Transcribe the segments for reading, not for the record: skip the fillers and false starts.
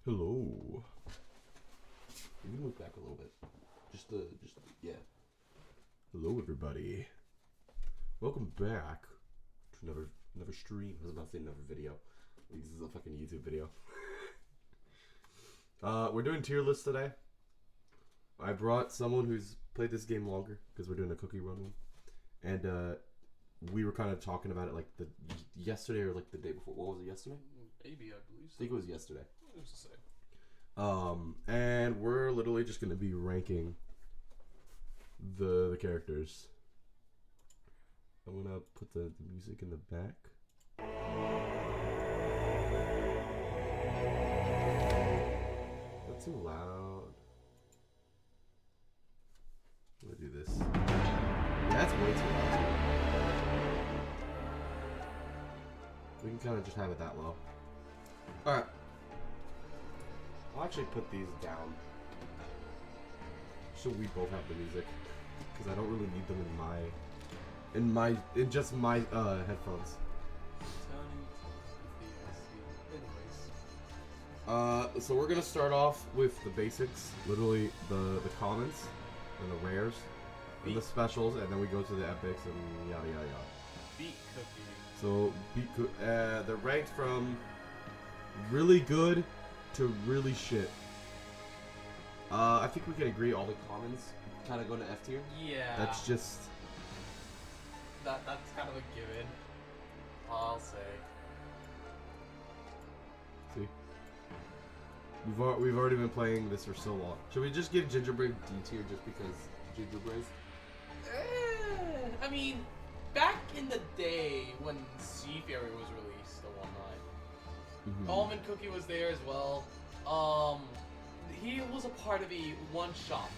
Hello. You can move back a little bit. Yeah. Hello, everybody. Welcome back to another stream. I was about to say another video. This is a fucking YouTube video. We're doing tier lists today. I brought someone who's played this game longer because we're doing a cookie run one, and we were kind of talking about it like yesterday or like the day before. What was it, yesterday? Maybe, I believe so. I think it was yesterday. It was the same. And we're literally just gonna be ranking the characters. I'm gonna put the music in the back. Not too loud. I'm gonna do this. Yeah, that's way too loud. We can kind of just have it that low. Alright. I'll actually put these down so we both have the music, because I don't really need them in just my headphones. So we're gonna start off with the basics, literally the commons and the rares and the specials, and then we go to the epics and yada yada yada. Beat cookie. So they're ranked from really good to really shit. I think we can agree all the commons kind of go to F tier. Yeah. That's just... That's kind of a given. I'll say. See? We've already been playing this for so long. Should we just give Gingerbrave D tier just because Gingerbrave? I mean, back in the day when Seafarer was released and whatnot, Almond Cookie was there as well. He was a part of the one-shot.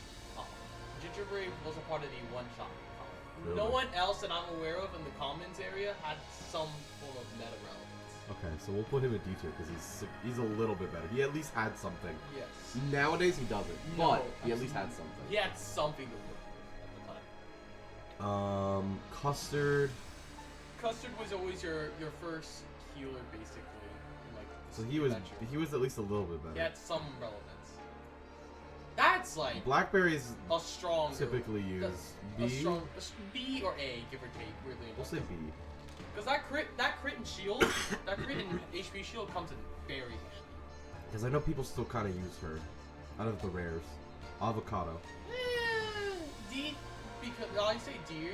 Gingerbrave was a part of the one-shot. Really? No one else that I'm aware of in the commons area had some form of meta relevance. Okay, so we'll put him in D tier because he's a little bit better. He at least had something. Yes. Nowadays he doesn't, No, but he at least had something. He had something to look at the time. Custard. Custard was always your first healer, basically. In, like, So adventure. he was at least a little bit better. He had some relevance. That's like Blackberries a strong. typically use B. B or A, give or take. Weirdly enough. We'll say B. Because that crit and shield, that crit and HP shield comes in very handy. Because I know people still kind of use her out of the rares. Avocado. D, because I say D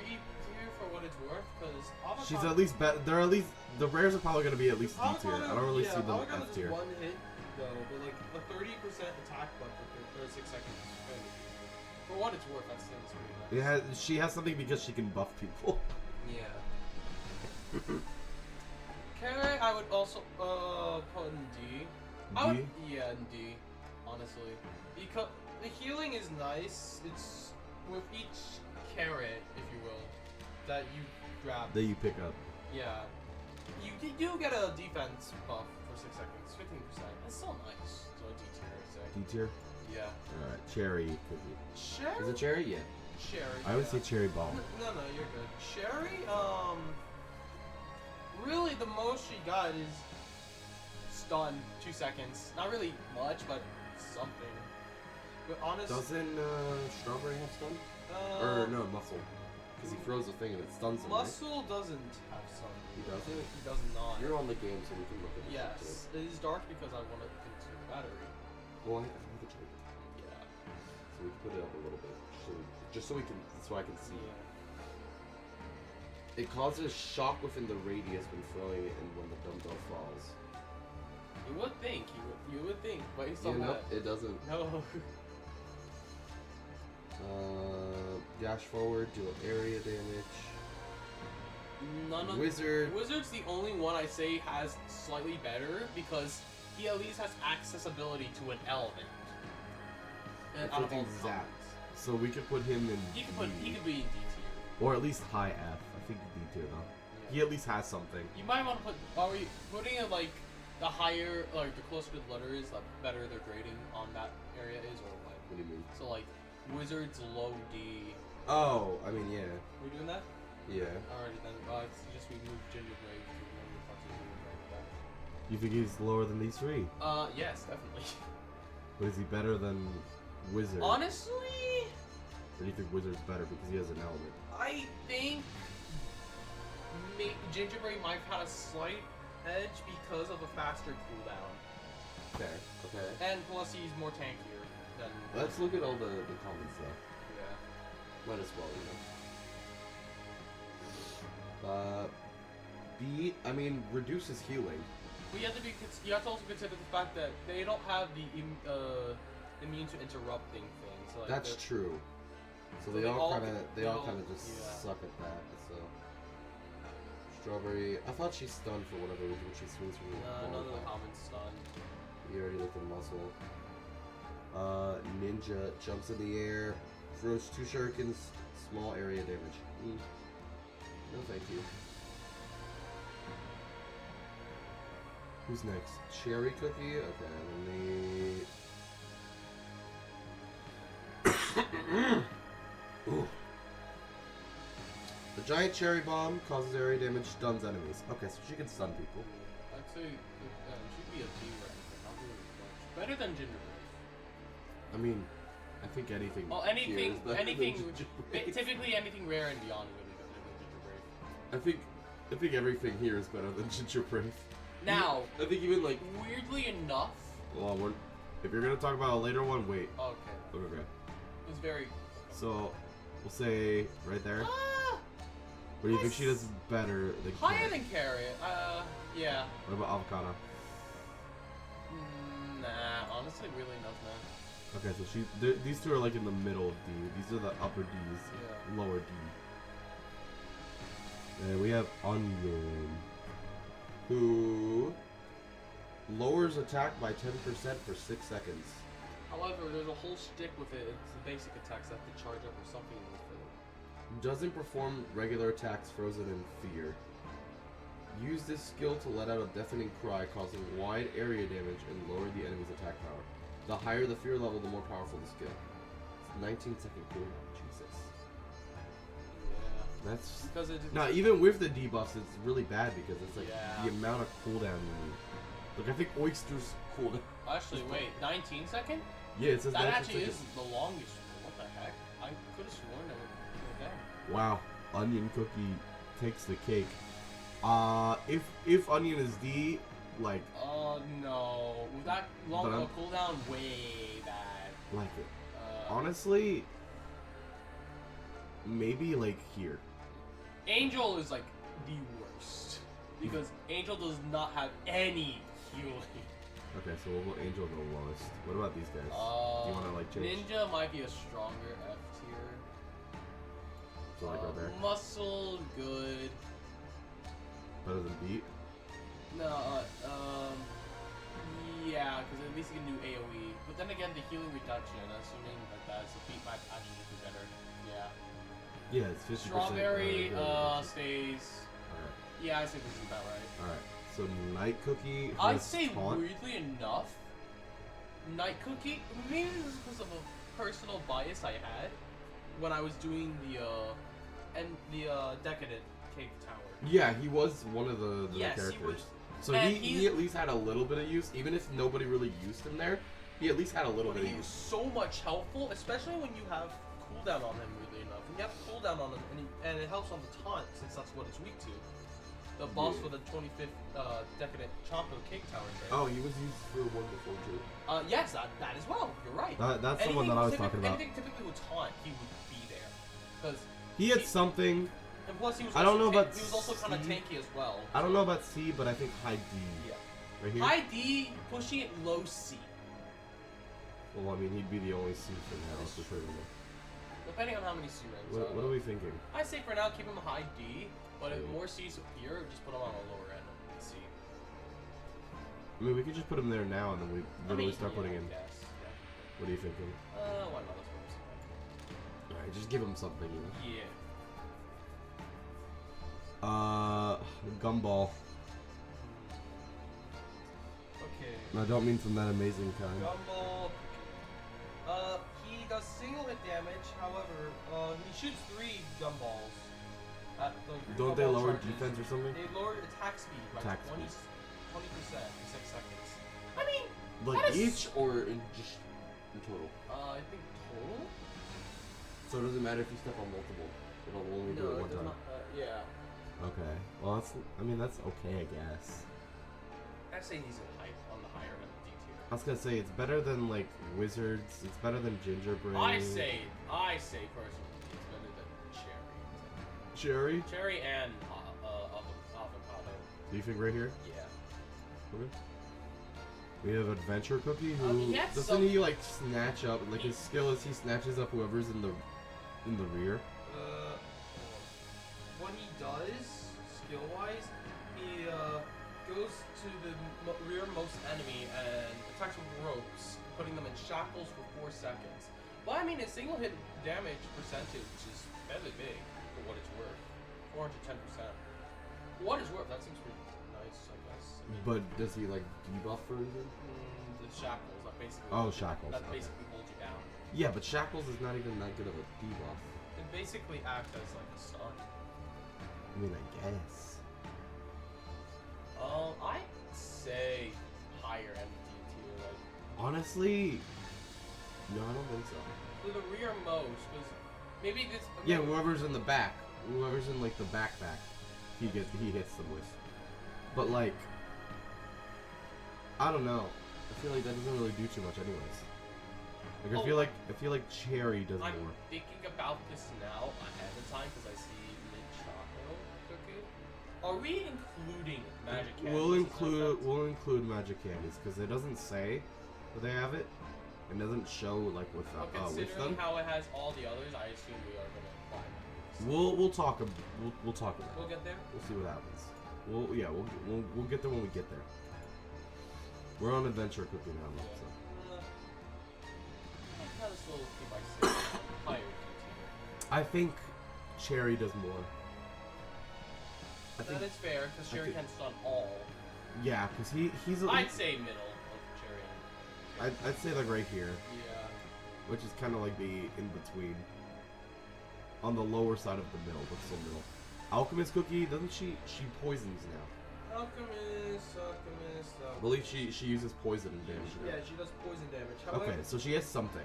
for what it's worth, because avocado. She's at least better. They're at least the rares are probably gonna be at least D tier. I don't really see them F tier. One hit though, but like a 30% attack buff for 6 seconds. For what it's worth, that seems pretty nice. She has something because she can buff people. Yeah. Carrot, I would also put in D. Yeah, in D. Honestly, because the healing is nice. It's with each carrot, if you will, that you grab. That you pick up. Yeah. You do get a defense buff for 6 seconds, 15%. It's still nice. So a D tier, I'd say. D tier. Yeah. All right, cherry. Cherry. Is it cherry? Yeah. Cherry. I would say cherry bomb. No, you're good. Cherry, really the most she got is stun, 2 seconds. Not really much, but something. But honestly, Doesn't strawberry have stun? Or no, muscle. Because he throws a thing and it stuns him. Muscle doesn't have stun. He doesn't? He does not. You're on the game, so we can look at it. Yes, it is dark because I want to consume battery. Well, I have the charger. Yeah. So we can put it up a little bit, so I can see. Yeah. It causes shock within the radius when throwing it and when the dumbbell falls. You would think. You would think, based on Nope, that. it doesn't. No. Dash forward, do area damage. None of Wizard. Wizard's the only one I say has slightly better because he at least has accessibility to an element. And out of all Zap. commons. So we could put him in He could D. be in D tier. Or at least high F. I think D tier though. Yeah. He at least has something. You might want to put. Are we putting it like the higher, like the closer to the letters, the better their grading on that area is, or what? What do you mean? So like, Wizard's low D. Oh, I mean, yeah. We doing that? Yeah. Alrighty then. It's just we moved Gingerbrave to one of the parts of Gingerbrave. You think he's lower than these three? Yes, definitely. But is he better than Wizard? Honestly, Or do you think Wizard's better because he has an element? I think Gingerberry might have had a slight edge because of a faster cooldown. Okay. Okay. And plus, he's more tankier than. Let's look at all the comments though. Yeah. Might as well, you know. B. I mean, reduces healing. But you have to also consider the fact that they don't have the immune to interrupting things. Like That's true. So they all kind of just suck at that. So Strawberry. I thought she's stunned for whatever reason when she swings from the ball. None of the comments stunned. You already looked at muscle. Ninja jumps in the air, throws 2 shurikens, small area damage. No, thank you. Who's next? Cherry Cookie? Okay, let me... Ooh. The giant cherry bomb causes area damage, stuns enemies. Okay, so she can stun people. I'd say she'd be a B rank, not really much. Better than Gingerberry. I mean, I think anything. Well, here is better than Gingerberry. typically anything rare and beyond is really better than Gingerberry. I think everything here is better than Gingerberry. Now, I think even like. weirdly enough. Well, if you're gonna talk about a later one, wait. Okay. Okay. It's very. So, we'll say right there. What do you think she does better than Higher Carrot? than Carrot. Yeah. What about Avocado? Nah, honestly, really nothing. Okay, so these two are like in the middle of D. These are the upper D's, Yeah. lower D. And we have Onion, who lowers attack by 10% for 6 seconds. However, there's a whole shtick with it. It's the basic attacks that have to charge up or something in this film. Doesn't perform regular attacks frozen in fear. Use this skill to let out a deafening cry, causing wide area damage and lower the enemy's attack power. The higher the fear level, the more powerful the skill. It's 19-second cooldown. Jesus. Yeah. That's... Because it's... No, even with the debuffs, it's really bad because it's like Yeah. the amount of cooldown you need. Like, I think Oyster's cooldown... Actually, wait, 19 second? Yeah, it says That 19 actually seconds. is the longest one. What the heck? I could have sworn it would go down. Wow, Onion Cookie takes the cake. If Onion is D, like... No. With that long But of a I'm- cooldown, way bad. like it. Honestly, Honestly, maybe like here. Angel is like the worst. Because Angel does not have any healing. Okay, so we'll go Angel the lowest. What about these guys? Do you want to like change? Ninja might be a stronger F tier. So like right there, Muscle, good. better than Beat. No, yeah, because at least you can do AoE. But then again, the healing reduction, assuming that that's a beat might actually be better. Yeah. Yeah, it's 50%. Strawberry Alright. stays. Yeah, I say this is about right. Alright. So Night Cookie. I'd has say taunt. weirdly enough, Night Cookie. Maybe this is because of a personal bias I had when I was doing the Decadent Cake Tower. Yeah, he was one of the Yes, he characters. was- So and he he's- at least had a little bit of use, even if nobody really used him there. He at least had a little But bit he of was use. so much helpful, especially when you have cooldown on him. Weirdly enough, when you have cooldown on him, and it helps on the taunt since that's what it's weak to. The boss Yeah. for the 25th Decadent Choco Cake Tower. There. Oh, he was used for one before too. Yes, that as well. You're right. That's the one that I was talking about. Anything typically with taunt, he would be there, because He had something. and plus he was. I don't also know about He was also kind of C. tanky as well. I don't know about C, but I think high D. Yeah. Right here. High D, pushing it low C. Well, I mean, he'd be the only C for now, for sure. Depending on how many C ranks. What are we thinking? I say for now keep him high D, but if Yeah. more C's appear, just put him on a lower end of C. I mean, we could just put him there now, and then we literally start putting in. Yes. Yeah. What are you thinking? Why not? Let's put him Alright, just give him something, you know. C. Yeah. Gumball. Okay. And I don't mean from that amazing kind. Gumball. He does single hit damage. However, he shoots 3 gumballs. At the Don't they gumball lower charges. defense or something? They lowered attack speed by Attack 20. speed. 20% for 6 seconds. I mean, Like that is- each or in just in total? I think total? So it doesn't matter if you step on multiple. It'll only do it one does time. not. Yeah. Okay. Well, that's. I mean, that's okay, I guess. I'd say he's on the higher end of D tier. I was gonna say it's better than like wizards. It's better than gingerbread. I say personally, it's better than cherry. Cherry and avocado. Do you think right here? Yeah. Okay. We have Adventure Cookie, who He has doesn't some- he like snatch up? Like his skill is he snatches up whoever's in the rear. What he does, skill-wise, he Goes to the rearmost enemy and attacks with ropes, putting them in shackles for 4 seconds. But I mean, his single hit damage percentage is fairly big for what it's worth. 410%. For what it's worth, that seems pretty nice, I guess. I mean, But does he like debuff or anything? the shackles, that basically. Oh, shackles. That Okay. basically holds you down. Yeah, but shackles is not even that good of a debuff. It basically acts as like a stun. I mean, I guess. I'd say higher end D tier, like Honestly, no, I don't think so. for the rearmost, because maybe this. Yeah, whoever's in the back, whoever's in like the backpack, he hits them with. But like, I don't know. I feel like that doesn't really do too much, anyways. Like Oh, I feel like Cherry does I'm more. thinking about this now ahead of time because I see mint chocolate cookie. Are we including magic candies? We'll include magic candies because it doesn't say that they have it. It doesn't show like with But with considering them. how it has all the others, I assume we are gonna apply these. We'll talk about it. We'll get there. We'll see what happens. We'll get there when we get there. We're on Adventure Cookie now, though, so. I kind of still keep my higher D tier. I think Cherry does more. I That think, is fair because Sherry think- can stun all. yeah, because he's. I'd say middle of Cherry. I'd say like right here, Yeah. which is kind of like the in between. On the lower side of the middle, but still middle. Alchemist Cookie, doesn't she poisons now? Alchemist. I believe she uses poison damage now. Yeah, she does poison damage. However, Okay, so she has something.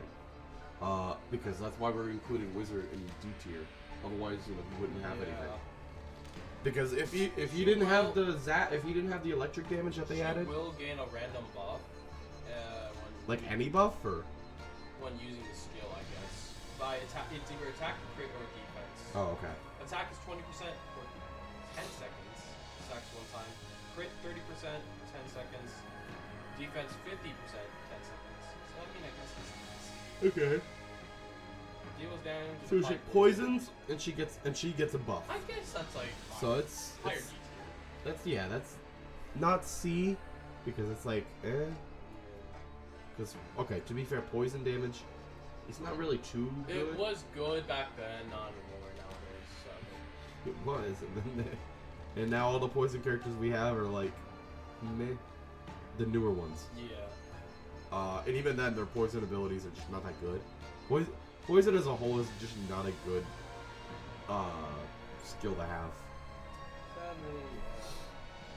Because that's why we're including Wizard in D tier. Otherwise, you wouldn't have anything. Because if you didn't have the if you didn't have the electric damage that they added, will gain a random buff. like any buff or. When using the skill, I guess. By attack, it's either attack, crit, or defense. Oh, okay. Attack is 20% for 10 seconds. Attacks one time. Crit 30%, 10 seconds. Defense 50%, 10 seconds. So I mean, I guess that's nice. Okay. Deals damage. So and she fight poisons and she gets a buff. I guess that's like So it's higher D tier. that's not C because it's like because okay, to be fair, poison damage it's not really too good. It was good back then, not anymore nowadays. So. It was, and now all the poison characters we have are like meh, the newer ones. Yeah. And even then, their poison abilities are just not that good. Poison as a whole is just not a good skill to have. sadly,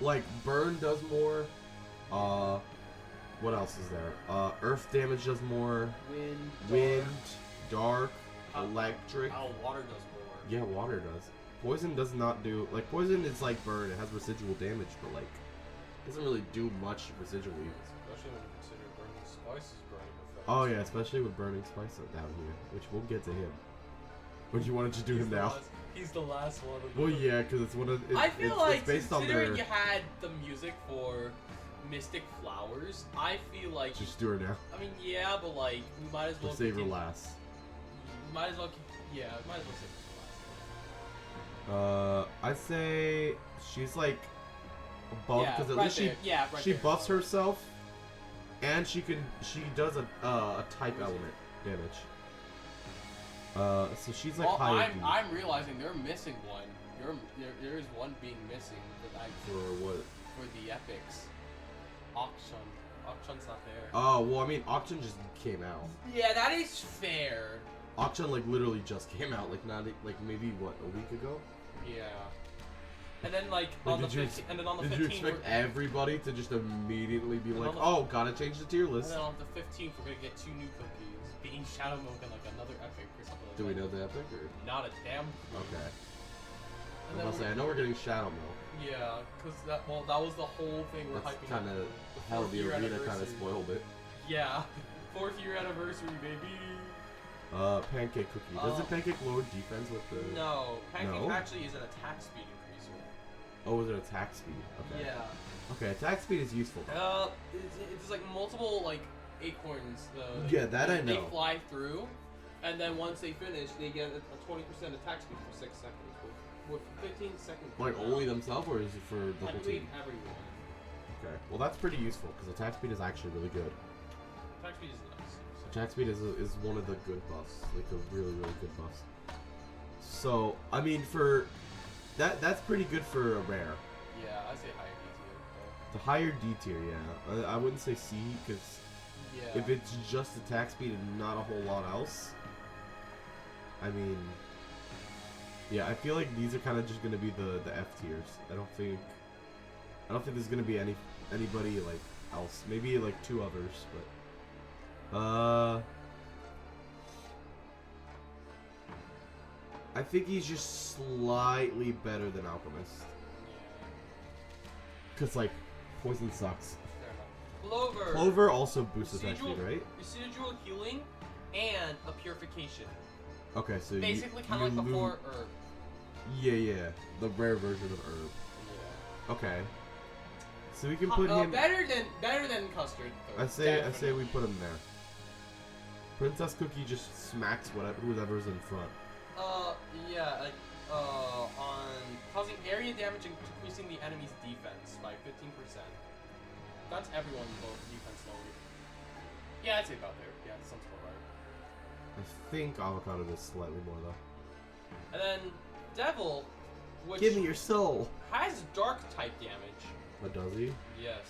Like burn does more. What else is there? Earth damage does more. Wind, dark, electric. How water does more. Yeah, water does. Poison does not do like poison is like burn. It has residual damage, but like doesn't really do much residually. Especially when you consider burning spices burning effects. Oh yeah, especially with burning spice down here, which we'll get to him. But you wanted to do him now? He's the last one. Of Well, yeah, because it's one of. I feel like it's based on considering their. you had the music for Mystic Flowers, I feel like Just do her now. I mean, yeah, but like we might as well We'll save her continue- last. We might as well. Yeah, we might as well save her for last. I'd say she's like buff Yeah, because at right least there. Yeah, right she there. buffs herself, and she does a type element damage. So she's like Well, high. I'm realizing they're missing one. There is one being missing that I For what? for the epics. Auction's not there. Oh well, I mean, Auction just came out. Yeah, that is fair. Auction like literally just came out, like not like maybe what a week ago. Yeah. And then like Like, on the did you 15, and then on the Did 15th, you expect everybody to just immediately be And like, on the- oh, gotta change the tier and list? then on the 15th we're gonna get 2 new cookies, being Shadow Milk and like another epic or something. Like Do we that. know the epic or? Not a damn. Okay. And I'm then about to say, I know we're getting Shadow Milk. yeah, because that was the whole thing we're That's hyping kind of up. how the 4th year arena kind of anniversary. spoiled it. Yeah, 4th year anniversary, baby. Pancake Cookie. Does it Pancake lower defense with the? No, Pancake No? actually is an attack speed increaser. Oh, is it attack speed? Okay. Yeah. Okay, attack speed is useful. It's like multiple like acorns. Yeah, that I They know. fly through, and then once they finish, they get a 20% attack speed for 6 seconds. With 15 seconds. Like only themselves, or is it for the I whole believe team? everyone. Okay. Well, that's pretty useful because attack speed is actually really good. Attack speed is nice. So. Attack speed is one of the good buffs, like a really good buffs. So I mean, for that's pretty good for a rare. Yeah, I say higher D tier. The higher D tier, yeah. I wouldn't say C because Yeah. if it's just attack speed and not a whole lot else, I mean, yeah, I feel like these are kind of just gonna be the F tiers. I don't think there's gonna be anybody like else. Maybe like 2 others, but I think he's just slightly better than Alchemist. Yeah. Cause like poison sucks. Fair enough. Clover. Clover also boosts attack Residual- speed, right? Residual healing and a purification. Okay, so Basically, you kind of like lose- before herb. Yeah, the rare version of herb. Yeah. Okay, so we can put him. Better than custard. Though, I say definitely. we put him there. Princess Cookie just smacks whoever's in front. Yeah, like, on causing area damage and decreasing the enemy's defense by 15%. That's everyone both defense lowered. Yeah, I'd say about there. Yeah, that sounds about right. I think Avocado is slightly more though. And then Devil, which Give me your soul. has dark type damage. What does he? Yes.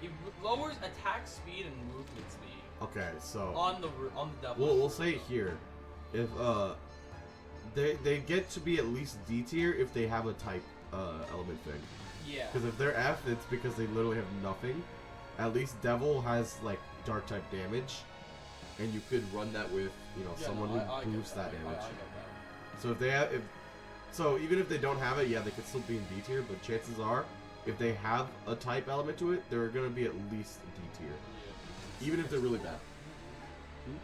It lowers attack speed and movement speed Okay, so on the Devil. we'll say it here. If they get to be at least D tier if they have a type element thing. Yeah. Because if they're F, it's because they literally have nothing. At least Devil has like dark type damage, and you could run that with someone who boosts that damage. I get that. So if they have, so even if they don't have it, yeah, they could still be in D tier. But chances are, if they have a type element to it, they're gonna be at least D tier, Yeah. even if they're really bad.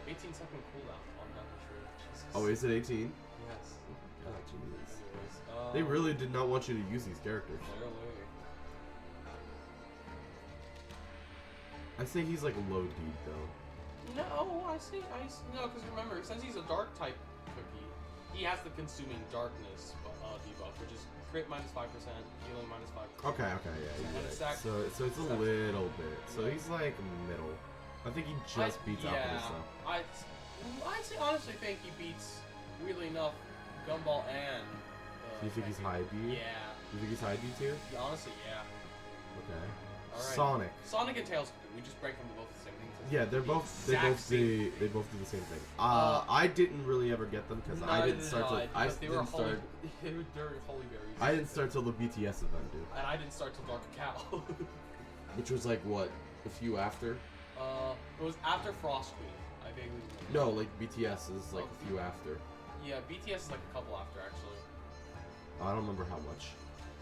18-second cooldown on Devil Shrew. Jesus. Oh, is it 18? Yes. God, jeez. Anyways, They really did not want you to use these characters. Clearly. I say he's like low D though. No, no, because remember, since he's a dark type cookie, he has the consuming darkness debuff, which is crit minus 5%, healing minus 5%. Okay, yeah, And you're right. stack- So it's a stack- little bit. So Yeah. he's like middle. I think he just beats Alchemist though. I'd say honestly think he beats, weirdly enough, Gumball and. Do you think he's high D? Yeah. Do you think he's high D tier? Honestly, yeah. Okay. Alright. Sonic. Sonic and Tails cookie. We just break them both the same thing. Yeah, they both do the same thing. I didn't really ever get them because I didn't start till They were during Holy Berries. I didn't start till the BTS event, dude. And I didn't start till Dark Cacao. Which was like what, a few after? It was after Frost Queen. I vaguely remember. No, like BTS is like a few after. Yeah, BTS is like a couple after actually. I don't remember how much.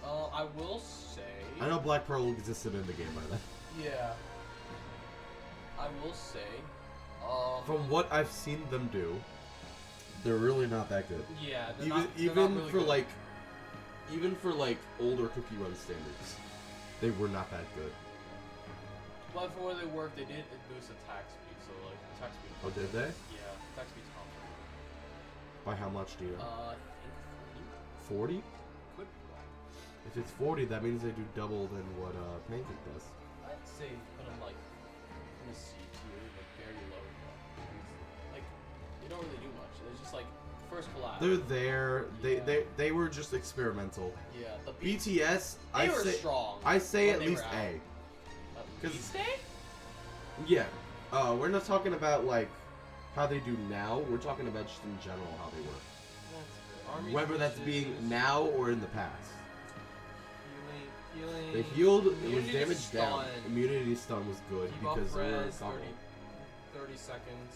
I will say. I know Black Pearl existed in the game by then. Yeah. I will say. From what I've seen them do, they're really not that good. Yeah. They're Even not really for good. even for older Cookie Run standards, they were not that good. But for where they work, they did boost attack speed. So like attack speed. Oh, did they? Yeah, attack speed's common. By how much do you know? I think 40? 40. Could be wrong. If it's 40, that means they do double than what Pancake does. I'd say put them like in a C tier, like very low. Like they don't really do much. They're just like first collab. They're there. Yeah. They were just experimental. Yeah, the BTS, They I were say strong. I say when at they least were out. A. At 'Cause- least A? Yeah. We're not talking about like how they do now. We're talking about just in general how they work. That's fair. Armies Whether that's versus- being now or in the past. Healing. They healed. It was Immunity to damage down. stun. Immunity stun was good Debuff because they were res, combo. 30 seconds.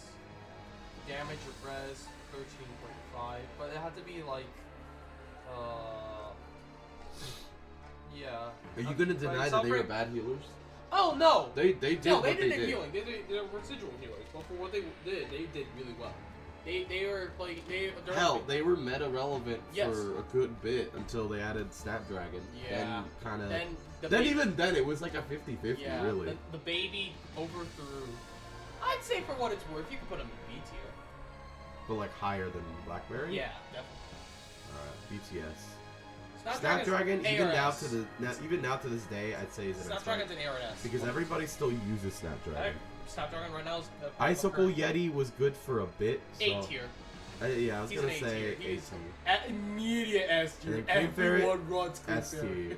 Damage of res, 13.5. But it had to be like, yeah. Are you gonna deny that they were bad healers? Oh no! They did No, what they they did did. healing. They're residual healers. But for what they did really well. They were like Hell, they were meta relevant Yes. for a good bit until they added Snapdragon. Yeah. And kind of. Then Even then, it was like a 50-50, yeah, really. the baby overthrew. I'd say for what it's worth, you could put him in B tier. But like higher than BlackBerry. Yeah, definitely. Alright, BTS. Snapdragon's Snapdragon, even now to this day, I'd say is an Snapdragon's an ARS. because everybody still uses Snapdragon. Snapdragon right now is Icicle Yeti was good for a bit. So, A tier. Yeah, I was He's gonna an A say tier. A He's tier. Immediate S tier. And then Clefairy, Everyone runs S tier.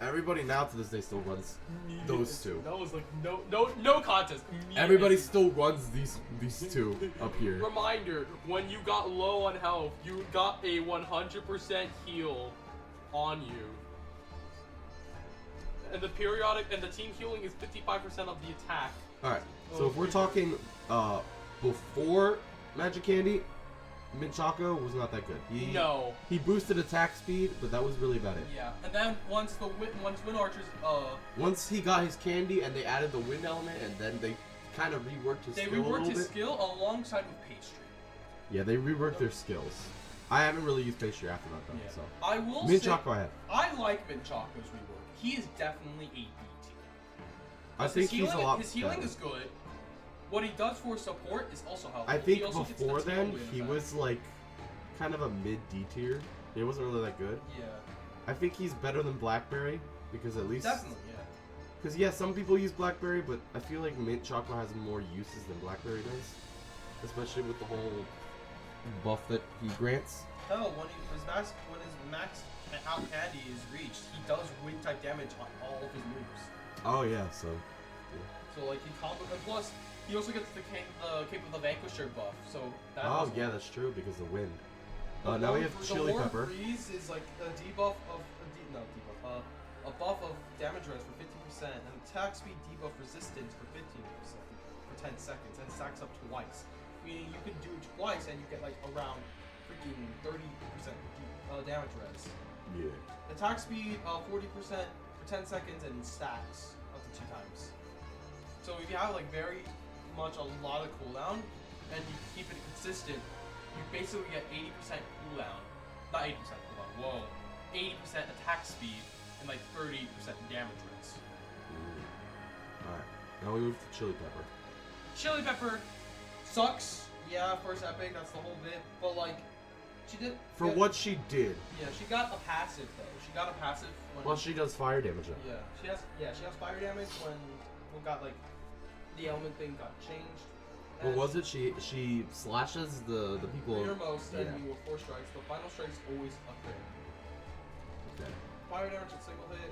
Everybody now to this day still runs those two. That was like no contest. Immediate Everybody S tier. still runs these two up here. Reminder: when you got low on health, you got a 100% heal on you. And the team healing is 55% of the attack. Alright, so if we're talking before Magic Candy, Minchako was not that good. He boosted attack speed, but that was really about it. Yeah, and then once Wind Archers once he got his candy and they added the wind element and then they kind of reworked his skill a little bit. skill alongside with Pastry. Yeah, they reworked their skills. I haven't really used Pastry after that though, Yeah. so. I will Minchako ahead. I like Minchako's rework. He is definitely a B tier. I think he's a lot His healing better. is good. What he does for support is also helpful. I think He also gets the before then, tailwind he back. was like kind of a mid D tier. He wasn't really that good. Yeah. I think he's better than Blackberry because at least Definitely, yeah. because yeah, some people use Blackberry, but I feel like Mint Choco has more uses than Blackberry does, especially with the whole buff that he grants. Hell, when his max out candy is reached, he does wind type damage on all of his moves. Oh yeah, so So like he combo, and plus he also gets the cape of the Vanquisher buff. So that oh also- yeah, that's true because the wind. The Now we warm- have Chili the warm Pepper. freeze is like a debuff of a buff of damage res for 50% and attack speed debuff resistance for 15% for 10 seconds and stacks up twice. Meaning you can do it twice and you get like around freaking 30% damage res. Yeah. Attack speed 40% for 10 seconds and stacks up to 2 times. So if you have like very much a lot of cooldown and you keep it consistent, you basically get 80% cooldown. Not 80% cooldown, whoa. 80% attack speed and like 30% damage res. Alright, now we move to Chili Pepper. Chili Pepper sucks. Yeah, first epic, that's the whole bit. But like, she did. For what she did. Yeah, she got a passive though. She got a passive when. Well, she does fire damage now. Yeah, she has fire damage when got like the element thing got changed. What was it? She slashes the people. Rearmost Yeah. and you with 4 strikes. The final strike is always a crit. Okay. Fire damage at single hit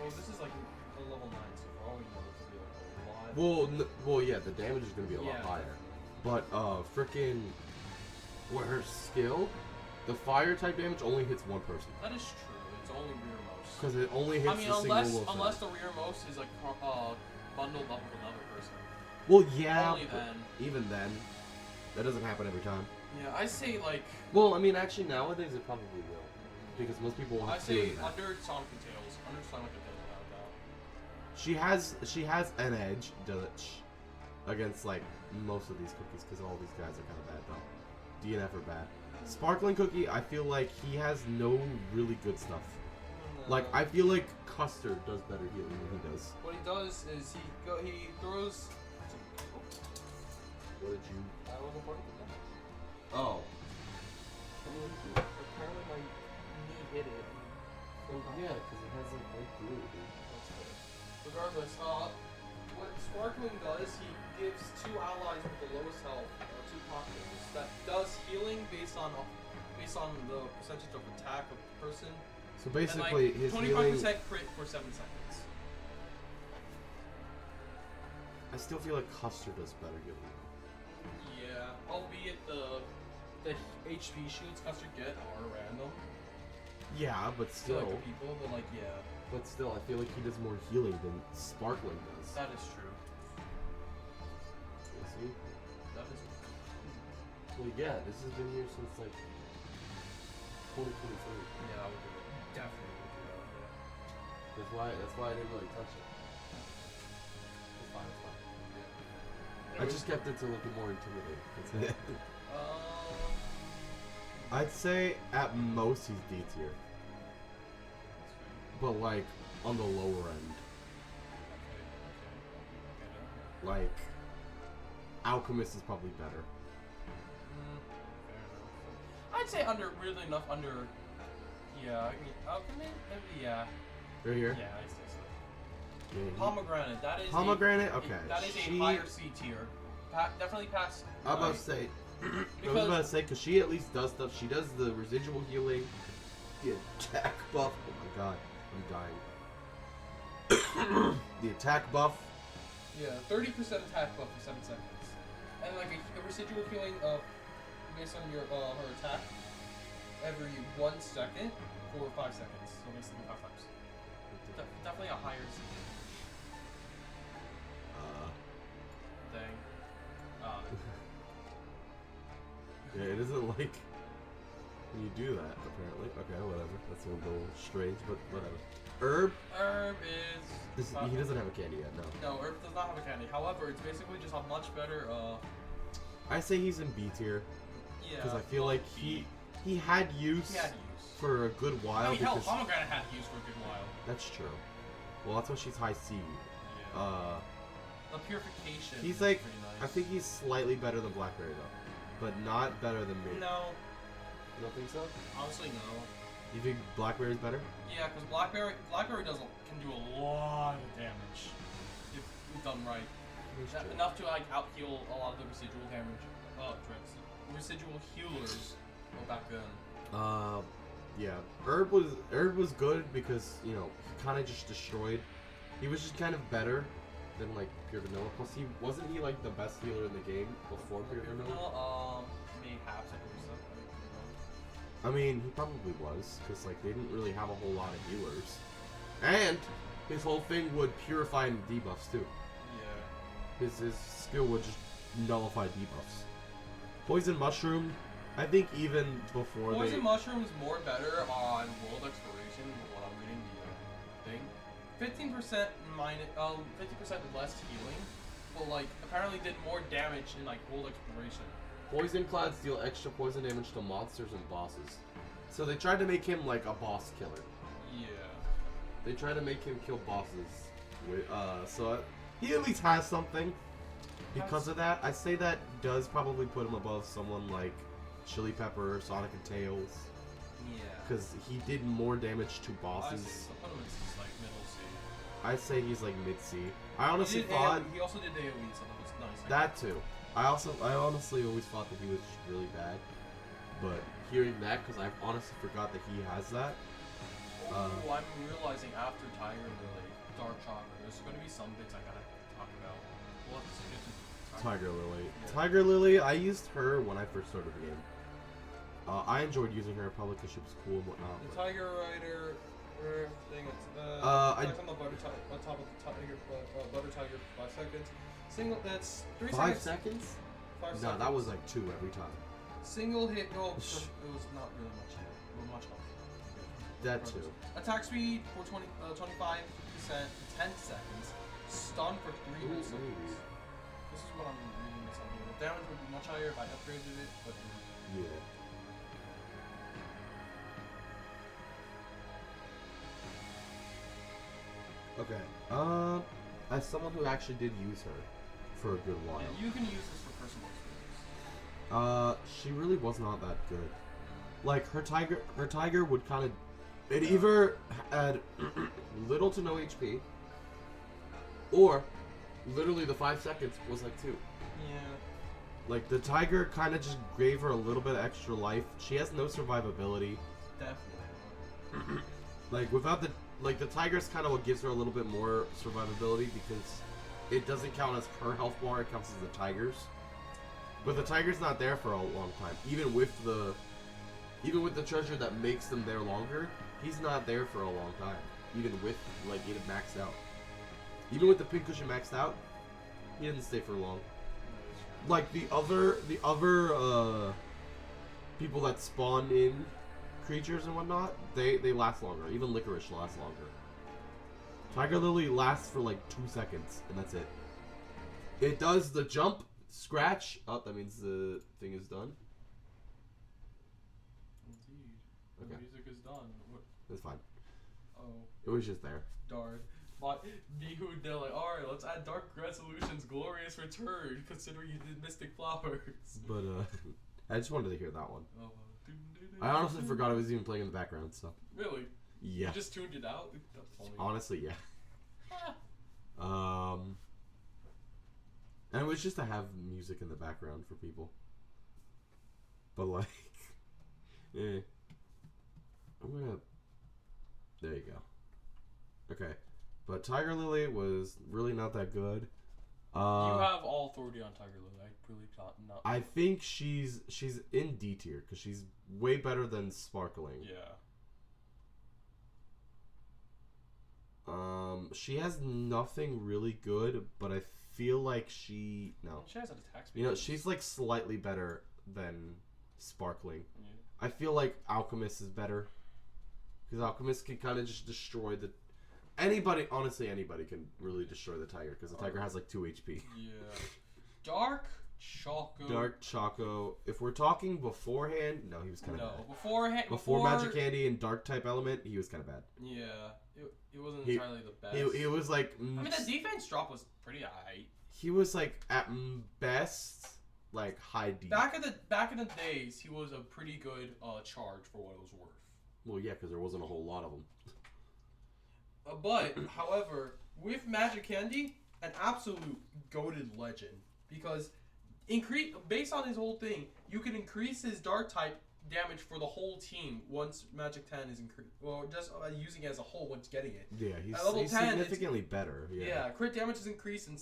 is this is like a level 9, so for all we know it could be like a lot. Well, yeah, the damage is gonna be a lot Yeah. higher. But frickin' what her skill, the fire type damage only hits one person That is true. It's only rearmost. because it only hits I mean, the unless single wolf. unless the rearmost is like bundled up with another person. Well, yeah, Only but then. even then, that doesn't happen every time. Yeah, I say like Well, I mean, actually nowadays it probably will because most people will I have to do say it. Now. under Sonic and Tails, without a doubt. She has an edge against like most of these cookies because all these guys are kind of bad though. DNF are bad. Sparkling Cookie, I feel like he has no really good stuff. Like I feel like Custard does better healing than he does. What he does is he throws. What did you? I wasn't part of it. Oh. Apparently my knee hit it. Yeah, because it has like white glue. Regardless, what Sparkling does, he gives 2 allies with the lowest health, 2 pockets, that does healing based on the percentage of attack of the person. So basically, and, like, his 25% healing. crit for 7 seconds. I still feel like Custard does better healing. Yeah, albeit the HP shields Custard get are random. Yeah, but to still. like the people, but like yeah, But still, I feel like he does more healing than Sparkling does. that is true. You see? That is. Well, yeah, this has been here since like 2023. Yeah, I would do it. Definitely would do that. Yeah. That's why I didn't really touch it. It's fine, it's fine. I just kept it to look more intimidating. That's it. I'd say at most he's D tier, but like on the lower end. Like Alchemist is probably better. I'd say really enough under. Yeah, I mean, Alchemy. Yeah. Right here. Yeah, I'd say so. Yeah, Pomegranate. That is. Pomegranate. A, Okay. that is a higher C tier. Definitely past. I'm about to say. I was about to say because she at least does stuff. She does the residual healing, the attack buff. Oh my god, I'm dying. The attack buff. Yeah, 30% attack buff for 7 seconds, and like a residual healing based on your her attack every 1 second for 5 seconds. So basically 5 times. Definitely a higher C. Dang. Yeah, it isn't like when you do that, apparently. Okay, whatever. That's a little strange, but whatever. Herb is. he doesn't have a candy yet, no. No, Herb does not have a candy. However, it's basically just a much better. I say he's in B tier Yeah. because I feel like he had use He had use. for a good while. I mean, hell, because Pomegranate had use for a good while. that's true. Well, that's why she's high C. Yeah. The purification. He's is like, pretty nice. I think he's slightly better than Blackberry though, but not better than me. No, You don't think so? honestly, no. You think Blackberry's better? Yeah, because Blackberry can do a lot of damage if done right. That's true. Enough to like out heal a lot of the residual damage. Residual healers back then. Yeah. Herb was good because he kind of just destroyed. He was just kind of better than like Pure Vanilla. Plus, wasn't he like the best healer in the game before Pure Vanilla? Mayhaps I believe so. I mean, he probably was because like they didn't really have a whole lot of healers, and his whole thing would purify and debuffs too. Yeah. His skill would just nullify debuffs. Poison Mushroom, I think even before Poison Mushroom is more better on World Exploration than what I'm reading the thing. 15% minus 50% less healing, but like apparently did more damage in like World Exploration. Poison Clouds deal extra poison damage to monsters and bosses. So they tried to make him like a boss killer. Yeah. They tried to make him kill bosses. So he at least has something. Because of that, I say that does probably put him above someone like Chili Pepper, Sonic and Tails. Yeah. Because he did more damage to bosses. I put him in like middle C. I say he's like mid C. I honestly thought he also did AoE, so that was nice. that too. I honestly always thought that he was just really bad. But hearing that, because I honestly forgot that he has that. I'm realizing after Tiger Lily, Dark Chocolate, there's going to be some bits I gotta talk about. We'll have to get to Tiger Lily. Yeah. Tiger Lily, I used her when I first started the game. I enjoyed using her probably because she was cool and whatnot. The but- Tiger Rider thing, it's I- on the butter on top of the Tiger, butter Tiger for 5 seconds. Single, that's 3 5 seconds. seconds? 5 No, seconds. that was like 2 every time. Single hit, no, it was not really much hit. Much health. That too. Attack speed for 25% for 10 seconds. Stun for 3 Ooh, seconds. This is what I'm reading something. The damage would be much higher if I upgraded it, but Yeah. Okay. As someone who actually did use her for a good while, yeah, you can use this for personal experience. she really was not that good. Like her tiger would kind of, it either had little to no HP, or literally the 5 seconds was like 2. Yeah. Like the tiger kind of just gave her a little bit extra life. She has no survivability. Definitely. Like without the tiger's kind of what gives her a little bit more survivability because it doesn't count as her health bar, it counts as the tiger's. But the tiger's not there for a long time, even with the even with the treasure that makes them there longer, he's not there for a long time. Even with, like, even maxed out. Even with the pincushion maxed out, he didn't stay for long. Like, the other people that spawn in creatures and whatnot, they last longer. Even Licorice lasts longer. Tiger Lily lasts for, like, 2 seconds, and that's it. It does the jump, scratch. Oh, that means the thing is done. Indeed. Okay. The music is done. What? It's fine. Oh, It was just there. darn. But Mihu, they're like, alright, let's add Dark Resolution's glorious return, considering you did Mystic Flowers. But, I just wanted to hear that one. Oh, I honestly forgot it was even playing in the background, so. Really? Yeah. You just tuned it out? That's funny. Honestly, yeah. And it was just to have music in the background for people. But, like, I'm gonna. There you go. Okay. But Tiger Lily was really not that good. You have all authority on Tiger Lily. I really thought not. I think she's in D tier because she's way better than Sparkling. Yeah. She has nothing really good, but I feel like She has an attack speed. you know, she's like slightly better than Sparkling. Yeah. I feel like Alchemist is better because Alchemist can kind of just destroy the. Honestly, anybody can really destroy the tiger because the tiger has like 2 HP. Yeah. Dark Choco. Dark Choco. If we're talking beforehand, no, he was kind of bad. Beforehand. Before Magic Candy and Dark type element, he was kind of bad. Yeah. It wasn't He- entirely the best. He was like. I mean, the defense drop was pretty high. He was like at best like high D. Back in the days, he was a pretty good charge for what it was worth. Well, yeah, because there wasn't a whole lot of them. But, however, with Magic Candy, an absolute goated legend. Because based on his whole thing, you can increase his Dark type damage for the whole team once Magic 10 is increased. Well, just using it as a whole once getting it. Yeah, he's, At level he's 10, significantly better. Yeah, crit damage is increased and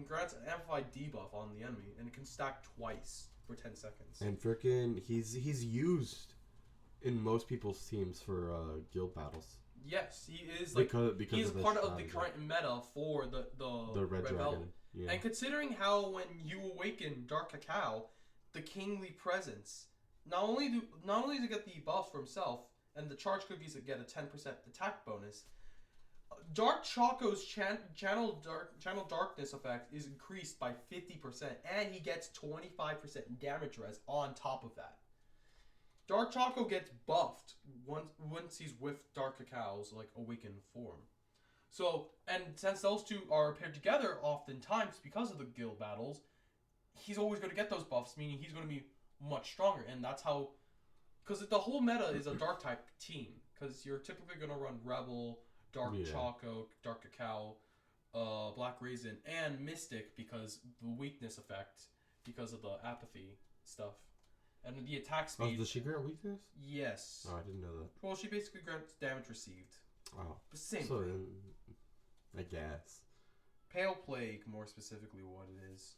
grants an amplified debuff on the enemy, and it can stack twice for 10 seconds. And frickin' he's used in most people's teams for guild battles. Yes, he is like because he's of the part of the strategy. current meta for the Red Dragon. Velvet. Yeah. And considering how when you awaken Dark Cacao, the kingly presence, not only does it get the buffs for himself and the charge cookies that get a 10% attack bonus, Dark Choco's channel darkness effect is increased by 50%, and he gets 25% damage res on top of that. Dark Choco gets buffed once he's with Dark Cacao's like awakened form. So, and since those two are paired together oftentimes because of the guild battles, he's always going to get those buffs, meaning he's going to be much stronger. And that's how, because the whole meta is a Dark type team, because you're typically going to run Rebel, Dark Choco, Dark Cacao, Black Raisin, and Mystic because the weakness effect, because of the apathy stuff. And the attack speed. Oh, does she grant weakness? Yes. Oh, I didn't know that. Well, she basically grants damage received. Oh. But same So thing. then, I guess. Pale Plague, more specifically, what it is.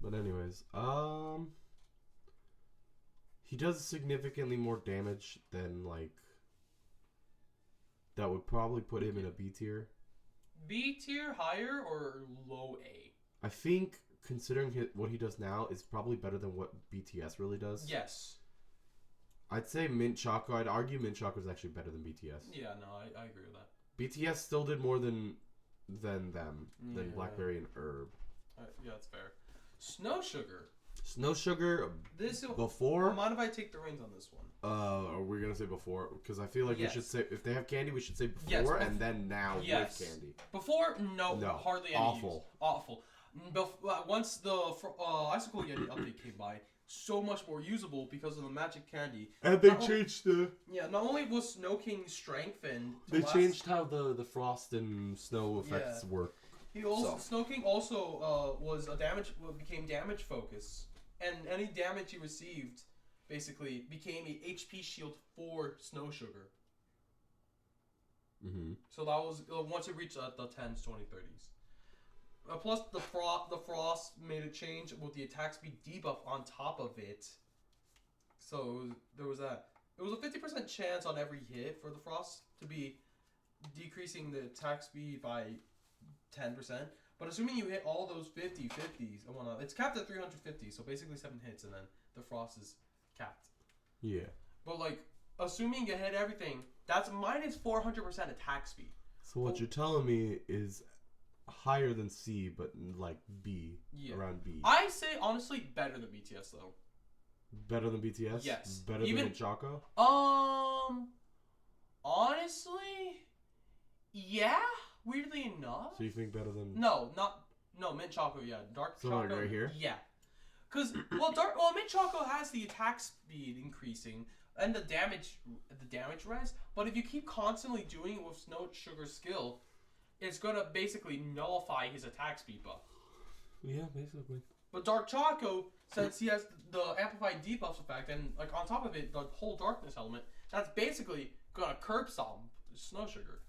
But anyways, he does significantly more damage than like. That would probably put him in a B tier. B tier, higher, or low A? I think, considering what he does now, is probably better than what BTS really does. Yes. I'd say Mint Choco. I'd argue Mint Choco is actually better than BTS. Yeah, no, I agree with that. BTS still did more than them, than Yeah. Blackberry and Herb. Yeah, that's fair. Snow Sugar. Snow Sugar before. Mind if I take the reins on this one? Are we gonna say before? Because I feel like we Yes. should say if they have candy, we should say before Yes, and then now yes. with candy. Before, no, No, hardly any awful. use. Awful. Once the Icicle Yeti update came by, so much more usable because of the magic candy. And they Not o- changed the. Yeah, not only was Snow King strengthened. to They last- changed how the frost and snow effects work. He also So. Snow King also became damage focus, and any damage he received basically became a HP shield for Snow Sugar. Mm-hmm. So that was once it reached the 10s, 20s, 30s. Plus the frost made a change with the attack speed debuff on top of it. So there was that. It was a 50% chance on every hit for the Frost to be decreasing the attack speed by 10%. But assuming you hit all those 50/50s and whatnot, it's capped at 350. So basically 7 hits, and then the Frost is capped. Yeah. But like, assuming you hit everything, that's minus 400% attack speed. So what you're telling me is higher than C, but like B, around B. I say honestly better than BTS though. Better than BTS? Yes. Better Even, than Choco? Honestly, yeah. Weirdly enough. So you think better than? No, Mint Choco. Yeah, Dark so Choco. like right here. Yeah, because Mint Choco has the attack speed increasing and the damage res. But if you keep constantly doing it with Snow Sugar's skill, it's gonna basically nullify his attack speed buff. Yeah, basically. But Dark Choco, since he has the amplified debuff effect, and like on top of it, the whole darkness element, that's basically gonna curb stomp Snow Sugar.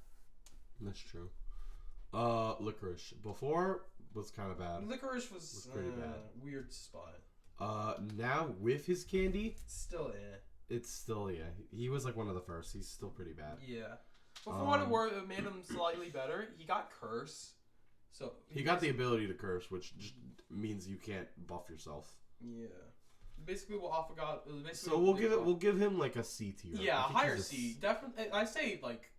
That's true. Licorice. Before was kind of bad. Licorice was pretty bad. Weird spot. Now with his candy, Still, yeah. it's still He was like one of the first. He's still pretty bad. Yeah. But for what it made him slightly better, he got Curse. So he got the ability to curse, which just means you can't buff yourself. Yeah. Basically, what Alpha got. So we'll give him like a C tier. Yeah, higher C. Definitely, I say like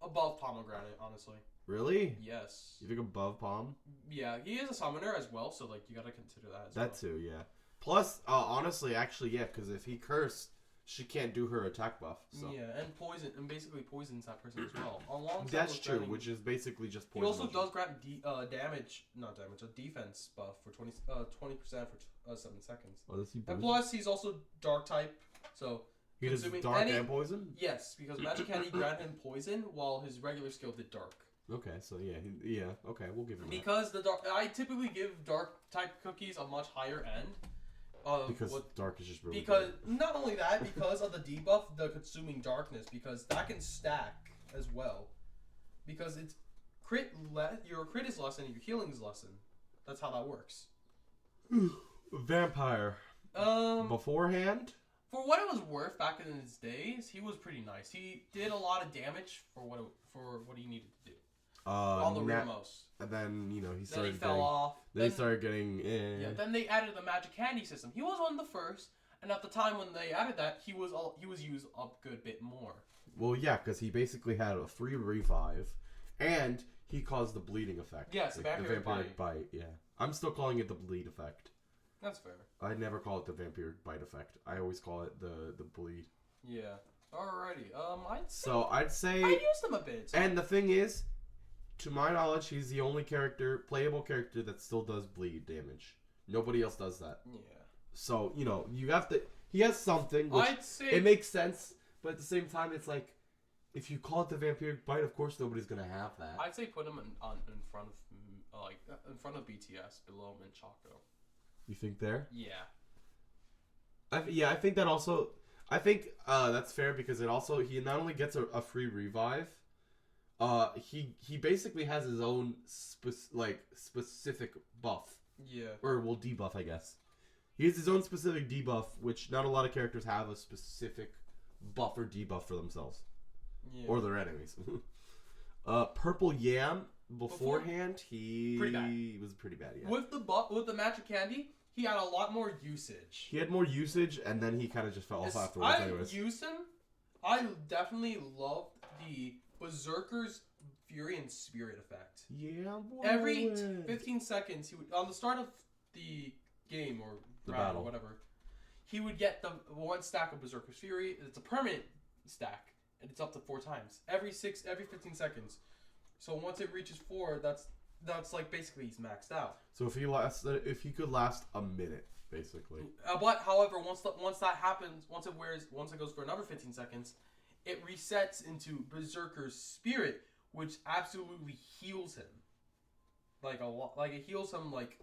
above Pomegranate, honestly. Really? Yes. You think above Palm? Yeah, he is a summoner as well, so like you gotta consider that as well. That too, yeah. Plus, honestly, actually, yeah, because if he cursed, she can't do her attack buff. So. Yeah, and basically poisons that person as well. That's true, which is basically just poison. He also does grant a defense buff for 20% for 7 seconds. Oh, does he? And plus, he's also dark type, so he does dark and poison. Yes, because Magic Candy granted him poison while his regular skill did dark. Okay, so yeah, okay, we'll give him that. Because I typically give dark type cookies a much higher end. Because dark is just really because good. Not only that, because of the debuff, the consuming darkness, because that can stack as well. Because it's your crit is less and your healing is less. That's how that works. Vampire. Beforehand. For what it was worth back in his days, he was pretty nice. He did a lot of damage for what he needed to do. On the rearmost. And then, he started then he fell off. Then he started getting... Yeah, then they added the Magic Candy system. He was one of the first, and at the time when they added that, he was used a good bit more. Well, yeah, because he basically had a free revive, and he caused the bleeding effect. Yes, the vampiric bite. Yeah. I'm still calling it the bleed effect. That's fair. I never call it the vampiric bite effect. I always call it the bleed. Yeah. Alrighty. I'd say... I used him a bit. So. And the thing is... To my knowledge, he's the only playable character that still does bleed damage. Nobody else does that. Yeah. So, you have to... He has something, which I'd say... It makes sense, but at the same time, it's like, if you call it the vampiric bite, of course nobody's going to have that. I'd say put him in front of BTS, below Mint Choco. You think there? Yeah. I think that also... I think that's fair, because it also... He not only gets a free revive... he basically has his own specific buff. Yeah. Or debuff, I guess. He has his own specific debuff, which not a lot of characters have a specific buff or debuff for themselves. Yeah. Or their enemies. Purple Yam, beforehand, he was pretty bad, yeah. With the Magic Candy, he had a lot more usage. He had more usage, and then he kind of just fell off afterwards anyways. I used him. I definitely loved the... Berserker's Fury and Spirit effect. Yeah, boy. Every 15 seconds, he would, on the start of the game or the round battle or whatever, he would get the one stack of Berserker's Fury. It's a permanent stack, and it's up to 4 times every 15 seconds. So once it reaches 4, that's like basically he's maxed out. So if he could last a minute, basically. But however, once that happens, once it goes for another 15 seconds. It resets into Berserker's Spirit, which absolutely heals him. Like a lot. Like it heals him like.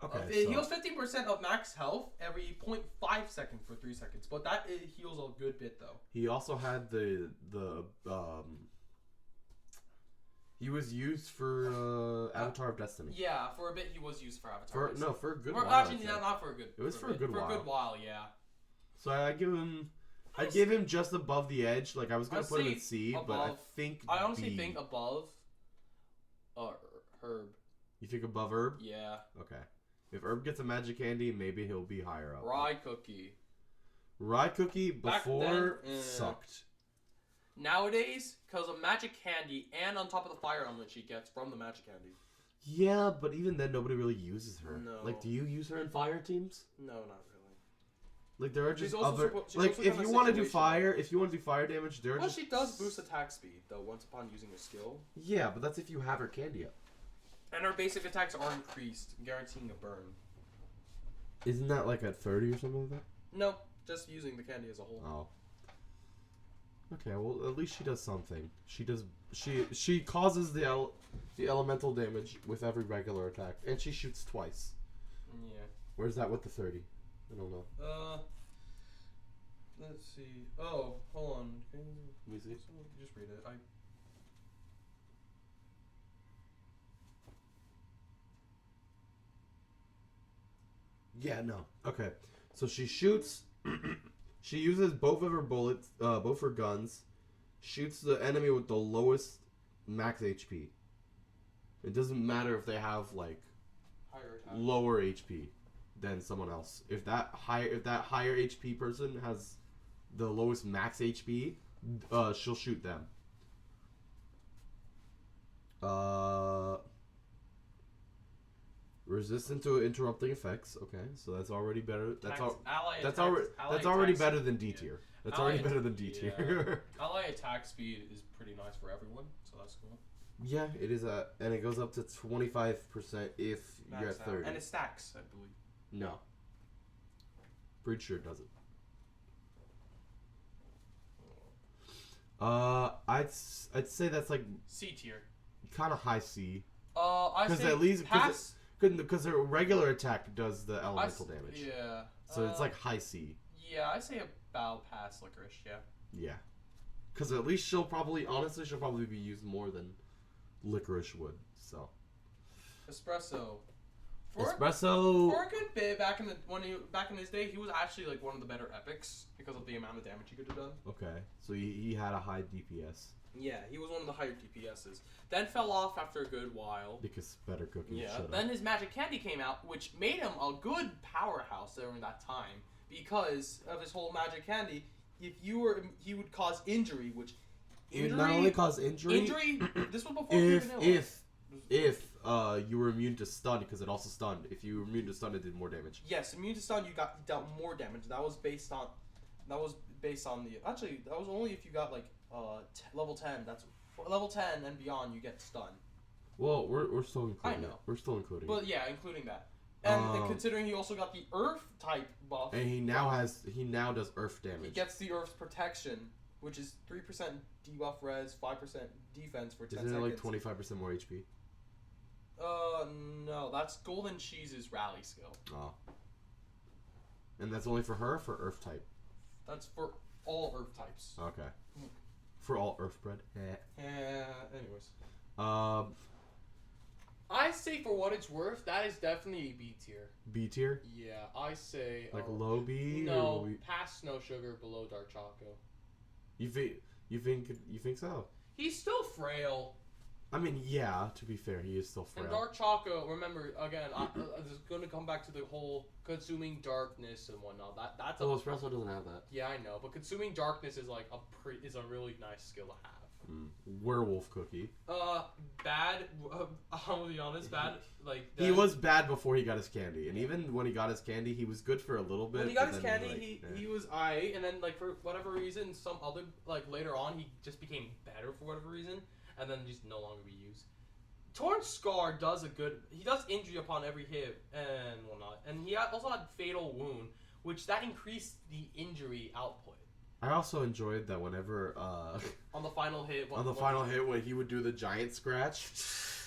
Okay. It heals 15% of max health every 0.5 seconds for 3 seconds, but it heals a good bit though. He also had the He was used for Avatar of Destiny. Yeah, for a bit he was used for Avatar. For a good or, while. Actually, not for a good. It was for a good while. For a good while, yeah. So I give him. I give him just above the edge. Like I was gonna I'd put him say in C, but I above. think I honestly B. think above. Herb. You think above Herb? Yeah. Okay. If Herb gets a magic candy, maybe he'll be higher up. Rye Cookie. Rye Cookie Back before then, sucked. Nowadays, because of magic candy and on top of the fire element she gets from the magic candy. Yeah, but even then, nobody really uses her. No. Like, do you use her in fire teams? No, not really. Like, there are She's just also other. she's Like, also if kinda you want to do situational. fire, if you want to do fire damage, there are Well, just. she does boost attack speed, though, once upon using her skill. Yeah, but that's if you have her candy up. And her basic attacks are increased, guaranteeing a burn. Isn't that like at 30 or something like that? No, just using the candy as a whole. Oh. Okay, well at least she does something. She does. She causes the elemental damage with every regular attack, and she shoots twice. Yeah. Where's that with the 30? I don't know. Let's see. Oh, hold on. Let me see. Just read it. Yeah, no. Okay, so she shoots. She uses both of her bullets, both her guns, shoots the enemy with the lowest max HP. It doesn't matter if they have like Higher attack. lower HP than someone else. If that higher HP person has the lowest max HP, she'll shoot them. Resistant to interrupting effects. Okay, so that's already better. That's already better than D tier. That's Ally already better than D tier. Ally attack speed is pretty nice for everyone, so that's cool. Yeah, it is and it goes up to 25% if Max you're at out. 30. And it stacks, I believe. No. Pretty sure it doesn't. I'd say that's like C tier. kind of high C. I Because say at least pass. because her regular attack does the elemental damage. Yeah. So it's like high C. Yeah, I say about pass licorice. Yeah. Yeah. Because at least she'll probably be used more than licorice would. So. Espresso. Espresso. For a good bit back in his day, he was actually like one of the better epics because of the amount of damage he could have done. Okay, so he had a high DPS. Yeah, he was one of the higher DPSs. Then fell off after a good while. Because better cooking. Yeah. Shut Then up. his magic candy came out, which made him a good powerhouse during that time because of his whole magic candy. He would cause injury, which It not only cause injury. This was before vanilla. If you were immune to stun, because it also stunned. If you were immune to stun, it did more damage. Yes, immune to stun, you dealt more damage. That was based on the. Actually, that was only if you got like level 10. That's level 10 and beyond. You get stun. Well, we're still including. I know. We're still including. But yeah, including that. And considering he also got the Earth type buff. And he now does Earth damage. He gets the Earth's protection, which is 3% debuff res, 5% defense for 10 Isn't seconds. it like 25% more HP? No, that's Golden Cheese's rally skill. Oh. And that's only for her, or for Earth type. That's for all Earth types. Okay. For all Earth bread. Anyways. I say for what it's worth, that is definitely B tier. B tier? Yeah, I say Like low B? No, Or past Snow Sugar, below Dark Choco. you think so? He's still frail. I mean, yeah. To be fair, he is still frail. And Dark Choco, remember again, I'm just gonna come back to the whole consuming darkness and whatnot. That's Well, Espresso doesn't have that. Yeah, I know, but consuming darkness is like is a really nice skill to have. Werewolf Cookie. Bad. I'll be honest, bad. Like He was bad before he got his candy, and even when he got his candy, he was good for a little bit. When he got but his then, candy, he was aight, and then like for whatever reason, some other like later on, he just became better for whatever reason, and then just no longer be used. Torn Scar does he does injury upon every hit and whatnot, and he also had Fatal Wound, which that increased the injury output. I also enjoyed that whenever On the final hit. When he would do the giant scratch,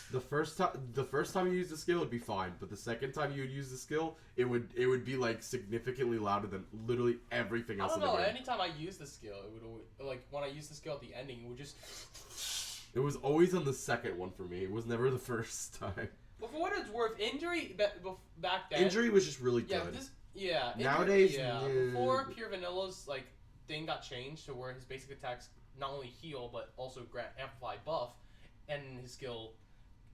the first time you use the skill it'd be fine, but the second time you would use the skill, it would be like significantly louder than literally everything else. I don't in know. the game. Anytime I use the skill, it would always, like when I use the skill at the ending, it would just. It was always on the second one for me. It was never the first time. But for what it's worth, injury back then. Injury was just really good. Yeah, Yeah. Nowadays, yeah. yeah. Before Pure Vanilla's like thing got changed to where his basic attacks not only heal but also grant amplify buff, and his skill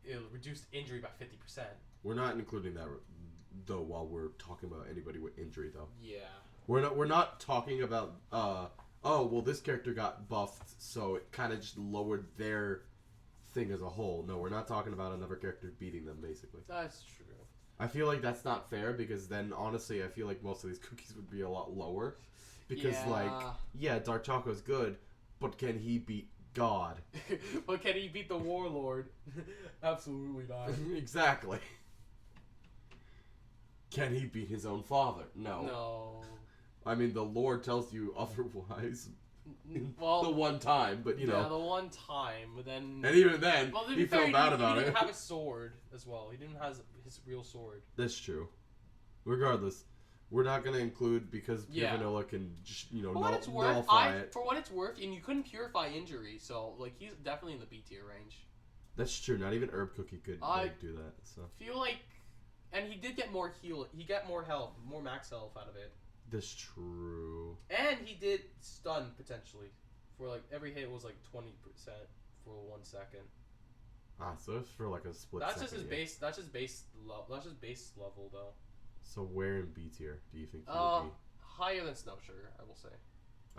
it reduced injury by 50%. We're not including that though while we're talking about anybody with injury though. Yeah. We're not talking about oh well this character got buffed so it kind of just lowered their thing as a whole. No, we're not talking about another character beating them basically. That's true. I feel like that's not fair because then honestly I feel like most of these cookies would be a lot lower because Dark Choco's good, but can he beat God? But can he beat the Warlord? Absolutely not. Exactly. Can he beat his own father? No. No. I mean, the Lord tells you otherwise. Well, the one time, but you know. Yeah, the one time, but then. And even then, well, he felt bad about He it. didn't have a sword as well. He didn't have his real sword. That's true. Regardless, we're not gonna include because Pure Vanilla can just nullify it. For what it's worth, and you couldn't purify injury, so like he's definitely in the B tier range. That's true. Not even Herb Cookie could do that. So feel like, and he did get more heal. He got more health, more max health out of it. That's true. And he did stun potentially, for like every hit was like 20% for 1 second. Ah, so it's for like a split. That's second, just his base. That's just base. That's just base level though. So where in B tier do you think he would be? Higher than Snow Sugar, I will say.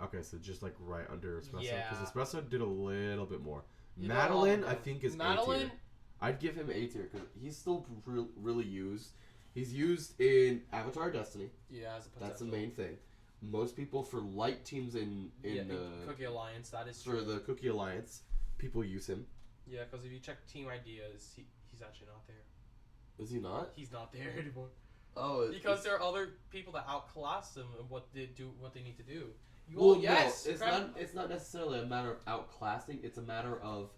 Okay, so just like right under Espresso, Yeah. because Espresso did a little bit more. You Madeline, know, I think is A tier. I'd give him A tier because he's still really used. He's used in Avatar Destiny. Yeah, as a potential. That's the main thing. Most people for light teams in Cookie Alliance, that is for true. the Cookie Alliance, people use him. Yeah, because if you check team ideas, he's actually not there. Is he not? He's not there anymore. Oh, because there are other people that outclass him and what they need to do. Well, yes, no, it's not necessarily a matter of outclassing. It's a matter of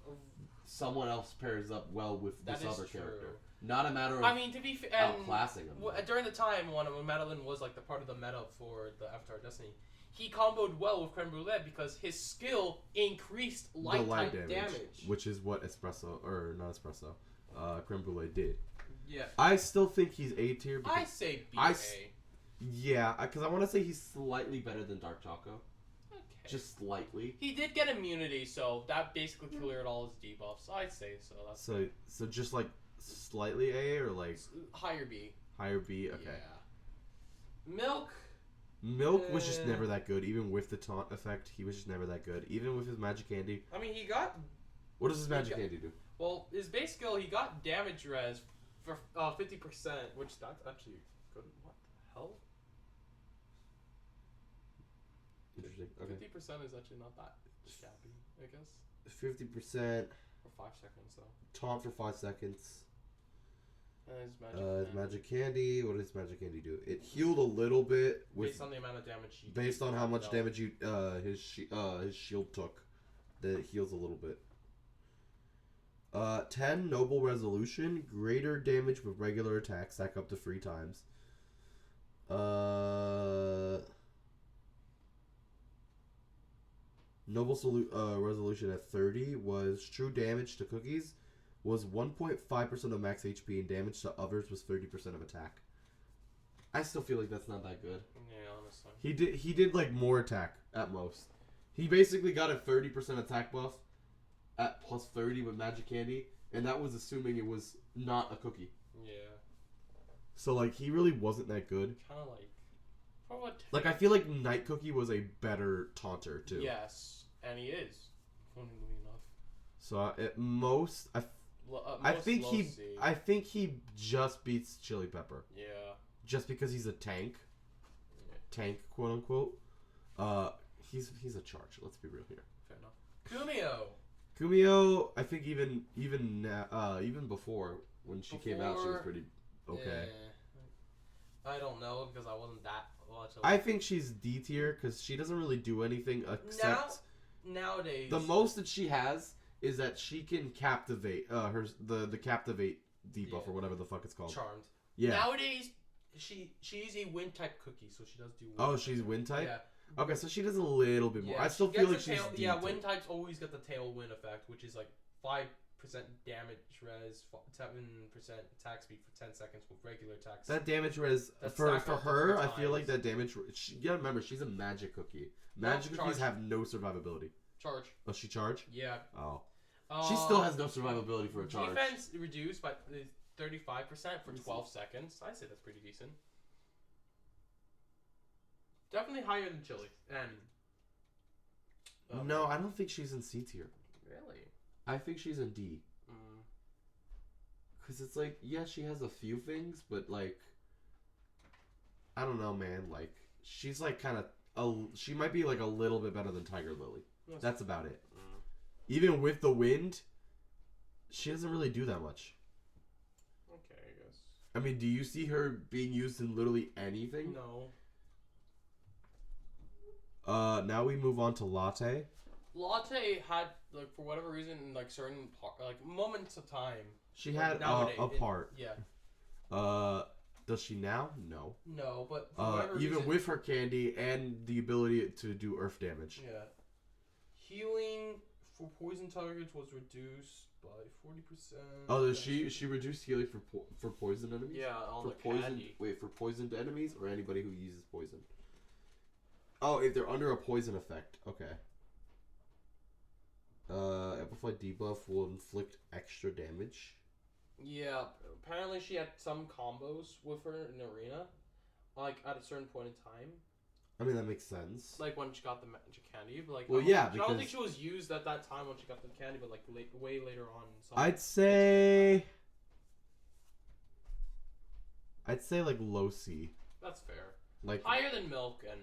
someone else pairs up well with this other character. Not a matter of to be fair, outclassing him. During the time when Madeline was like the part of the meta for the Avatar Destiny, he comboed well with Creme Brulee because his skill increased light damage. Which is what Creme Brulee did. Yeah. I still think he's A tier. I say B. Yeah, because I want to say he's slightly better than Dark Choco. Okay. Just slightly. He did get immunity, so that basically cleared all his debuffs. I'd say so. So just like slightly A or like higher B. Higher B. Okay. Yeah. Milk was just never that good, even with the taunt effect. He was just never that good, even with his magic candy. I mean, he got. What does his magic candy do? Well, his base skill, he got damage res for 50%, which that's actually good. What the hell? Interesting. Okay. 50% is actually not that shabby, I guess. 50%. For 5 seconds, though. Taunt for 5 seconds. And his magic candy. What does magic candy do? It healed a little bit based on the amount of damage he based on how much damage his shield took. That it heals a little bit. 10 Noble Resolution, greater damage with regular attacks, stack up to 3 times. Noble Resolution at 30 was true damage to cookies was 1.5% of max HP and damage to others was 30% of attack. I still feel like that's not that good. Yeah, honestly. He did like more attack at most. He basically got a 30% attack buff at plus 30 with magic candy, and that was assuming it was not a cookie. Yeah. So like he really wasn't that good. Kind of like for what? Like I feel like Night Cookie was a better taunter too. Yes, and he is. Funnily enough. So at most I think he just beats Chili Pepper. Yeah. Just because he's a tank. Yeah. Tank, quote unquote. He's a charge. Let's be real here. Fair enough. Kumio, I think even before when she came out, she was pretty okay. I don't know because I wasn't that much. I think she's D tier because she doesn't really do anything except nowadays. The most that she has is that she can captivate the captivate debuff or whatever the fuck it's called. Charmed. Yeah. Nowadays, she's a wind type cookie, so she does do. She's wind type. Yeah. Okay, so she does a little bit more. Yeah, I still feel like she's wind types always get the tailwind effect, which is like 5% damage res, 7% attack speed for 10 seconds with regular attacks. That damage res That's for stacked up her, over I feel like times. that damage. You gotta remember, she's a magic cookie. Magic charge. cookies have no survivability. Charge. Oh, she charge? Yeah. Oh, she still has no survivability for a charge. Defense reduced by 35% for 12 seconds. I say that's pretty decent. Definitely higher than Chili. And No, I don't think she's in C tier. really. I think she's in D. Cause it's like, yeah, she has a few things, but like, I don't know, man. Like, she's like kind of, she might be like a little bit better than Tiger Lily. That's about it. Even with the wind, she doesn't really do that much. Okay, I guess. I mean, do you see her being used in literally anything? No. Now we move on to Latte. Latte had, like, for whatever reason, in, like, certain moments of time. She like, had nowadays, a part. Yeah. Does she now? No. No, but for whatever even reason, with her candy and the ability to do earth damage. yeah. Healing for poison targets was reduced by 40%. Oh, does she reduced healing for poisoned enemies? Yeah, on For the poisoned candy. wait, for poisoned enemies or anybody who uses poison? Oh, if they're under a poison effect. Okay. Amplified debuff will inflict extra damage. Yeah, apparently she had some combos with her in arena, like at a certain point in time, I mean, that makes sense. like when she got the magic candy. But like, Well, I yeah, don't think because- she was used at that time when she got the candy, but like way later on. So I'd say like low C. that's fair. Like Higher than milk and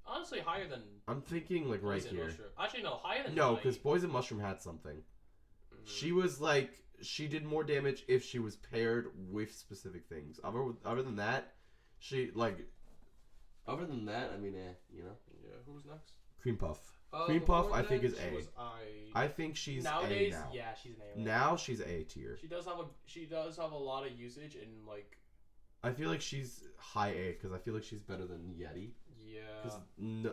honestly higher than I'm thinking like right poison here. mushroom. Actually, no, higher than No, Nutty. because poison mushroom had something. Mhm. She was like, she did more damage if she was paired with specific things. Other than that, she like. Other than that, I mean, you know. Yeah, who's next? Cream Puff. Cream Puff, before I think then, is she A. was I think she's nowadays, A now. yeah, she's an A. right Now she's A tier. She does have a lot of usage in like I feel like she's high A because I feel like she's better than Yeti. yeah. Because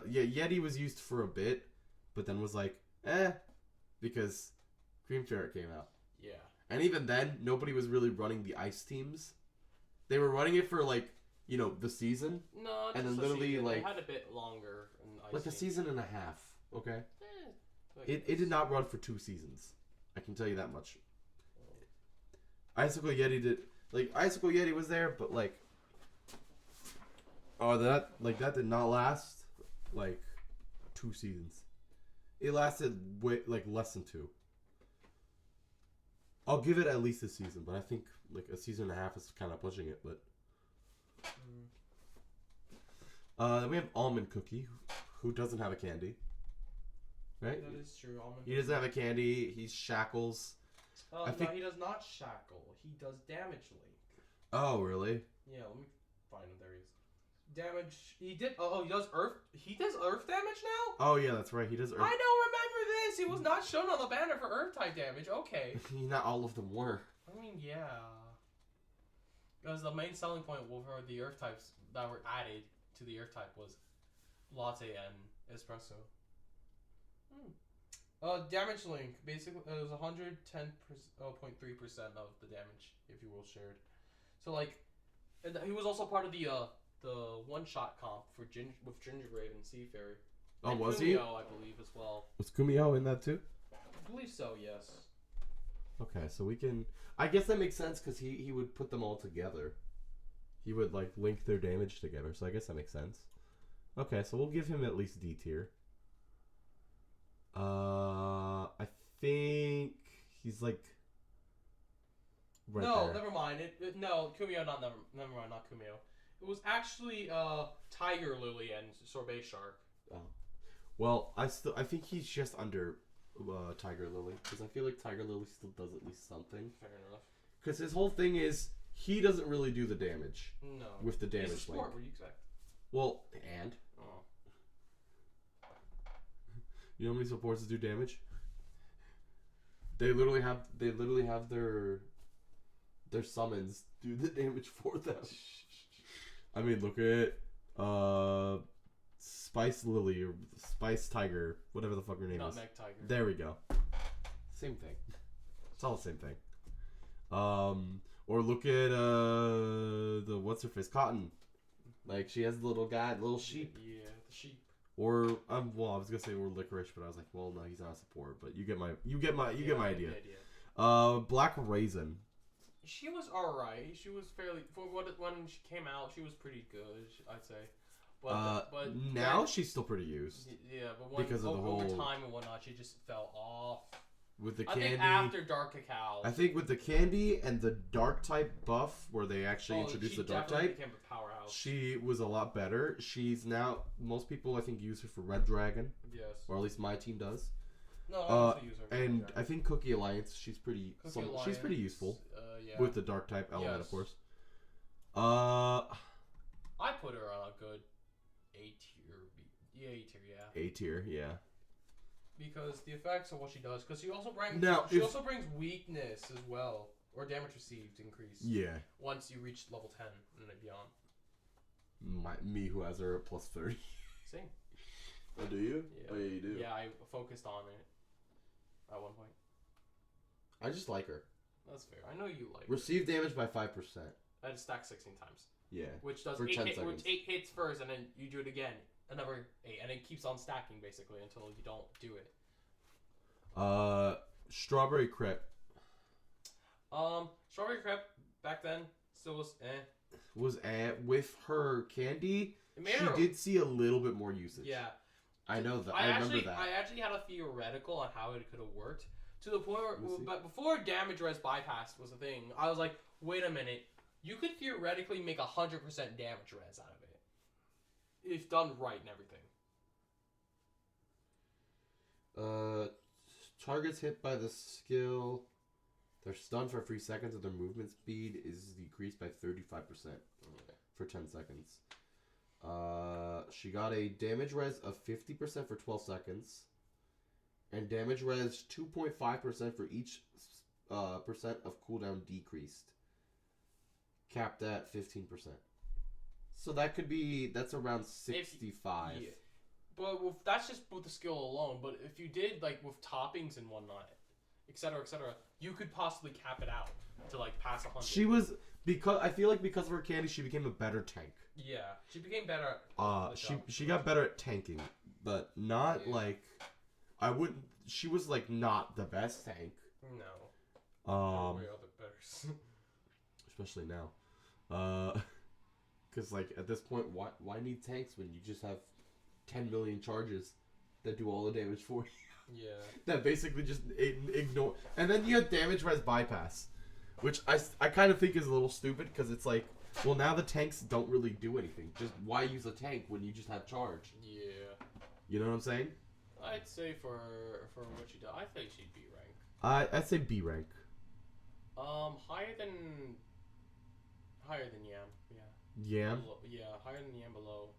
Yeti was used for a bit, but then was like, because Cream Ferret came out. Yeah. And even then, nobody was really running the ice teams. They were running it for like, you know, the season. No, And just then a literally, season. like- they had a bit longer. In Ice Like a Team. season and a half, okay? Like, It did not run for 2 seasons. I can tell you that much. Icicle Yeti did... Like, Icicle Yeti was there, but like... Oh, that did not last, like, 2 seasons. It lasted, less than 2. I'll give it at least a season, but I think, like, a season and a half is kind of pushing it, but... Then we have Almond Cookie, who doesn't have a candy. Right? That is true. Almond He doesn't have a candy. He's Shackles. I think- No, he does not shackle. He does damage link. Oh, really? Yeah, let me find him. There he is. Damage. He did. Oh, he does earth. He does earth damage now. Oh, yeah, that's right. He does Earth. I don't remember this. He was not shown on the banner for earth type damage. Okay. Not all of them were. I mean, yeah. Because the main selling point for the earth types that were added to the earth type was latte and espresso. Damage link. Basically, it was 110.3% of the damage if you will shared. So like, and he was also part of the one shot comp for with Gingerbraid and Seafarer. Oh, And was he? Kumio, I believe as well. Was Kumio in that too? I believe so. Yes. Okay, so we can... I guess that makes sense because he would put them all together. He would, like, link their damage together, so I guess that makes sense. Okay, so we'll give him at least D tier. I think he's, like... Right No, there. never mind. No, Kumio, never mind, not Kumio. It was actually Tiger Lily and Sorbet Shark. Oh. Well, I think he's just under Tiger Lily because I feel like Tiger Lily still does at least something. Fair enough. Because his whole thing is he doesn't really do the damage No. with the damage It's a sport. link. What do you expect? Well, and Oh. you know how many supports do damage? They literally have their summons do the damage for them. I mean, look at Spice Lily or Spice Tiger, whatever the fuck her name is. Nutmeg Tiger. There we go. Same thing. It's all the same thing. Or look at the what's her face Cotton. Like she has the little guy, little sheep. Yeah, the sheep. Or well, I was gonna say or Licorice, but I was like, well, no, he's not a support. But you get my idea. Black Raisin. She was alright. She was fairly when she came out. She was pretty good, I'd say. But now she's still pretty used. Yeah, but because of the over whole time and whatnot, she just fell off. With the I candy. think after Dark Cacao. I think with the candy and the dark type buff, where they actually introduced the dark type, became a powerhouse. she was a lot better. She's now most people I think use her for Red Dragon, Yes. or at least my team does. No, I also use her. And I think Cookie Alliance, she's pretty useful Yeah. with the dark type element, of course. I put her on a good A tier. Yeah, A tier, yeah. A tier, yeah. Because the effects of what she does, because she also brings also brings weakness as well, or damage received increase. Yeah. Once you reach level 10 and beyond. Me who has her at plus 30. Same. Oh, do you? Yeah. Oh, yeah, you do. Yeah, I focused on it at one point. I just like her. That's fair. I know you like Receive damage by 5%. I just stack 16 times. Yeah. Which does For 10 seconds. 8 hits first, and then you do it again. Another 8, and it keeps on stacking basically until you don't do it. Strawberry Crepe. Strawberry Crepe back then still was Was with her candy. She did see a little bit more usage. Yeah. I know that. I remember that. I actually had a theoretical on how it could have worked to the point where, but before damage res bypass was a thing, I was like, wait a minute, you could theoretically make 100% damage res out of it if done right and everything. Targets hit by the skill, they're stunned for 3 seconds, and their movement speed is decreased by 35% for 10 seconds. She got a damage res of 50% for 12 seconds, and damage res 2.5% for each percent of cooldown decreased, capped at 15%. So that's around 65. Yeah. But that's just with the skill alone. But if you did like with toppings and whatnot, etc., you could possibly cap it out to like pass 100. She was I feel like because of her candy, she became a better tank. Yeah, she became better. She got better at tanking, but not like I wouldn't. She was like not the best tank. No. Way other better. Especially now, because like at this point, why need tanks when you just have 10 million charges that do all the damage for you? Yeah. That basically just ignore. And then you have damage res bypass, which I kind of think is a little stupid because it's like, well, now the tanks don't really do anything. Just why use a tank when you just have charge? Yeah. You know what I'm saying? I'd say for what she does, I think she'd be rank. I'd say B rank. Higher than Yam. Yeah. Yam. Yeah, higher than Yam below.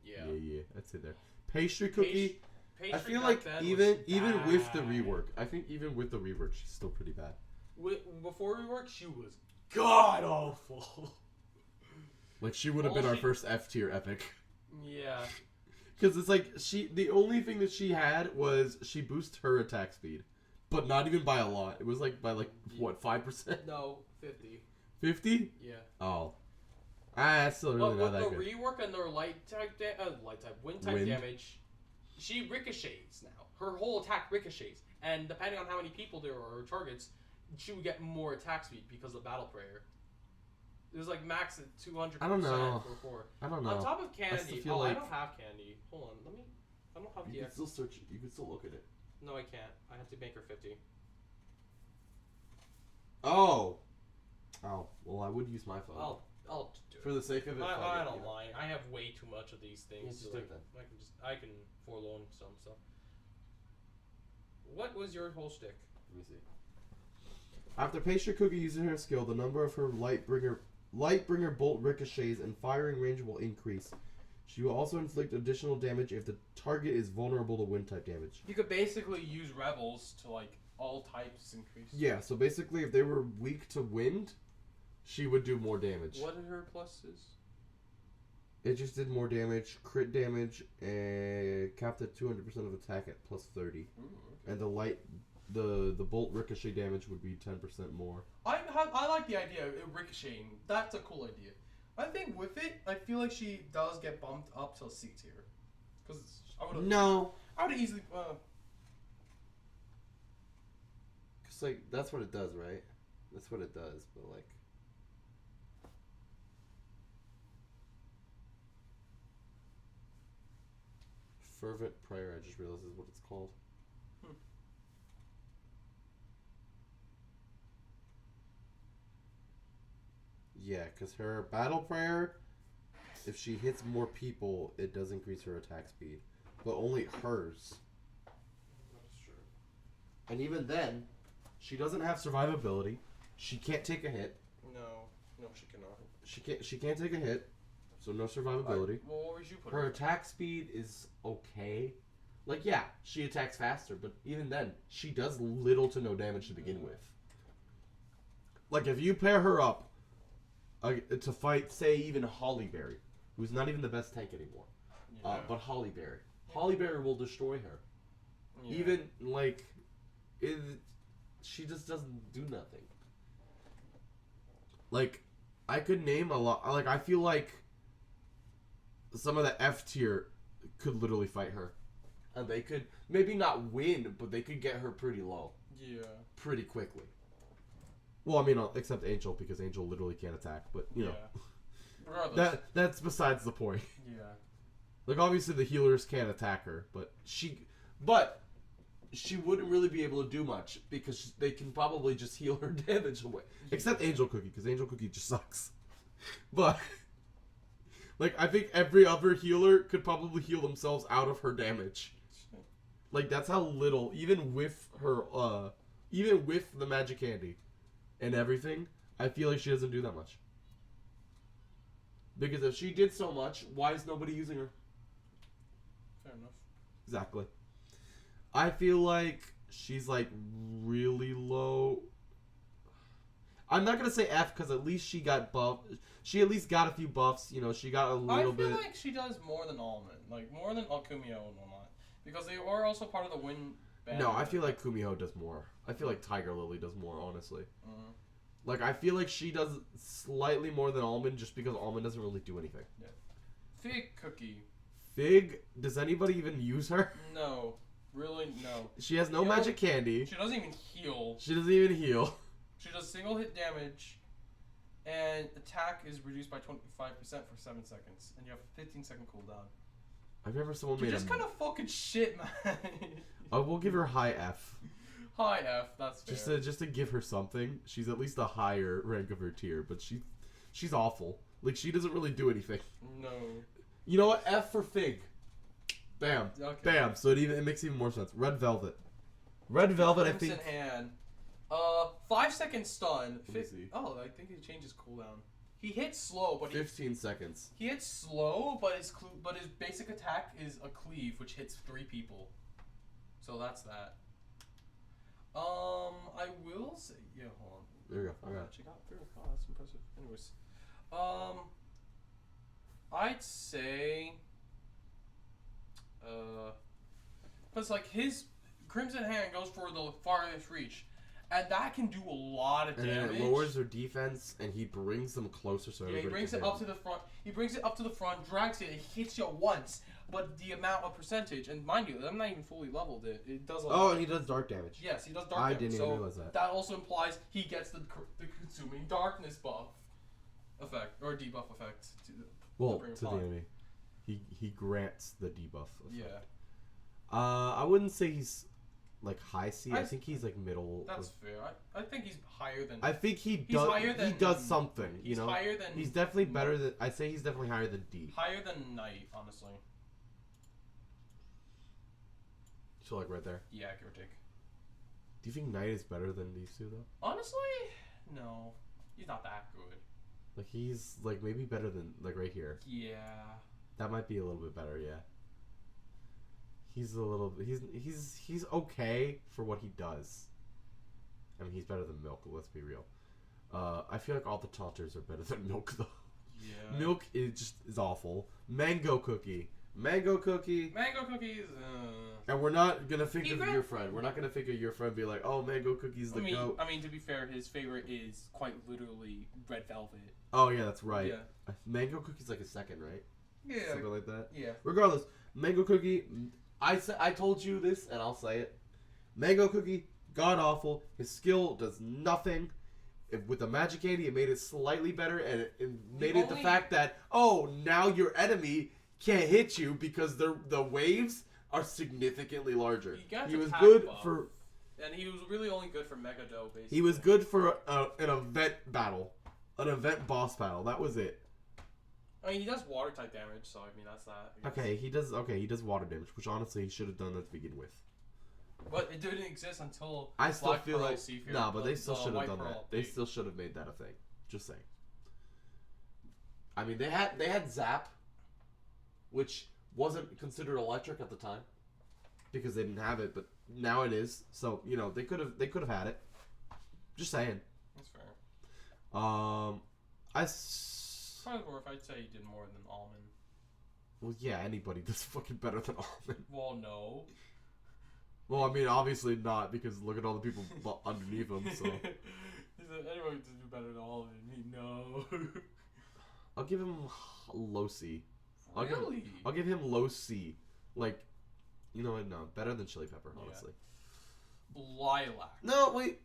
Yeah. Yeah. I'd say there. Pastry Cookie. Pastry I feel back like then even was with the bad. rework, I think even with the rework, she's still pretty bad. Before rework, she was god awful. Like she would have been our first F tier epic. Yeah. Because it's like the only thing that she had was she boosted her attack speed, but not even by a lot. It was like by like what 5%? No, 50. 50? Yeah. Oh. That's still really not that good. With the rework and their wind type damage, she ricochets now. Her whole attack ricochets, and depending on how many people there are or targets, she would get more attack speed because of Battle Prayer. It was like max at 200%. I don't know. Before. I don't know. On top of candy, feel like I don't have candy. Hold on, I don't have you the. can still search. You can still look at it. No, I can't. I have to make her 50. Oh. Well, I would use my phone. I'll do it. For the sake of it. I don't mind. I have way too much of these things. Yeah, just do it then. I can forlorn some stuff. What was your whole shtick? Let me see. After Pastry Cookie uses her skill, the number of her Lightbringer bolt ricochets and firing range will increase. She will also inflict additional damage if the target is vulnerable to wind type damage. You could basically use rebels to like all types increase. Yeah, so basically if they were weak to wind, she would do more damage. What are her pluses? It just did more damage, crit damage, and capped at 200% of attack at plus 30. Ooh, okay. And the light the bolt ricochet damage would be 10% more. I like the idea of it ricocheting. That's a cool idea. I think with it, I feel like she does get bumped up till C tier. Because I would have. No. I would have easily. Cause like that's what it does, right? That's what it does, but like. Fervent Prayer, I just realized is what it's called. Yeah, because her Battle Prayer, if she hits more people, it does increase her attack speed. But only hers. That's true. And even then, she doesn't have survivability. She can't take a hit. No, she cannot. She can't take a hit, so no survivability. Well, what would you put Her her? attack speed is okay. Like, yeah, she attacks faster, but even then, she does little to no damage to begin with. Like, if you pair her up to fight, say, even Hollyberry, who's not even the best tank anymore, but Hollyberry. Hollyberry will destroy her. Yeah. Even, like, she just doesn't do nothing. Like, I could name a lot. Like, I feel like some of the F tier could literally fight her. And they could, maybe not win, but they could get her pretty low. Yeah. Pretty quickly. Well, I mean, except Angel, because Angel literally can't attack, but, you know. Regardless. That's besides the point. Yeah. Like, obviously the healers can't attack her, but she wouldn't really be able to do much, because they can probably just heal her damage away. Except Angel Cookie, because Angel Cookie just sucks. But, like, I think every other healer could probably heal themselves out of her damage. Like, that's how little, even with her, even with the magic candy and everything, I feel like she doesn't do that much. Because if she did so much, why is nobody using her? Fair enough. Exactly. I feel like she's, like, really low. I'm not going to say F, because at least she got buffed. She at least got a few buffs. You know, she got a little bit. I feel like she does more than Almond. Like, more than Alkumio and whatnot. Because they are also part of the win band. No, I feel like Kumiho does more. I feel like Tiger Lily does more, honestly. Mm-hmm. Like, I feel like she does slightly more than Almond, just because Almond doesn't really do anything. Yeah. Fig Cookie. Fig, does anybody even use her? No. Really, no. She has no You know, magic candy. She doesn't even heal. She doesn't even heal. She does single hit damage, and attack is reduced by 25% for 7 seconds, and you have a 15-second cooldown. I've never someone You're made just kind of fucking shit, man. I will give her high F. High F, that's fair. Just to give her something. She's at least a higher rank of her tier, but she's awful. Like, she doesn't really do anything. No. You know what? F for Fig. Bam. Okay. Bam. So it makes even more sense. Red Velvet. Red Velvet, I think. Crimson Hand. 5-second stun. Let me see. Oh, I think he changes cooldown. He hits slow, but 15 seconds. he hits slow, but his basic attack is a cleave, which hits 3 people. So that's that. I will say, yeah, hold on. There you go. Okay. Check out. Oh, that's impressive. Anyways, I'd say, because like his Crimson Hand goes for the farthest reach, and that can do a lot of damage. And then it lowers their defense, and he brings them closer. So yeah, he brings it up to the front. He brings it up to the front, drags it, it hits you once. But the amount of percentage, and mind you, I'm not even fully leveled. It does a lot. Oh, and he does dark damage. Yes, he does dark I damage. didn't even realize that. That also implies he gets the consuming darkness buff effect, or debuff effect. Well, bring to the upon. enemy. He grants the debuff. Yeah. I wouldn't say he's like high C. I I think he's like middle. That's fair. I think he's higher than. I think he He's does. higher than- He does something. You he's know. higher than. He's definitely better than. I'd say he's definitely higher than D. Higher than Knight, honestly. So like right there. Yeah, give or take. Do you think Knight is better than these two though? Honestly, no. He's not that good. Like he's like maybe better than like right here. Yeah. That might be a little bit better. Yeah. He's a little. He's okay for what he does. I mean, he's better than Milk. Let's be real. I feel like all the taunters are better than Milk though. Yeah. Milk is awful. Mango Cookie. Mango Cookie. Mango Cookies. And we're not gonna think of He your friend. We're not gonna think of your friend and be like, oh, Mango Cookie's the goat. I mean, to be fair, his favorite is quite literally Red Velvet. Oh yeah, that's right. Yeah. Mango Cookie's like a second, right? Yeah. Something like that. Yeah. Regardless, Mango Cookie. I told you this, and I'll say it. Mango Cookie, god awful. His skill does nothing. With the magic candy, it made it slightly better, and it made it the fact that now your enemy can't hit you because the waves are significantly larger. He was good for, and he was really only good for Megado, basically. he was good for an event battle, an event boss battle. That was it. I mean, he does water type damage, so I mean that's that. Okay, he does water damage, which honestly he should have done that to begin with. But it didn't exist until I still Black feel Pearl, like Seafair, nah, but they still should have White done Pearl, that. They big. still should have made that a thing. Just saying. I mean, they had Zap, which wasn't considered electric at the time because they didn't have it, but now it is. So they could have had it. Just saying. That's fair. Probably more if I'd say he did more than Almond. Well, yeah, anybody does fucking better than Almond. Well, no. Well, I mean, obviously not, because look at all the people underneath him, so... He said, anybody to do better than Almond. No. I'll give him low C. Really? I'll give him low C. Like, you know what? No, better than Chili Pepper, honestly. Yeah. Lilac. No, wait.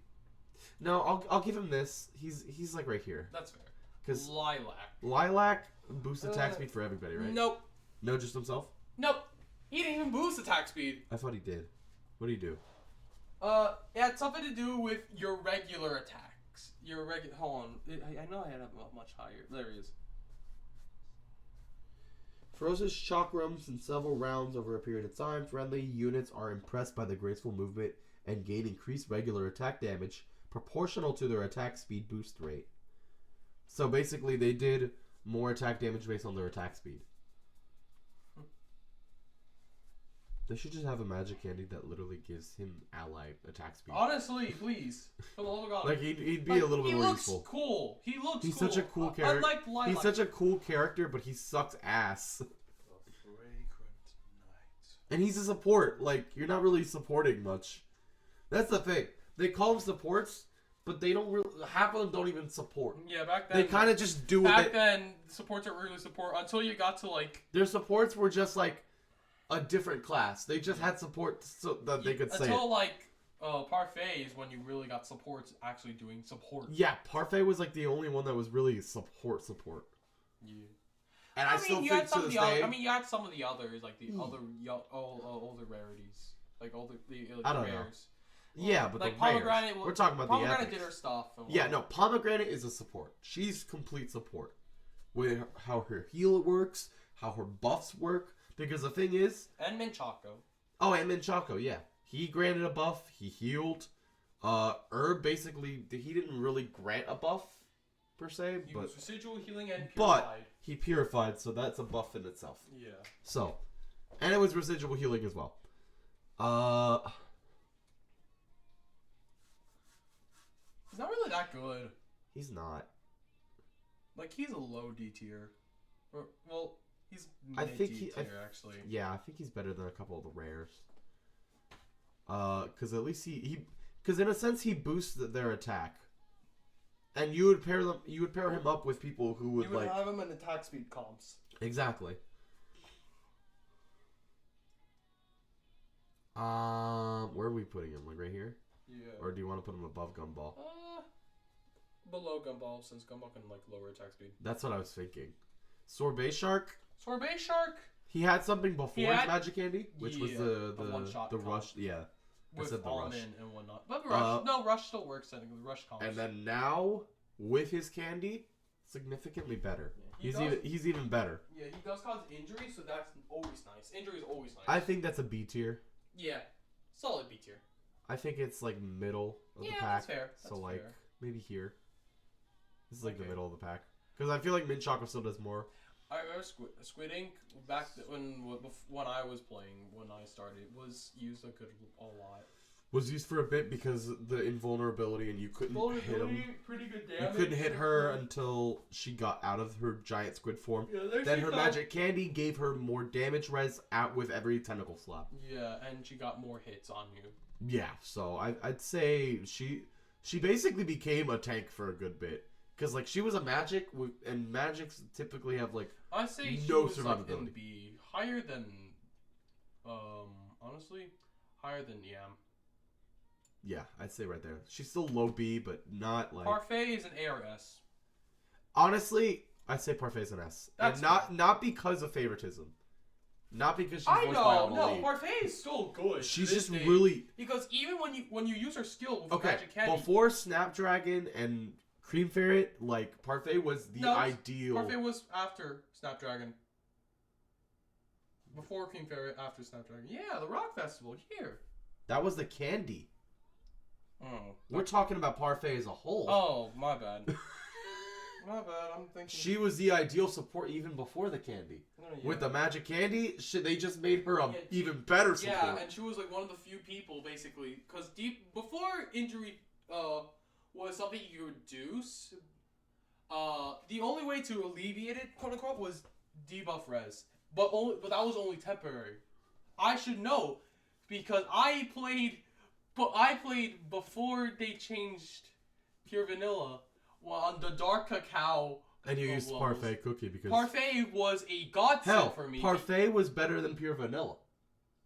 No, I'll give him this. He's like right here. That's fair. Cause Lilac boosts attack speed for everybody, right? Nope. No, just himself? Nope. He didn't even boost attack speed. I thought he did. What do you do? It had something to do with your regular attacks. Your regular. Hold on. I know I had a much higher. There he is. Ferocious chakrams in several rounds over a period of time. Friendly units are impressed by the graceful movement and gain increased regular attack damage proportional to their attack speed boost rate. So basically, they did more attack damage based on their attack speed. They should just have a magic candy that literally gives him ally attack speed. Honestly, please. For the love of God. Like, he'd be a little bit more useful. Cool. He looks He's cool. such a cool character. Unlike Lilac. He's such a cool character, but he sucks ass. And he's a support. Like, you're not really supporting much. That's the thing. They call them supports, but they don't really... Half of them don't even support. Yeah, back then... They kind of just do it. Back then, supports aren't really support until you got to, like... Their supports were just, like, a different class. They just had support so that they could say Until, it. like, Parfait is when you really got supports actually doing support. Yeah, Parfait was, like, the only one that was really support. Yeah. And I still think to this day... I mean, you had some of the others, like the older rarities. Like, older... I don't know. Yeah, but like the rares. Pomegranate... We're talking about the Pomegranate epics. did her stuff. Yeah, no, Pomegranate is a support. She's complete support. With how her heal works, how her buffs work. Because the thing is... And Minchaco. Oh, and Minchaco, yeah. He granted a buff. He healed. Herb, basically, he didn't really grant a buff, per se. He but was residual healing and purified. But he purified, so that's a buff in itself. Yeah. So, and it was residual healing as well. He's not really that good. He's not. Like, he's a low D tier. Or, well, he's I mid think D tier, actually. Yeah, I think he's better than a couple of the rares. Because at least because in a sense he boosts their attack, and you would pair him up with people who would, like have him in attack speed comps. Exactly. Where are we putting him? Like right here? Yeah. Or do you want to put him above Gumball? Below Gumball, since Gumball can like lower attack speed. That's what I was thinking. Sorbet Shark. Sorbet Shark. He had something before his Magic Candy, which was the one-shot rush. Yeah. With the Almond rush. and whatnot. But Rush, no, Rush still works. I think Rush comps. And then now with his candy, significantly better. Yeah, he's even better. Yeah, he does cause injury, so that's always nice. Injury is always nice. I think that's a B tier. Yeah, solid B tier. I think it's like middle of the pack. That's fair. So like maybe here. This is like the middle of the pack. Because I feel like Minchaco still does more. I remember Squid Ink back when I was playing, when I started, was used a lot. Was used for a bit because the invulnerability and you couldn't hit him. Pretty good You damage. couldn't hit her until she got out of her giant squid form. Yeah, Then her magic candy gave her more damage res out with every tentacle slap. Yeah, and she got more hits on you. Yeah, so I'd say she basically became a tank for a good bit. Because, like, she was a magic, and magics typically have, like, I say she no was like in survivability. B, higher than, honestly, higher than Yam. Yeah, I'd say right there. She's still low B, but not, like... Parfait is an A or S. Honestly, I'd say Parfait's an S. That's and not because of favoritism. Not because she's voiced by Amelie. Parfait is still good. She's to this just day. really... Because even when you use her skill with Okay, Magic Candy, before Snapdragon and Cream Ferret, like, Parfait was the No, ideal... Parfait was after Snapdragon. Before Cream Ferret, after Snapdragon. Yeah, the Rock Festival, here. That was the candy. Oh. We're talking about Parfait as a whole. Oh, my bad. My bad, I'm thinking... She was the ideal support even before the candy. Oh, yeah. With the magic candy, they just made her a Yeah, even better support. Yeah, and she was like one of the few people, basically, because before injury was something you could reduce, the only way to alleviate it, quote unquote, was debuff res. But that was only temporary. I should know, because I played before they changed Pure Vanilla on the Dark Cacao. And you used levels. Parfait Cookie because... Parfait was a godsend Hell, for me. Parfait was better than Pure Vanilla.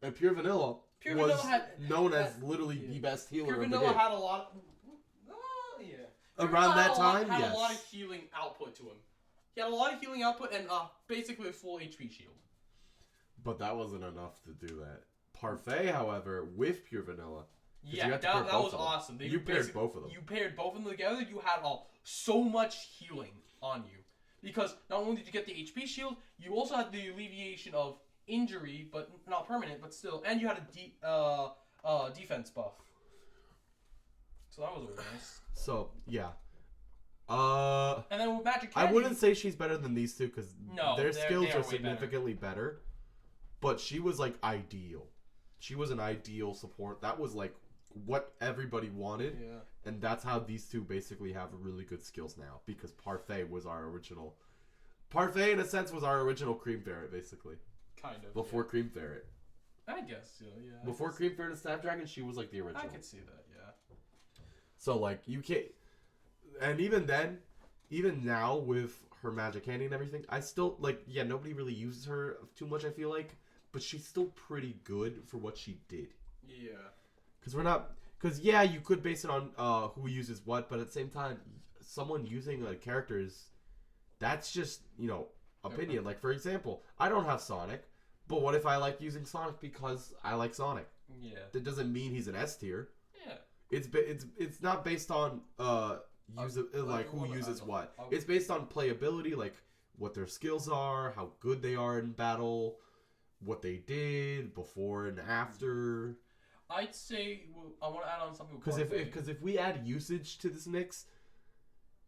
And Pure Vanilla Pure was Vanilla had- known as had- literally yeah. the best healer Pure of the Vanilla game. had a lot of... yeah. Pure Around Vanilla that had a lot- time, had yes. a lot of healing output to him. He had a lot of healing output and basically a full HP shield. But that wasn't enough to do that. Parfait, however, with Pure Vanilla... Yeah, you that had to pair both was of them. awesome. You paired both of them. You paired both of them together, you had so much healing on you. Because not only did you get the HP shield, you also had the alleviation of injury, but not permanent, but still. And you had a defense buff. So that was really nice. So, yeah. And then with Magic I Candy... wouldn't say she's better than these two because No, their they skills are are way significantly better. But she was like ideal. She was an ideal support. That was like what everybody wanted. Yeah. And that's how these two basically have really good skills now. Because Parfait was our original... Parfait, in a sense, was our original Cream Ferret, basically. Kind of. Before Cream Ferret. I guess so, yeah. Before Cream Ferret and Snapdragon, she was like the original. I could see that, yeah. So, like, you can't... And even then, even now with her magic candy and everything, I still, like, yeah, nobody really uses her too much, I feel like. But she's still pretty good for what she did. Yeah. Because we're not... Because, yeah, you could base it on who uses what, but at the same time, someone using a character is... That's just, you know, opinion. Like, for example, I don't have Sonic, but what if I like using Sonic because I like Sonic? Yeah. That doesn't mean he's an S tier. Yeah. It's not based on who uses what. It's based on playability, like what their skills are, how good they are in battle, what they did before and after. I'd say I want to add on something. Because if we add usage to this mix,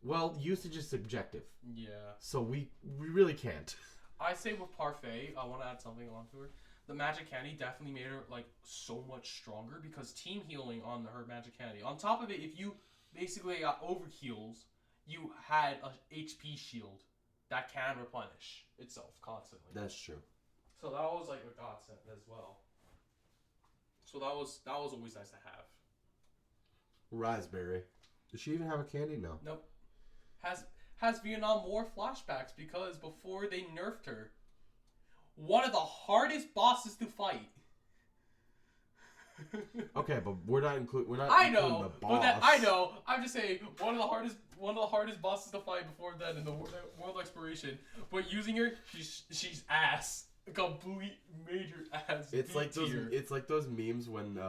well, usage is subjective. Yeah. So we really can't. I say with Parfait, I want to add something onto her. The Magic Candy definitely made her like so much stronger because team healing on her Magic Candy. On top of it, if you basically got overheals, you had a HP shield that can replenish itself constantly. That's true. So that was like a godsend as well. So that was always nice to have. Raspberry. Does she even have a candy? No. Nope. Has Vietnam more flashbacks because before they nerfed her, one of the hardest bosses to fight. Okay, but we're not including the I boss. know. I'm just saying one of the hardest bosses to fight before then in the World Exploration. But using her, she's ass. Complete major ass. It's like those. B-tier. It's like those memes when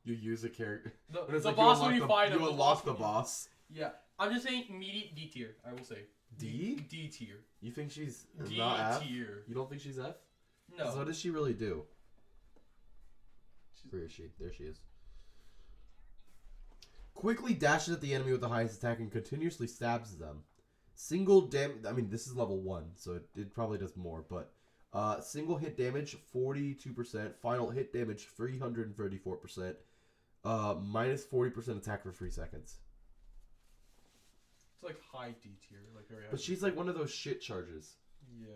you use a character. The It's like boss you when you fight him. you the unlock boss the when you- boss. Yeah, I'm just saying immediate D tier. I will say D? D tier. You think she's D not F? tier. You don't think she's F? No. So what does she really do? Where is she? There she is. Quickly dashes at the enemy with the highest attack and continuously stabs them. Single damage. I mean, this is level 1, so it probably does more, but single hit damage 42%, final hit damage 334%, Minus 40% attack for 3 seconds. It's like high D tier, like very high. But she's like one of those shit charges. Yeah.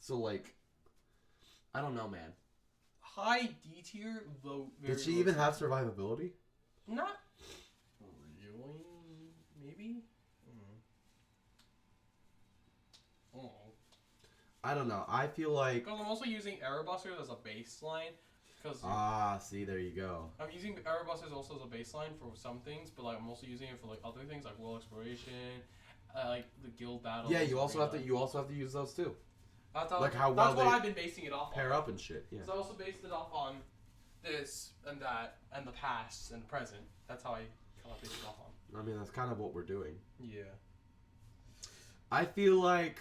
So like, I don't know, man. High D tier, low. Very Did she low even C have tier. survivability? Not really. Maybe. Oh. I don't know. I feel like Because I'm also using Error Busters as a baseline. Because see, there you go. I'm using Error Busters also as a baseline for some things, but like I'm also using it for like other things like world exploration, like the guild battles. Yeah, you also have to use those too. That's like how that's well what they I've been basing it off Pair on. up and shit. Yeah. Because I also based it off on this and that and the past and the present. That's how I kind of based it off on. I mean, that's kind of what we're doing. Yeah. I feel like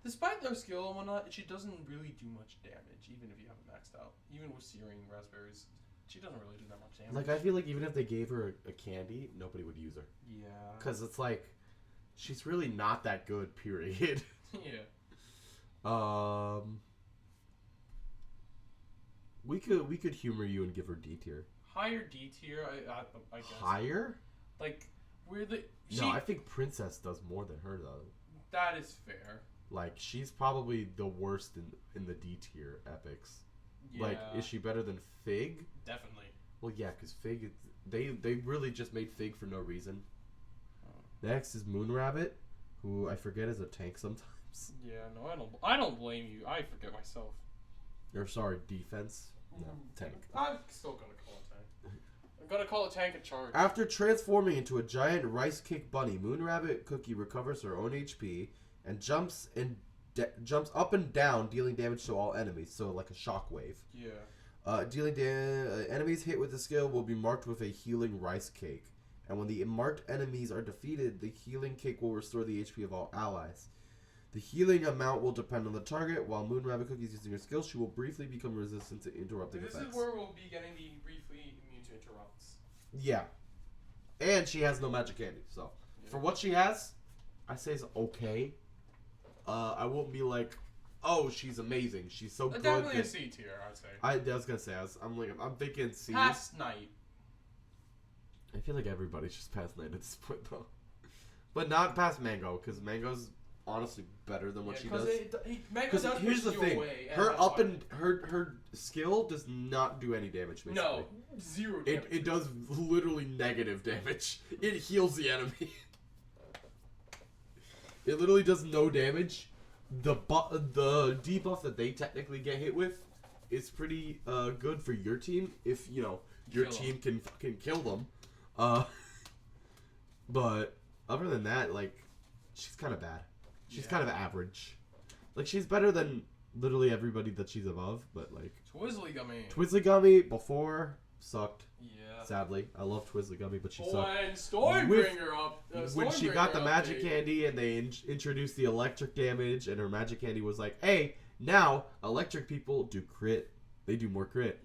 Despite their skill and whatnot, she doesn't really do much damage, even if you have it maxed out. Even with Searing Raspberries, she doesn't really do that much damage. I feel like even if they gave her a candy, nobody would use her. Yeah. Because it's like, she's really not that good, period. Yeah. We could humor you and give her D tier. Higher D tier, I guess. Higher? Like, weirdly... No, I think Princess does more than her, though. That is fair. Like, she's probably the worst in the D tier epics. Yeah. Like, is she better than Fig? Definitely. Well, yeah, because Fig, they really just made Fig for no reason. Next is Moonrabbit, who I forget is a tank sometimes. Yeah, no, I don't blame you. I forget myself. Or sorry, defense. No, tank. I'm still gonna call it tank. I'm gonna call it tank and charge. After transforming into a giant rice cake bunny, Moonrabbit Cookie recovers her own HP and jumps up and down, dealing damage to all enemies. So like a shockwave. Yeah. Enemies hit with the skill will be marked with a healing rice cake. And when the marked enemies are defeated, the healing cake will restore the HP of all allies. The healing amount will depend on the target. While Moonrabbit Cookie is using her skill, she will briefly become resistant to interrupting This effects. is where we'll be getting the briefly immune to interrupts. Yeah. And she has no magic candy. So, for what she has, I say it's okay. I won't be like, oh, she's amazing. She's so good. Definitely a C tier, I'd say. I was gonna say, I'm thinking C. Past night. I feel like everybody's just past night at this point, though. But not past Mango, because Mango's honestly better than what she does. Because here's the thing, her her skill does not do any damage. Basically. No, zero damage. It does literally negative damage. It heals the enemy. It literally does no damage. The debuff that they technically get hit with is pretty good for your team if your team can fucking kill them. But other than that, like, she's kind of bad. She's kind of average. Like, she's better than literally everybody that she's above, but like Twizzlegummy. Twizzlegummy before sucked. Yeah. Sadly, I love Twizzlegummy, but she Oh, sucked. and Stormbringer up. When she got the magic candy and they introduced the electric damage, and her magic candy was like, hey, now electric people do crit. They do more crit.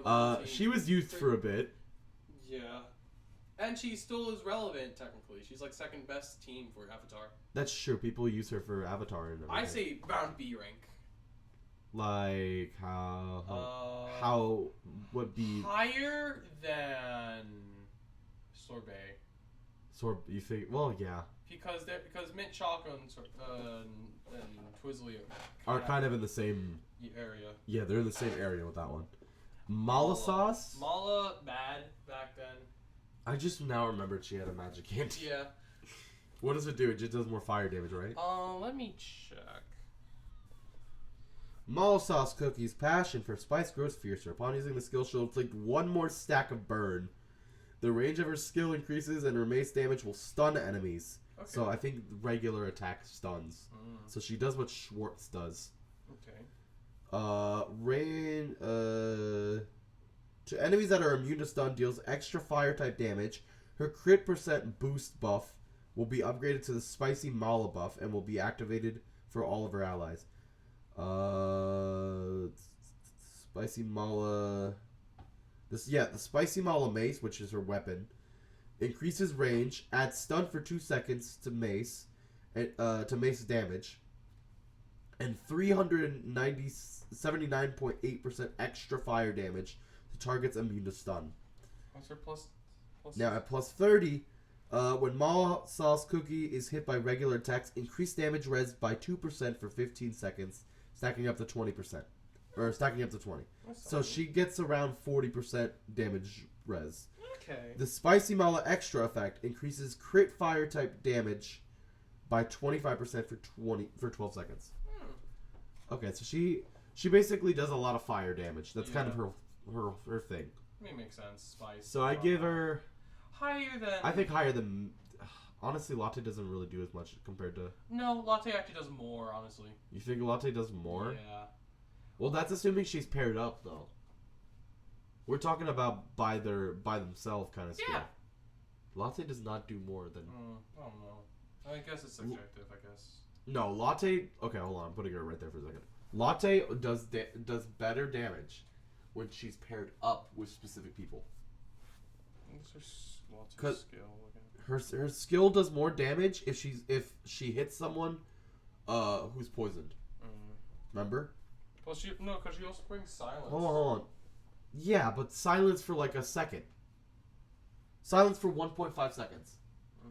Yeah. She was used for a bit. Yeah. And she still is relevant, technically. She's like second best team for Avatar. That's true. People use her for Avatar and everything. I say around B rank. Like how would be higher than Sorbet. You think? Well, yeah. Because Mint Chocolate and Twizzly are kind of in the same area. Yeah, they're in the same area with that one. Mala sauce. Mala bad back then. I just now remembered she had a magic candy. Yeah. What does it do? It just does more fire damage, right? Let me check. Mala sauce Cookie's passion for spice grows fiercer. Upon using the skill, she'll inflict one more stack of burn. The range of her skill increases, and her mace damage will stun enemies. Okay. So I think regular attack stuns. So she does what Schwartz does. Okay. To enemies that are immune to stun, deals extra fire type damage. Her crit % boost buff will be upgraded to the spicy Mala buff and will be activated for all of her allies. Spicy Mala. The Spicy Mala mace, which is her weapon, increases range, adds stun for 2 seconds to mace, to mace damage, and 379.8% extra fire damage to targets immune to stun. What's her plus? Now at plus 30, when Mala Sauce Cookie is hit by regular attacks, increase damage res by 2% for 15 seconds, stacking up to 20%. Or stacking up to 20. So she gets around 40% damage res. Okay. The Spicy Mala Extra effect increases crit fire type damage by 25% for 12 seconds. Okay, so she basically does a lot of fire damage. That's kind of her thing. I mean, makes sense. Spice. So I give her higher than. I think higher than. Honestly, Latte doesn't really do as much compared to. No, Latte actually does more. Honestly. You think Latte does more? Yeah. Well, that's assuming she's paired up, though. We're talking about by themselves kind of skill. Yeah. Latte does not do more than. I don't know. I guess it's subjective. I guess. No, Latte. Okay, hold on. I'm putting her right there for a second. Latte does better damage when she's paired up with specific people. Because her skill does more damage if she hits someone who's poisoned. Remember? Plus, because she also brings silence. Hold on. Yeah, but silence for like a second. Silence for 1.5 seconds.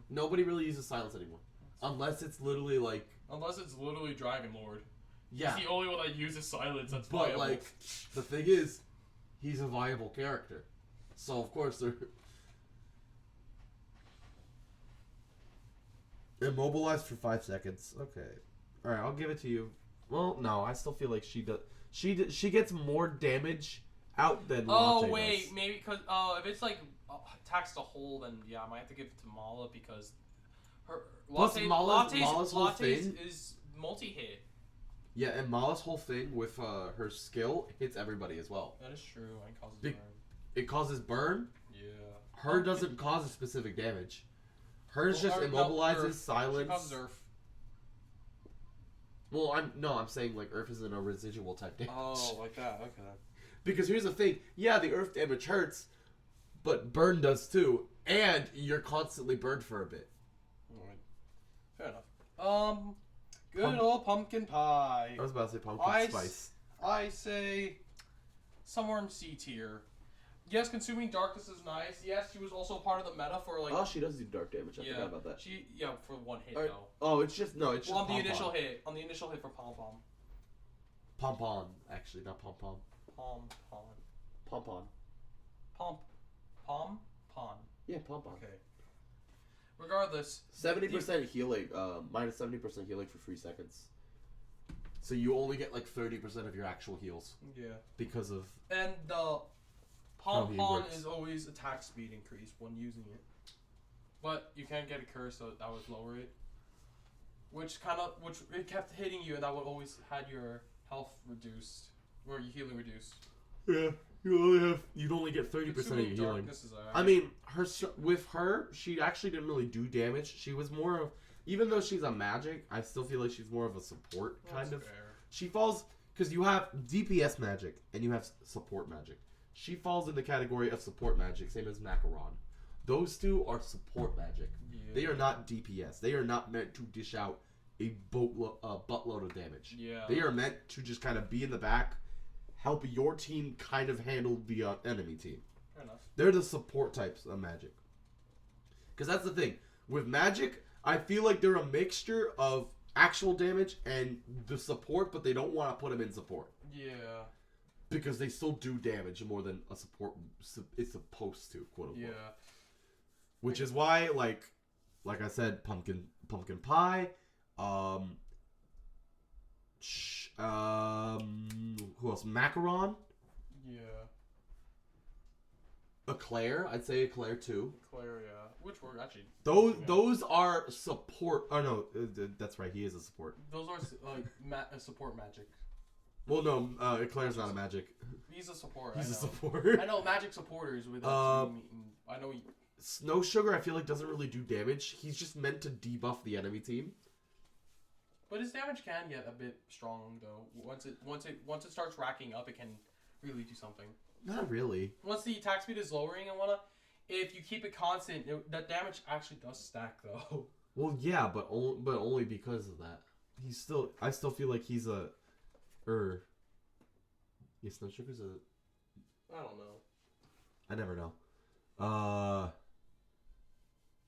Nobody really uses silence anymore, unless it's literally like. Unless it's literally Dragon Lord. Yeah. He's the only one that uses silence. That's but viable. like, the thing is, he's a viable character, so of course they're. Immobilized for 5 seconds. Okay. Alright, I'll give it to you. Well, no, I still feel like she does. She gets more damage out than Latte does. Maybe because if it's like attacks the hole, then yeah, I might have to give it to Mala because her Mala's whole thing is multi-hit. Yeah, and Mala's whole thing with her skill hits everybody as well. That is true. And causes burn. It causes burn. Yeah. Her doesn't cause a specific damage. Hers just immobilizes, silence. She causes Earth. Well, I'm saying like Earth isn't a residual type damage. Oh, like that. Okay. Because here's the thing. Yeah, the Earth damage hurts, but burn does too, and you're constantly burned for a bit. Alright. Fair enough. Good old pumpkin pie. I was about to say pumpkin spice. I say somewhere in C tier. Yes, consuming darkness is nice. Yes, she was also part of the meta for like. Oh, she does do dark damage. I forgot about that. For one hit though. Oh, it's just on the initial hit. On the initial hit for Pom Pom. Pom-pom, actually, not Pom-pom. Pom-pom. Pom-pom. Pom-pom. Yeah, Pom-pom. Okay. Regardless. 70% healing, minus 70% healing for 3 seconds. So you only get like 30% of your actual heals. Yeah. Because of. And the Pom-pom is always attack speed increase when using it. But you can't get a curse, so that would lower it. Which it kept hitting you, and that would always had your health reduced, or your healing reduced. Yeah, you'd only get 30% of your healing. I mean, with her, she actually didn't really do damage. She was more of, even though she's a magic, I still feel like she's more of a support kind of. Fair. She falls because you have DPS magic and you have support magic. She falls in the category of support magic, same as Macaron. Those two are support magic. Yeah. They are not DPS. They are not meant to dish out a buttload of damage. Yeah. They are meant to just kind of be in the back, help your team kind of handle the enemy team. Fair enough. They're the support types of magic. Because that's the thing. With magic, I feel like they're a mixture of actual damage and the support, but they don't want to put them in support. Yeah. Because they still do damage more than a support is supposed to, quote unquote. Yeah. Which is why, like I said, pumpkin pie. Who else? Macaron. Yeah. Eclair. I'd say Eclair too. Eclair, yeah. Which were actually. Those are support. Oh no, that's right. He is a support. Those are support magic. Well, no, Eclair's not a magic. He's a support. He's a support. I know magic supporters with. I know. Snow Sugar, I feel like doesn't really do damage. He's just meant to debuff the enemy team. But his damage can get a bit strong though. Once it starts racking up, it can really do something. Not really. Once the attack speed is lowering and whatnot, if you keep it constant, that damage actually does stack though. Well, yeah, but only because of that. I still feel like he's a. Yeah, Snow Sugar's a. I don't know. I never know. But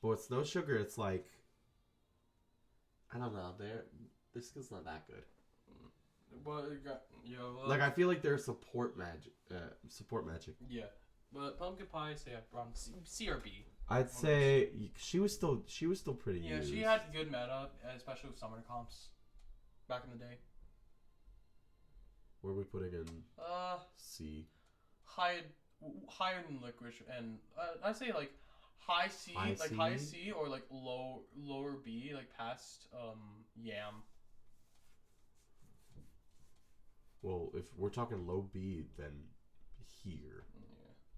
with Snow Sugar, it's like I don't know. Their skill's not that good. But it got, Like I feel like they're support magic. Yeah, but Pumpkin Pie say around C or B. I'd say she was still pretty. Yeah, used. she had good meta, especially with summoner comps back in the day. Where are we putting in C? Higher than Licorice, and I'd say like high C, high C or like lower B, like past Yam. Well, if we're talking low B, then here.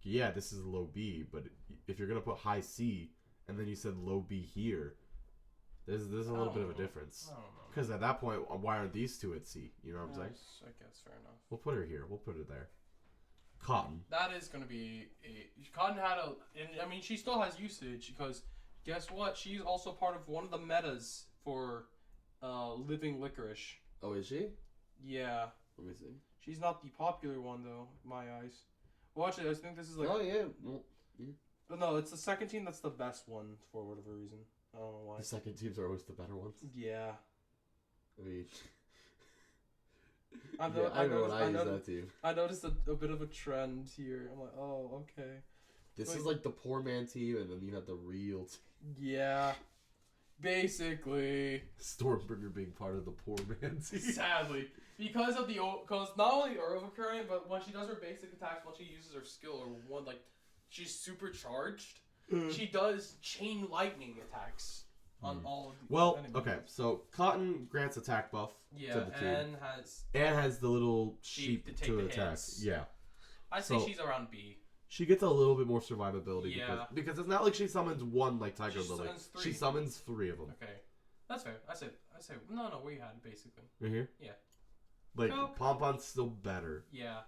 Yeah, this is low B, but if you're gonna put high C and then you said low B here, there's a little bit of a difference. I don't know. Because at that point, why aren't these two at C? You know what I'm saying? I guess fair enough. We'll put her here. We'll put her there. Cotton. That is gonna be Cotton had and I mean she still has usage because guess what? She's also part of one of the metas for Living Licorice. Oh, is she? Yeah. Let me see. She's not the popular one though, in my eyes. Well, actually, I think this is like. Oh yeah. Well, yeah. But no, it's the second team that's the best one for whatever reason. I don't know why. The second teams are always the better ones. Yeah. I mean. I use that team. I noticed a bit of a trend here. I'm like, oh, okay. This is like the poor man team, and then you have the real team. Yeah. Basically. Stormbringer being part of the poor man team. Sadly. Because not only overcurrent, but when she does her basic attacks, when she uses her skill or one, like, she's supercharged, she does chain lightning attacks on all of the enemies. Okay, so Cotton grants attack buff to the team. And has the little sheep to attack. Hits. Yeah. I'd say she's around B. She gets a little bit more survivability because it's not like she summons one like Tiger Lily. She summons 3 of them. Okay. That's fair. I say no, where you had it basically. Right here? Yeah. Like Pompon's still better. Yeah.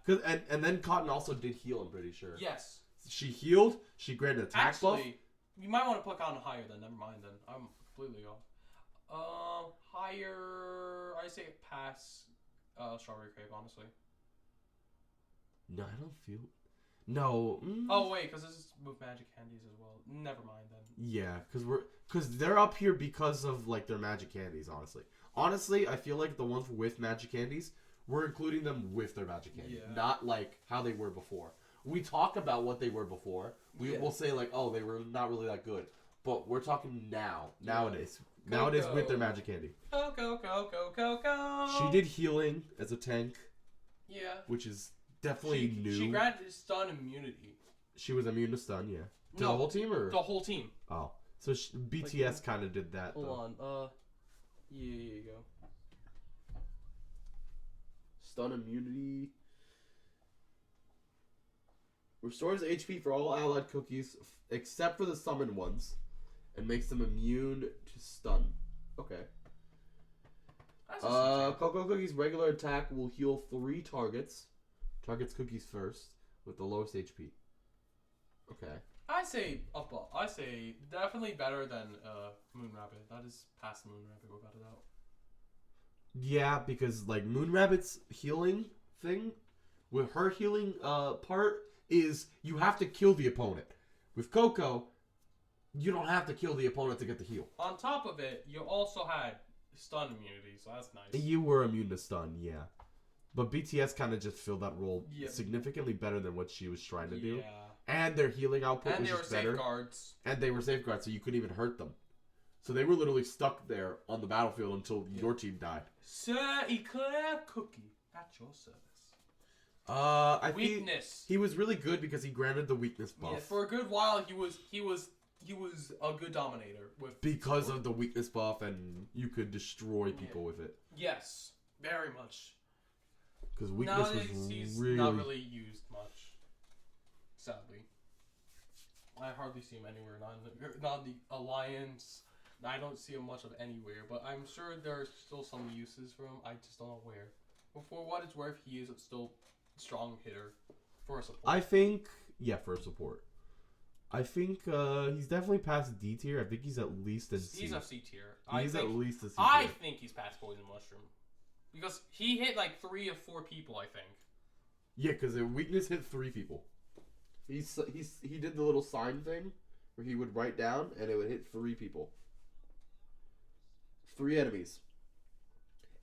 And then Cotton also did heal, I'm pretty sure. Yes. She healed, she granted attack buff. You might want to put Cotton higher then, never mind then. I'm completely off. Higher I say pass Strawberry Crave, honestly. No, I don't feel No. Oh wait, because this is with magic candies as well. Never mind then. Yeah, because they're up here because of like their magic candies. Honestly, I feel like the ones with magic candies, we're including them with their magic candy, not like how they were before. We talk about what they were before. We'll say like, oh, they were not really that good, but we're talking nowadays with their magic candy. Go. She did healing as a tank. Yeah. Which is definitely new. She granted stun immunity. She was immune to stun, yeah. To the whole team, or the whole team? Oh, so BTS kind of did that. Hold on. Yeah, you go. Stun immunity. Restores HP for all allied cookies except for the summoned ones, and makes them immune to stun. Okay. Cocoa Cookie's regular attack will heal 3 targets. Targets cookies first with the lowest HP. Okay. I say above. I say definitely better than Moon Rabbit. That is past Moon Rabbit without a doubt. Yeah, because like Moon Rabbit's healing thing, with her healing part is you have to kill the opponent. With Coco, you don't have to kill the opponent to get the heal. On top of it, you also had stun immunity, so that's nice. You were immune to stun, yeah. But BTS kind of just filled that role significantly better than what she was trying to do. And their healing output was just better. And they were safeguards, so you couldn't even hurt them. So they were literally stuck there on the battlefield until your team died. Sir Eclair Cookie, at your service. Weakness. He was really good because he granted the weakness buff. Yeah, for a good while he was a good dominator with because of the weakness buff, and you could destroy people with it. Yes, very much. Because weakness was he's really not really used much. Sadly, I hardly see him anywhere. Not in the Alliance. I don't see him much of anywhere. But I'm sure there are still some uses for him. I just don't know where. But for what it's worth, he is still a strong hitter for a support. I think, for a support. I think he's definitely past D tier. I think he's at least in C. He's a C tier. He's at least a C tier. I think he's past Poison Mushroom. Because he hit like 3 or 4 people, I think. Yeah, because the weakness hit 3 people. He did the little sign thing where he would write down and it would hit 3 people. 3 enemies.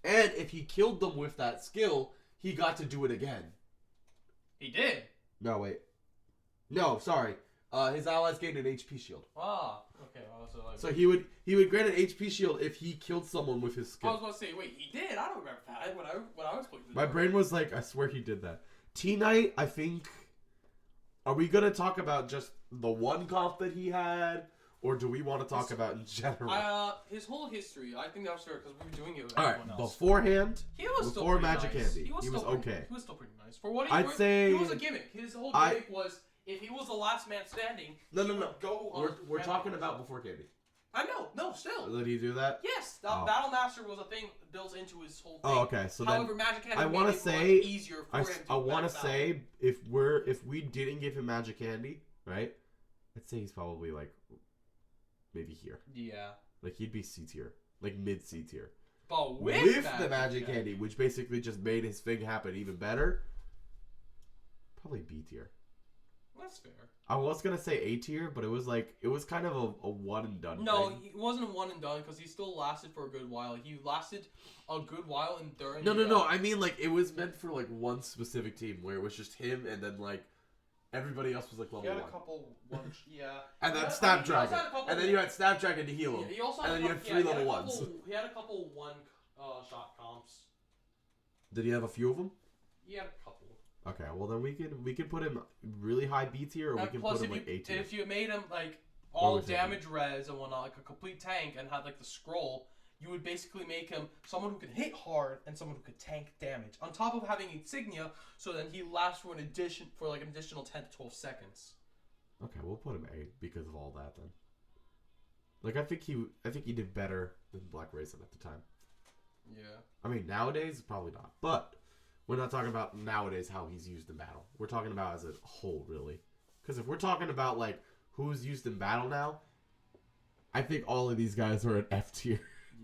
And if he killed them with that skill, he got to do it again. He did. No, wait. No, sorry. His allies gained an HP shield. Ah, okay. So he would grant an HP shield if he killed someone with his I skill. was about to say, wait, he did. I don't remember that when I was playing. My brain was like, I swear he did that. T-Knight, I think. Are we gonna talk about just the one comp that he had, or do we want to talk about in general? His whole history. I think that was fair because we were doing it with All everyone right, else. beforehand, He was still before pretty Magic nice. Candy, he was okay. He was still pretty nice. For what he I'd was, say he was a gimmick. His whole gimmick was if he was the last man standing. No. Go on. We're talking about before Candy. I know. No, still. Did he do that? Yes, Oh. Battle Master was a thing built into his whole thing. Oh, okay. So However, Magic Candy I made wanna it say- much easier for him to I want to battle. say if we didn't give him Magic Candy, right? I'd say he's probably like maybe here. Yeah. Like he'd be C tier, like mid C tier. But With the Magic Candy, which basically just made his thing happen even better. Probably B tier. That's fair. I was gonna say A tier, but it was kind of a one and done. No, thing. it wasn't a one and done because he still lasted for a good while. He lasted a good while and during. No. I mean, like it was meant for like one specific team where it was just him, and then like everybody else was like He level had a 1. couple one. Yeah. And then I mean, Snapdragon, he also had a couple- and then you had Snapdragon to heal him. He also And had then a you couple, had 3 level he had a 1s. couple- He had a couple one-shot comps. Did he have a few of them? He had a couple. Okay, well then we can put him really high B tier, or we can Plus, put him if like you A tier. if you made him like What all was it? damage res and whatnot, like a complete tank, and had like the scroll, you would basically make him someone who could hit hard and someone who could tank damage. On top of having insignia, so then he lasts for an additional 10 to 12 seconds. Okay, we'll put him A because of all that then. Like I think he did better than Black Raisin at the time. Yeah. I mean nowadays probably not, but we're not talking about nowadays how he's used in battle. We're talking about as a whole, really. Because if we're talking about like who's used in battle now, I think all of these guys are at F tier.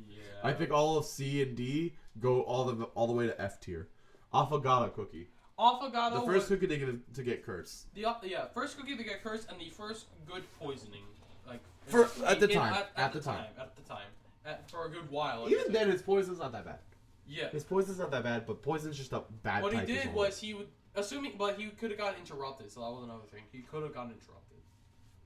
Yeah. I think all of C and D go all the way to F tier. Affogato cookie, Affogato the first cookie to get cursed. First cookie to get cursed and the first good poisoning, like At the time. for a good while. like I Even said. then, his poison's not that bad. Yeah. His poison's not that bad, but poison's just a bad. What he type as a did whole. was he would but he could have gotten interrupted, so that was another thing. He could have gotten interrupted.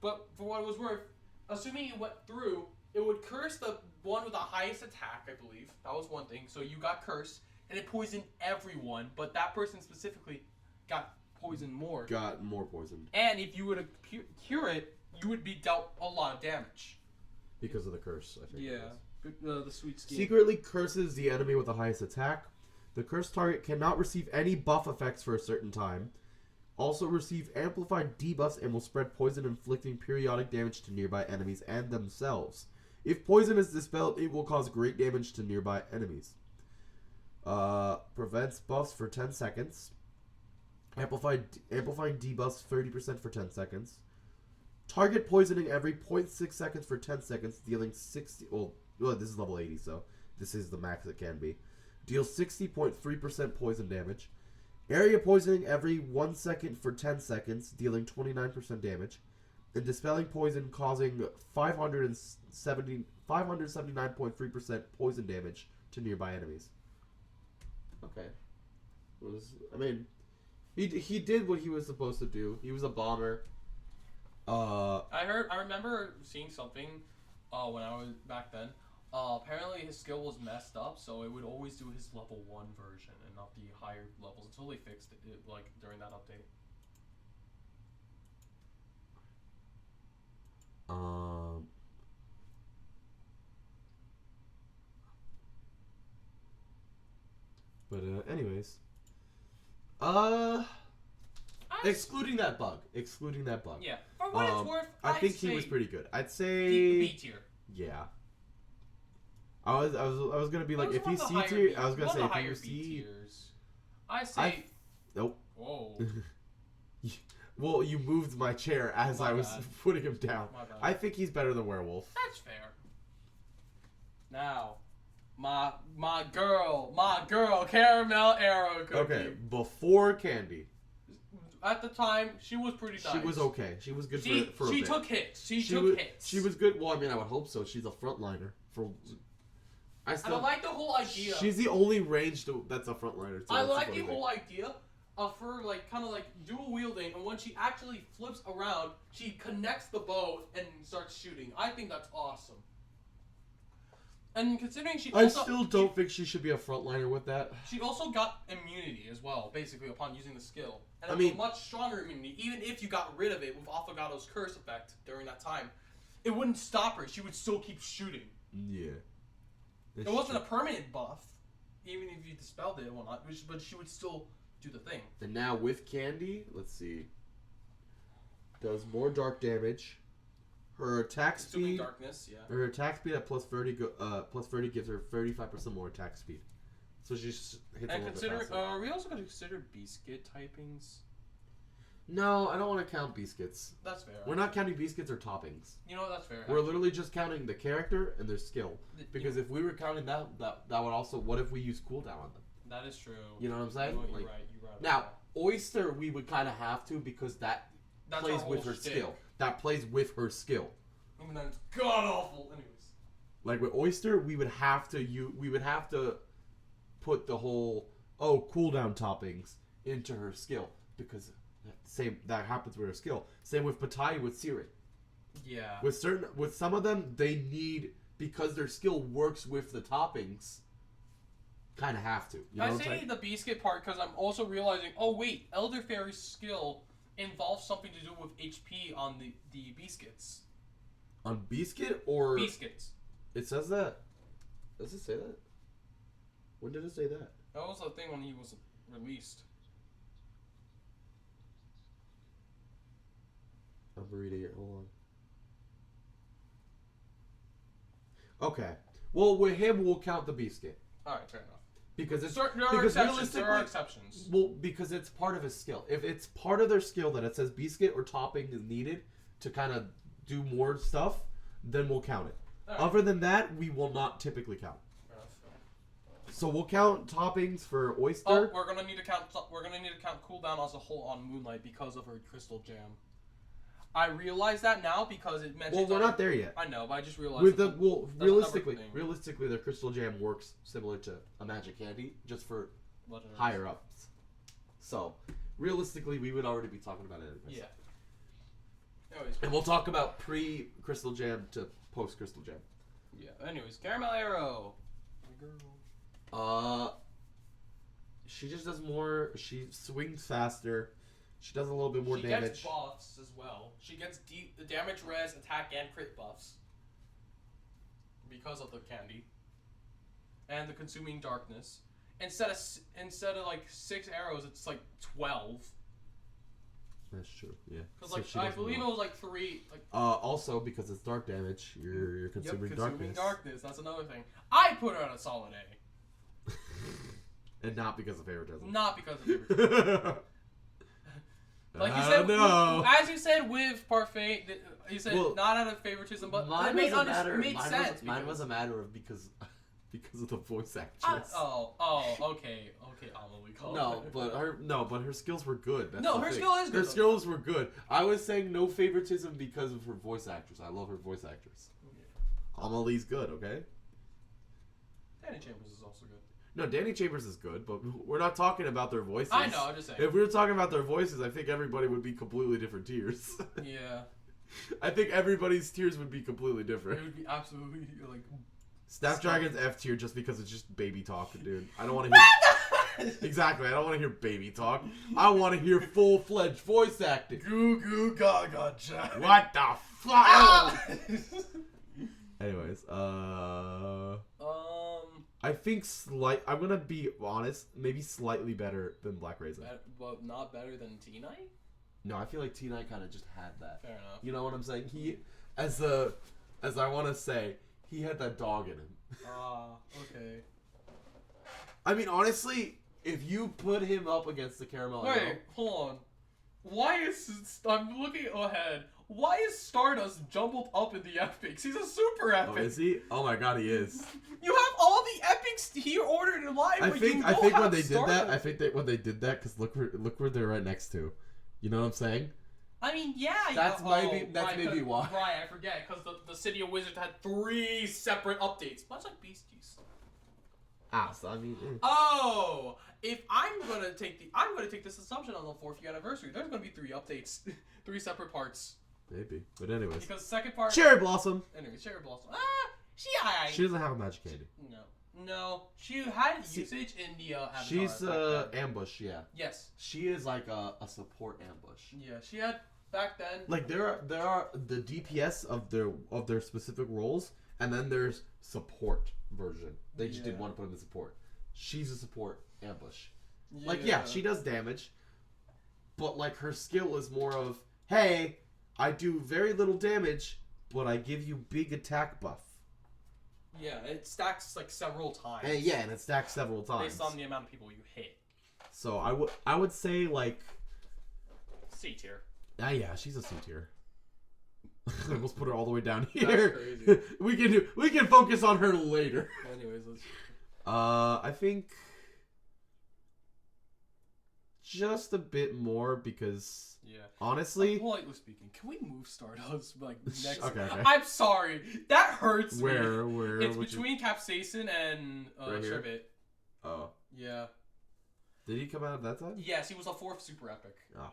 But for what it was worth, assuming he went through, it would curse the one with the highest attack, I believe. That was one thing. So you got cursed, and it poisoned everyone, but that person specifically got poisoned more. got more poisoned And if you were to cure it, you would be dealt a lot of damage. because of the curse. I think. it was. The sweet scheme. Secretly curses the enemy with the highest attack. The cursed target cannot receive any buff effects for a certain time. Also receive amplified debuffs and will spread poison, inflicting periodic damage to nearby enemies and themselves. If poison is dispelled, it will cause great damage to nearby enemies. Prevents buffs for 10 seconds. Amplifying debuffs 30% for 10 seconds. Target poisoning every 0.6 seconds for 10 seconds, dealing 60... Well, this is level 80, so this is the max it can be. Deals 60.3% poison damage. Area poisoning every 1 second for 10 seconds, dealing 29% damage. And dispelling poison, causing 579.3% poison damage to nearby enemies. Okay. He did what he was supposed to do. He was a bomber. I remember seeing something when I was back then. Apparently his skill was messed up, so it would always do his level 1 version and not the higher levels until they fixed it like during that update. But anyways, excluding that bug. Yeah, for what it's worth, I think I'd he was say pretty good. I'd say B tier. yeah. I was gonna be like, It if was he's one C of the tier, I was gonna one say of the if he higher was B C. tiers. I say. Nope. Whoa. Well, you moved my chair as My I was bad. putting him down. My bad. I think he's better than Werewolf. That's fair. Now, my girl, Caramel Arrow Cookie. Okay, before Candy. at the time, she was pretty nice. She was okay. She was good for a She bit. took hits. She She took hits. She was good. Well, I mean, I would hope so. She's a frontliner. I And I like the whole idea. She's the only ranged that's a frontliner. So I that's like the the whole idea of her like kind of like dual wielding, and when she actually flips around, she connects the bow and starts shooting. I think that's awesome. And considering she I also, still don't think she should be a frontliner with that. she also got immunity as well, basically upon using the skill, and I it mean- was a much stronger immunity. Even if you got rid of it with Affogato's curse effect during that time, it wouldn't stop her. She would still keep shooting. Yeah. It wasn't a permanent buff, even if you dispelled it and whatnot, but she would still do the thing. And now with Candy, let's see. Does more dark damage. Her attack Consuming speed. darkness, yeah. Her attack speed at plus 30 gives her 35% more attack speed. So she just hits a And little consider, bit faster. are we also going to consider Biscuit typings? No, I don't want to count biscuits. That's fair. We're not counting biscuits or toppings. You know what? That's fair. We're literally just counting the character and their skill. Because if we were counting that would also. What if we use cooldown on them? That is true. You know what I'm saying? You're Like, right. You're right. now, Oyster, we would kind of have to because that's plays with her shtick. skill. That plays with her skill. And then it's god awful. Anyways. Like with Oyster, we would have to put the whole cooldown toppings into her skill because that happens with her skill. Same with Pattaya with Sirin. Yeah. With some of them, they need because their skill works with the toppings. Kind of have to. You know I what I'm say saying? the Biscuit part because I'm also realizing. Oh wait, Elder Fairy's skill involves something to do with HP on the Biscuits. On Biscuit or Biscuits. it says that. Does it say that? When did it say that? That was the thing when he was released. I'm reading it. Hold on. Okay. Well, with him, we'll count the Biscuit Alright, fair enough. because it's There are because exceptions. There are realistically, exceptions. well, because it's part of his skill. If it's part of their skill that it says Biscuit or topping is needed to kind of do more stuff, then we'll count it. Alright. Other than that, we will not typically count. Fair enough. So we'll count toppings for Oyster. Oh, we're gonna need to count. We're gonna need to count cooldown as a whole on Moonlight because of her Crystal Jam. I realize that now because it mentions. Well, we're not there yet. I know, but I just realized. With that realistically, their Crystal Jam works similar to a Magic Candy, just for Legendaries. higher ups. So, realistically, we would already be talking about it anyways. Yeah. Anyways. And we'll talk about pre-Crystal Jam to post-Crystal Jam. Yeah. Anyways, Caramel Arrow. My girl. She just does more. She swings faster. She does a little bit more She damage. gets buffs as well. She gets the damage, res, attack, and crit buffs because of the candy and the consuming darkness. Instead of like 6 arrows, it's like 12. That's true. Yeah. Because So like she I does believe more. it was like 3. Like Also, because it's dark damage, you're consuming darkness. darkness. That's another thing. I put her at a solid A, And not because of favoritism. not because of it. Like you said, as you said with Parfait, you said not out of favoritism, but it made sense. Mine was a matter of because of the voice actress. Okay, Amelie. But her skills were good. That's No, the her thing. skill is good, Her though. skills were good. I was saying no favoritism because of her voice actress. I love her voice actress. Amelie's good, okay? Danny Chambers is also good. No, Danny Chambers is good, but we're not talking about their voices. I know, I'm just saying. If we were talking about their voices, I think everybody would be completely different tiers. Yeah. I think everybody's tiers would be completely It different. would be absolutely like. Snapdragon's F tier just because it's just baby talk, dude. I don't want to hear. Exactly, I don't want to hear baby talk. I want to hear full-fledged voice acting. Goo goo gaga chat. What the fuck? Anyways, I think I'm gonna be honest, maybe slightly better than Black Raisin. But not better than T9? No, I feel like T9 kind of just had that. Fair enough. You know what I'm saying? He, as I want to say, he had that dog in him. Okay. I mean, honestly, if you put him up against the Caramel Arrow, Wait, hold on. Why is I'm looking ahead? Why is Stardust jumbled up in the epics? He's a super epic. oh, is he? Oh my god, he is. You have all the epics he ordered in live. I but think you when don't have they did that, Stardust. I think that when they did that, because look where they're right next to. You know what I'm saying? I mean, yeah. That's maybe right, why. Right, I forget because the City of Wizards had 3 separate updates, much like Beasties. So I mean. Oh, if I'm gonna take this assumption on the 4th year anniversary. There's gonna be 3 updates, 3 separate parts. Maybe, but anyways. Because the second part. Cherry Blossom. Anyways, Cherry Blossom. She doesn't have a magic candy. No. She had usage in the Avatar. She's ambush, yeah. Yes. She is like a support ambush. Yeah, she had back then. Like there are the DPS of their specific roles, and then there's support version. They just didn't want to put him in support. She's a support ambush. Yeah. Like she does damage, but like her skill is more of, hey, I do very little damage, but I give you big attack buff. Yeah, it stacks like several times. And and it stacks several times based on the amount of people you hit. So I would say like C tier. Yeah, she's a C tier. I almost put her all the way down That's here. crazy. we can focus on her later. Anyways, let's. I think just a bit more because honestly, Politely speaking, can we move Stardust like next? Okay. I'm sorry, that hurts me. Where? It's between Capsaicin and Right here? Sherbet. Oh, Yeah. did he come out at that time? Yes, he was the 4th Super Epic. Oh.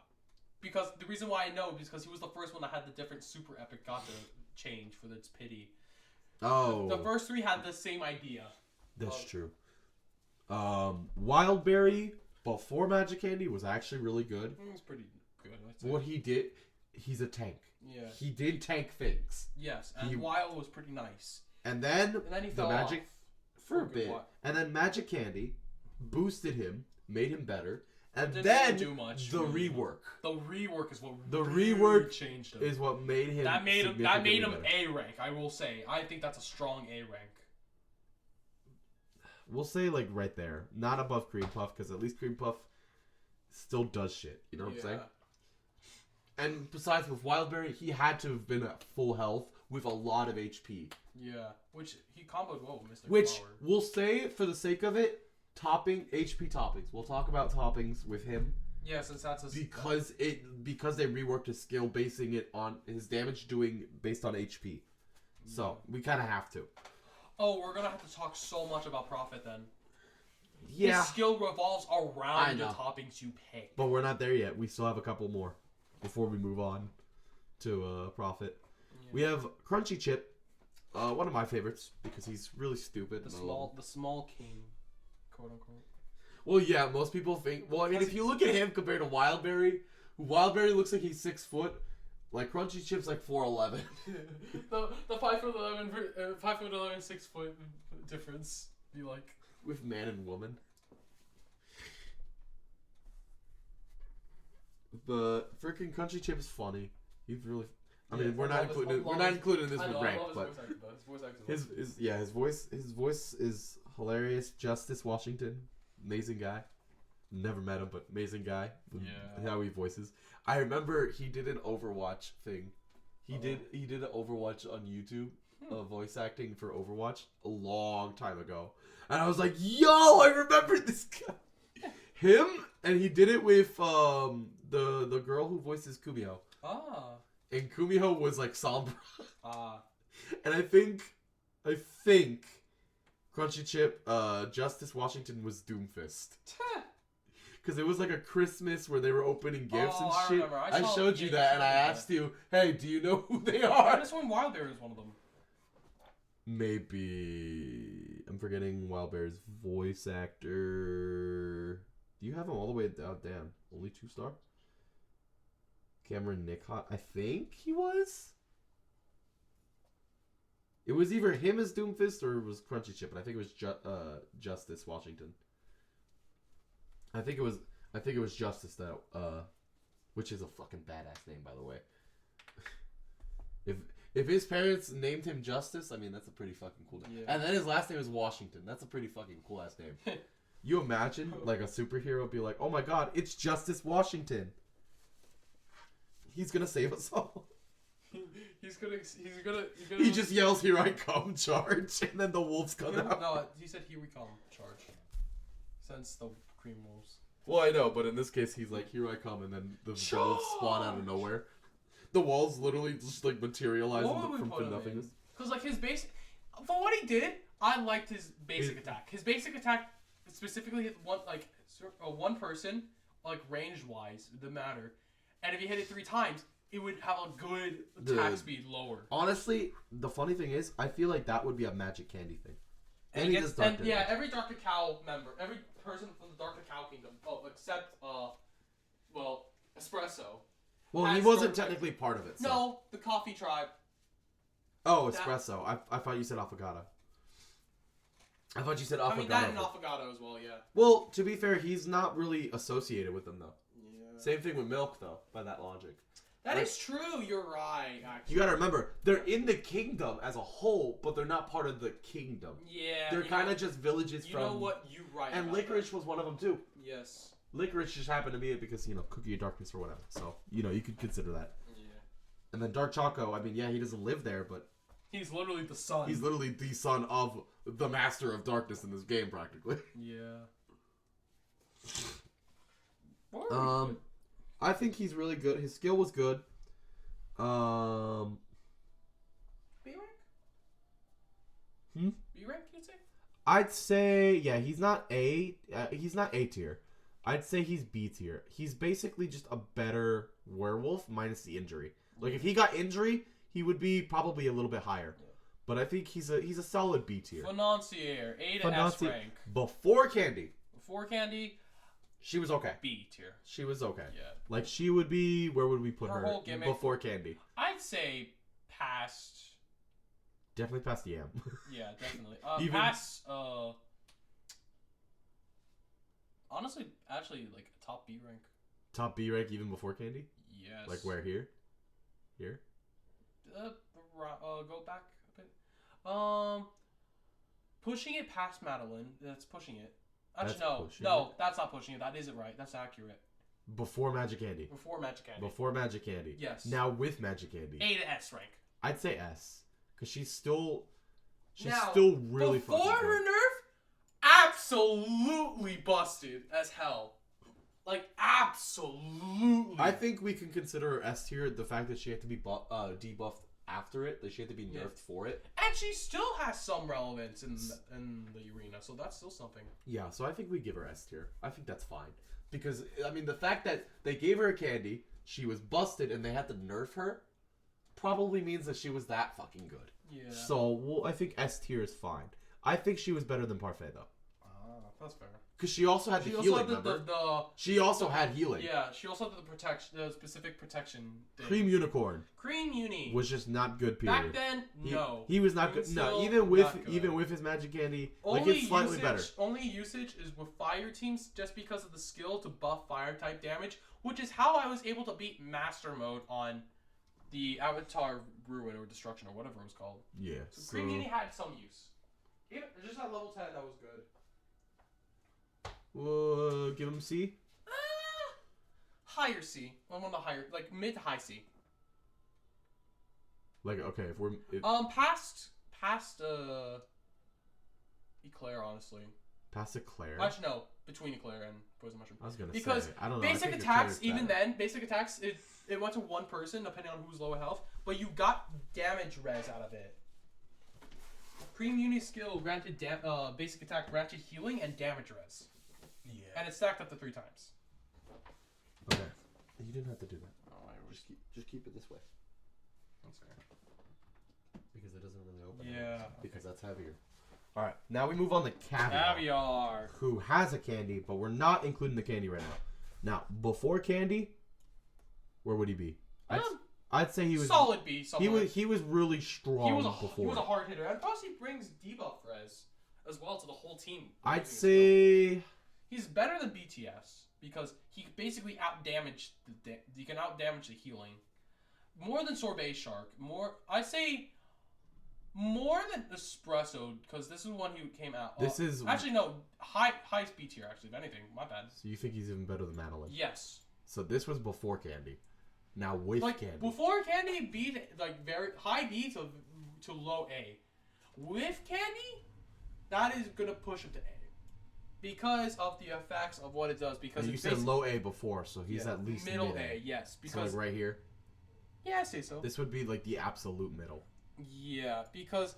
Because the reason why I know is because he was the first one that had the different Super Epic got to change for its pity. Oh, The first 3 had the same idea. that's true. Wildberry before Magic Candy was actually really good. It was pretty good. I'd say. What he did, he's a tank. Yeah. He did tank things. Yes, and He- Wild was pretty nice. And then he the fell magic off. for a Good bit. what? And then Magic Candy boosted him, made him better. And Didn't then really do much. the rework The rework is what The really rework changed him. is what made him That made him significantly better. A rank. I will say. I think that's a strong A rank. We'll say like right there. Not above Cream Puff, because at least Cream Puff still does shit. You know what I'm saying? And besides with Wildberry, he had to have been at full health with a lot of HP. Yeah, which he comboed well with Mystic Which Flower. we'll say, for the sake of it, HP toppings. We'll talk about toppings with him Yeah, since that's a because they reworked his skill, basing it on his damage doing based on HP. So we kind of have to. Oh, we're gonna have to talk so much about Profit then. Yeah, His skill revolves I around the know. toppings you pick. but we're not there yet. We still have a couple more before we move on to Profit. Yeah. We have Crunchy Chip, one of my favorites because he's really stupid. The small king, quote unquote. Well, yeah, most people think. Well, I mean, if you look at him compared to Wildberry looks like he's 6 foot. Like Crunchy Chip's like 4'11". the 5'11", 5'11", 6 foot difference. Be like With man and woman. But freaking Crunchy Chip is funny. He's really. I mean, we're not including this I with know, rank, I love but his voice acting. his voice is hilarious. Justice Washington, amazing guy. Never met him, but amazing guy. Yeah. How he voices. I remember he did an Overwatch thing. He did an Overwatch on YouTube, voice acting for Overwatch a long time ago, and I was like, "Yo, I remember this guy." Him, and he did it with the girl who voices Kumio. Ah. And Kumio was like Sombra. Ah. And I think Crunchy Chip, Justice Washington was Doomfist. Because it was like a Christmas where they were opening gifts and I shit. remember. I showed you that and I asked you, hey, do you know who they are? I just won Wildberry is one of them. Maybe. I'm forgetting Wildbear's voice actor. Do you have him all the way down? Damn. Only 2-star? Cameron Nickhot. I think he was. It was either him as Doomfist or it was Crunchy Chip, but I think it was Justice Washington. I think it was Justice that which is a fucking badass name, by the way. If his parents named him Justice, I mean that's a pretty fucking cool name. Yeah. And then his last name is Washington. That's a pretty fucking cool ass name. You imagine like a superhero be like, "Oh my god, it's Justice Washington. He's gonna save us all." He's gonna. He just yells, "Here I come, charge!" And then the wolves come out. No, he said, "Here we come, charge." Since the cream wolves. Well, I know, but in this case, he's like, here I come, and then the walls spawn out of nowhere. The walls literally just like materialize What would we from put him nothingness. in? Because like his basic, for what he did, I liked his basic attack. His basic attack specifically hit one person, like range wise, it didn't matter. And if you hit it 3 times, it would have a good attack speed lower. Honestly, the funny thing is, I feel like that would be a magic candy thing. And yeah, every Dr. Cow member, every person from the Dr. Cow Kingdom, except Espresso. Well, he has wasn't Dark- technically part of it. So. No, the Coffee Tribe. Oh, Espresso. I thought you said Affogato. I thought you said Affogato. I mean, that and Affogato as well, yeah. Well, to be fair, he's not really associated with them, though. Yeah. Same thing with Milk, though, by that logic. That is true, you're right, actually. You gotta remember, they're in the kingdom as a whole, but they're not part of the kingdom. Yeah. They're kind of just villages from... You know what? You're right. And Licorice was one of them, too. Yes. Licorice just happened to be it because, Cookie of Darkness or whatever. So, you could consider that. Yeah. And then Dark Choco, I mean, yeah, he doesn't live there, but... He's literally the son. He's literally the son of the Master of Darkness in this game, practically. Yeah. I think he's really good. His skill was good. B rank? Hmm? B rank, you'd say? I'd say, yeah, he's not A tier. I'd say he's B tier. He's basically just a better werewolf minus the injury. Like, if he got injury, he would be probably a little bit higher. Yeah. But I think he's a solid B tier. Financier, A to S rank. Before Candy. Before Candy, she was okay. B tier. She was okay. Yeah. Like, she would be, where would we put her? Whole gimmick, before Candy. I'd say past. Definitely past Yam. Yeah, definitely. Even... Past, honestly, actually, like, top B rank. Top B rank even before Candy? Yes. Like, where? Here? Here? Go back a bit. Pushing it past Madeline. That's pushing it. Actually, no, that's not pushing it. That isn't right. That's accurate. Before Magic Candy. Before Magic Candy. Before Magic Candy. Yes. Now with Magic Candy. A to S rank. I'd say S, because she's still really before fucking good. her nerf, absolutely busted as hell. Like, absolutely. I think we can consider her S tier the fact that she had to be debuffed after it. That she had to be nerfed for it. And she still has some relevance in the arena, so that's still something. Yeah, so I think we give her S tier. I think that's fine. Because, I mean, the fact that they gave her a candy, she was busted, and they had to nerf her, probably means that she was that fucking good. Yeah. So, I think S tier is fine. I think she was better than Parfait, though. That's fair. Because she also had the healing, remember? She also had healing. Yeah, she also had the specific protection thing. Cream Unicorn. Cream Uni. Was just not good, period. Back then, no. He was not good. No, even with his Magic Candy, it's slightly better. Only usage is with fire teams just because of the skill to buff fire type damage, which is how I was able to beat Master Mode on the Avatar Ruin or Destruction or whatever it was called. Yeah. So Cream Uni had some use. Just at level 10, that was good. Give him C. Higher C. One of the higher, like mid to high C. Like, okay, past Eclair, honestly. Past Eclair. Actually, no, between Eclair and Poison Mushroom. I was gonna say, I don't know. Basic attacks, even then, basic attacks, it went to one person depending on who's low health, but you got damage res out of it. Cream Uni skill granted basic attack granted healing and damage res. Yeah. And it stacked up to 3 times. Okay. You didn't have to do that. Oh, just keep it this way. That's fair. Because it doesn't really open. Yeah. Because that's heavier. All right. Now we move on to Caviar. Who has a candy, but we're not including the candy right now. Now, before Candy, where would he be? I'd say he was solid B. He was really strong before. He was a hard hitter. And plus, he brings debuff res as well to the whole team. I'd say he's better than BTS because he basically outdamaged you can outdamage the healing more than Sorbet Shark. I'd say more than Espresso because this is one who came out. This is actually no highest B tier actually. If anything, my bad. So you think he's even better than Madeline? Yes. So this was before Candy. Now with Candy. Before Candy beat like very high B to low A. With Candy, that is gonna push him to A. because of the effects of what it does. Because And you it's said low A before, so he's yeah, at least middle mid A. Yes, So because like right here. yeah, I say so. This would be like the absolute middle. Yeah, because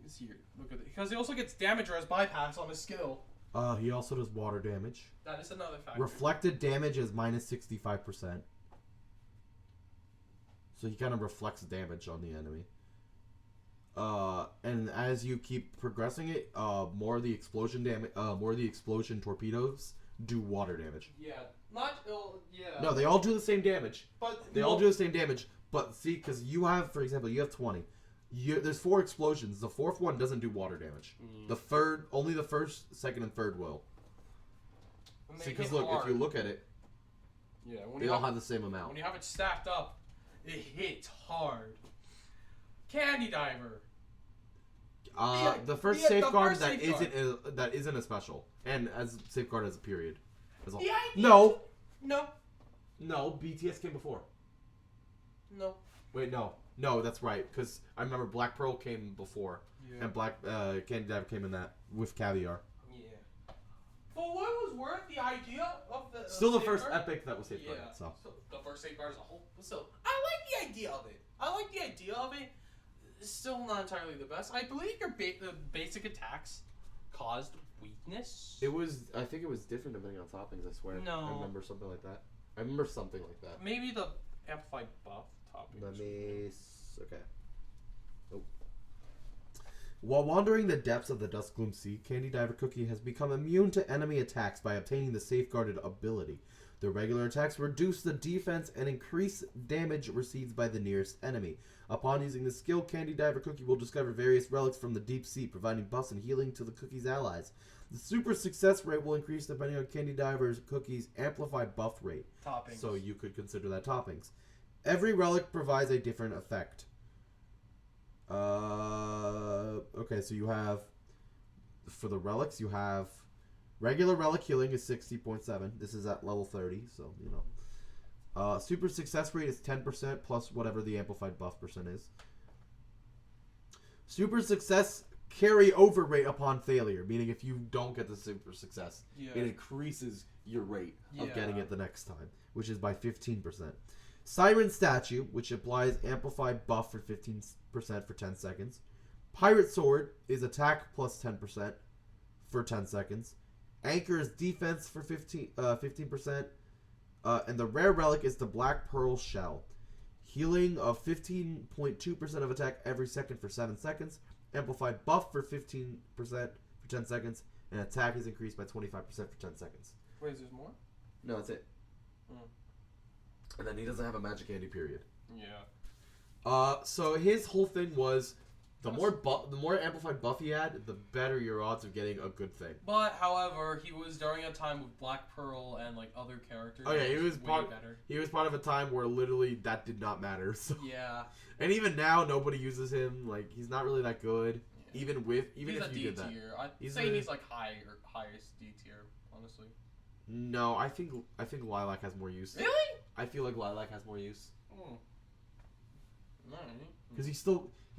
let's see here. Look at it. Because he also gets damage or has bypass on his skill. He also does water damage. That is another factor. Reflected damage is minus 65%. So he kind of reflects damage on the enemy. And as you keep progressing it, more of the explosion damage, more of the explosion torpedoes do water damage. Yeah, not yeah. No, they all do the same damage. but They all do the same damage. But see, because you have, for example, you have 20. There's 4 explosions. The 4th one doesn't do water damage. The third, only the 1st, 2nd, and 3rd will. And they See, because hit look, if hard. you look at it, Yeah, when they you all have the same amount. when you have it stacked up, it hits hard. Candy Diver. The first the safeguard first that safeguard. that isn't a special, and as safeguard as a period. As all. The idea No, No. no, BTS came before. No. Wait, no, that's right. Because I remember Black Pearl came before, Yeah. and Black Candy Diver came in that with Caviar. Yeah. For what it was worth, the idea of the Still the first safeguard- epic that was safeguard. Yeah. So The first safeguard as a whole. So I like the idea of it. It's still not entirely the best. I believe your the basic attacks caused weakness. it was. I think it was different depending on toppings. I swear. No. I remember something like that. I remember something like that. Maybe the amplified buff topping. Let me. Okay. Oh. While wandering the depths of the Duskgloom Sea, Candy Diver Cookie has become immune to enemy attacks by obtaining the safeguarded ability. The regular attacks reduce the defense and increase damage received by the nearest enemy. Upon using the skill, Candy Diver Cookie will discover various relics from the deep sea, providing buffs and healing to the Cookie's allies. The super success rate will increase depending on Candy Diver Cookie's amplified buff rate. Toppings. So you could consider that toppings. Every relic provides a different effect. Okay, so you have, for the relics, you have regular relic healing is 60.7. This is at level 30, so, you know. Super success rate is 10% plus whatever the amplified buff percent is. Super success carry over rate upon failure, meaning if you don't get the super success, it increases your rate of getting it the next time, which is by 15%. Siren Statue, which applies amplified buff for 15% for 10 seconds. Pirate Sword is attack plus 10% for 10 seconds. Anchor is defense for 15%. And the rare relic is the Black Pearl Shell. Healing of 15.2% of attack every second for 7 seconds. Amplified buff for 15% for 10 seconds. And attack is increased by 25% for 10 seconds. Wait, is there more? No, that's it. And then he doesn't have a magic candy period. Yeah. So his whole thing was the more amplified buff he had, the better your odds of getting a good thing. But however, he was during a time with Black Pearl and like other characters. Oh yeah, he was way better. He was part of a time where literally that did not matter. So. Yeah. And even now, nobody uses him. Like he's not really that good. Yeah. Even he's if you did that, I'd say he's like highest D tier, honestly. No, I think Lilac has more use. Really? I feel like Lilac has more use. Oh. Because he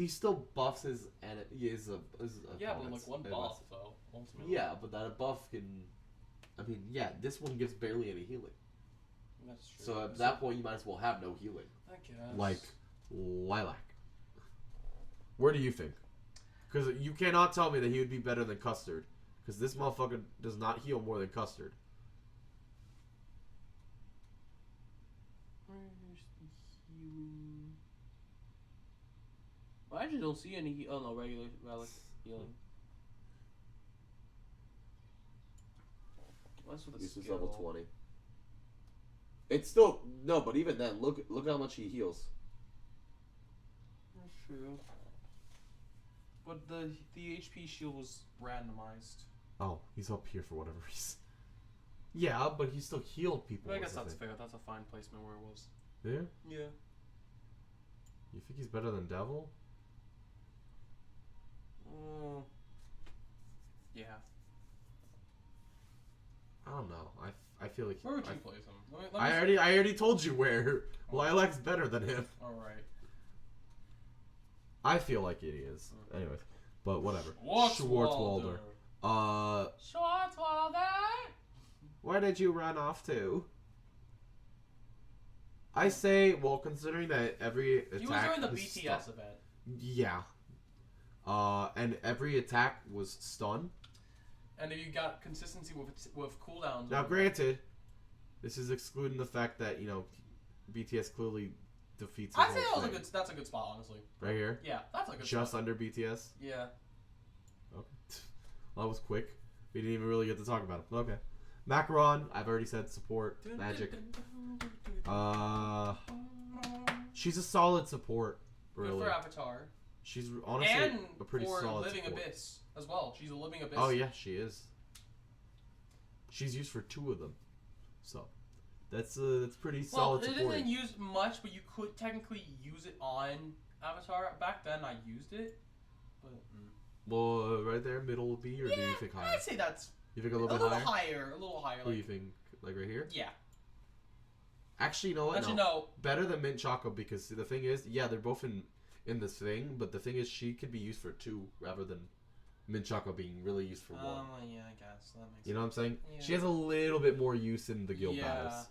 still buffs his and is a yeah, but like one buff though. Ultimately. Yeah, but that buff can. I mean, yeah, this one gives barely any healing. That's true. So at that point, you might as well have no healing. I guess. Like Lilac. Where do you think? Because you cannot tell me that he would be better than Custard. Because this motherfucker does not heal more than Custard. Where's the healing? Well, I actually don't see any. Oh no, regular relic healing. What's with the This is skill? level 20. It's still no, but even then, look how much he heals. That's true. But the HP shield was randomized. Oh, he's up here for whatever reason. Yeah, but he still healed people. But I guess that's fair. That's a fine placement where it was. Yeah? Yeah. You think he's better than Devil? Yeah. I don't know. I feel like Where would you place him? Let me I already told you where. Lilac's better than him. All right. I feel like it is. Anyways, but whatever. Schwarzwalder. Schwarzwalder. Where did you run off to? I say, well, considering that every attack He was during the was BTS event. Yeah. And every attack was stun. And if you got consistency with cooldowns. Now, granted, this is excluding the fact that, you know, BTS clearly defeats. I'd say that's a good spot, honestly. Right here. Yeah, that's a good spot. Just under BTS. Yeah. Okay. Well, that was quick. We didn't even really get to talk about it. Okay. Macaron, I've already said support. Magic. She's a solid support. Really. Good for Avatar. She's honestly and a pretty for solid Living support. Abyss as well. She's a Living Abyss. Oh yeah, she is. She's used for 2 of them, so that's pretty solid Well, it support. isn't used much, but you could technically use it on Avatar. Back then, I used it, but Well, right there, middle would be, or do you think higher? I'd say that's You think a little a bit little higher? higher. A little higher. Who do you think? Like right here? Yeah. Actually, you know what? Actually, no. no. Better than Mint Choco, because the thing is, yeah, they're both in this thing, but the thing is, she could be used for 2 rather than Mint Choco being really used for 1. Yeah, I guess that makes You know what I'm saying? Yeah. She has a little bit more use in the guild battles.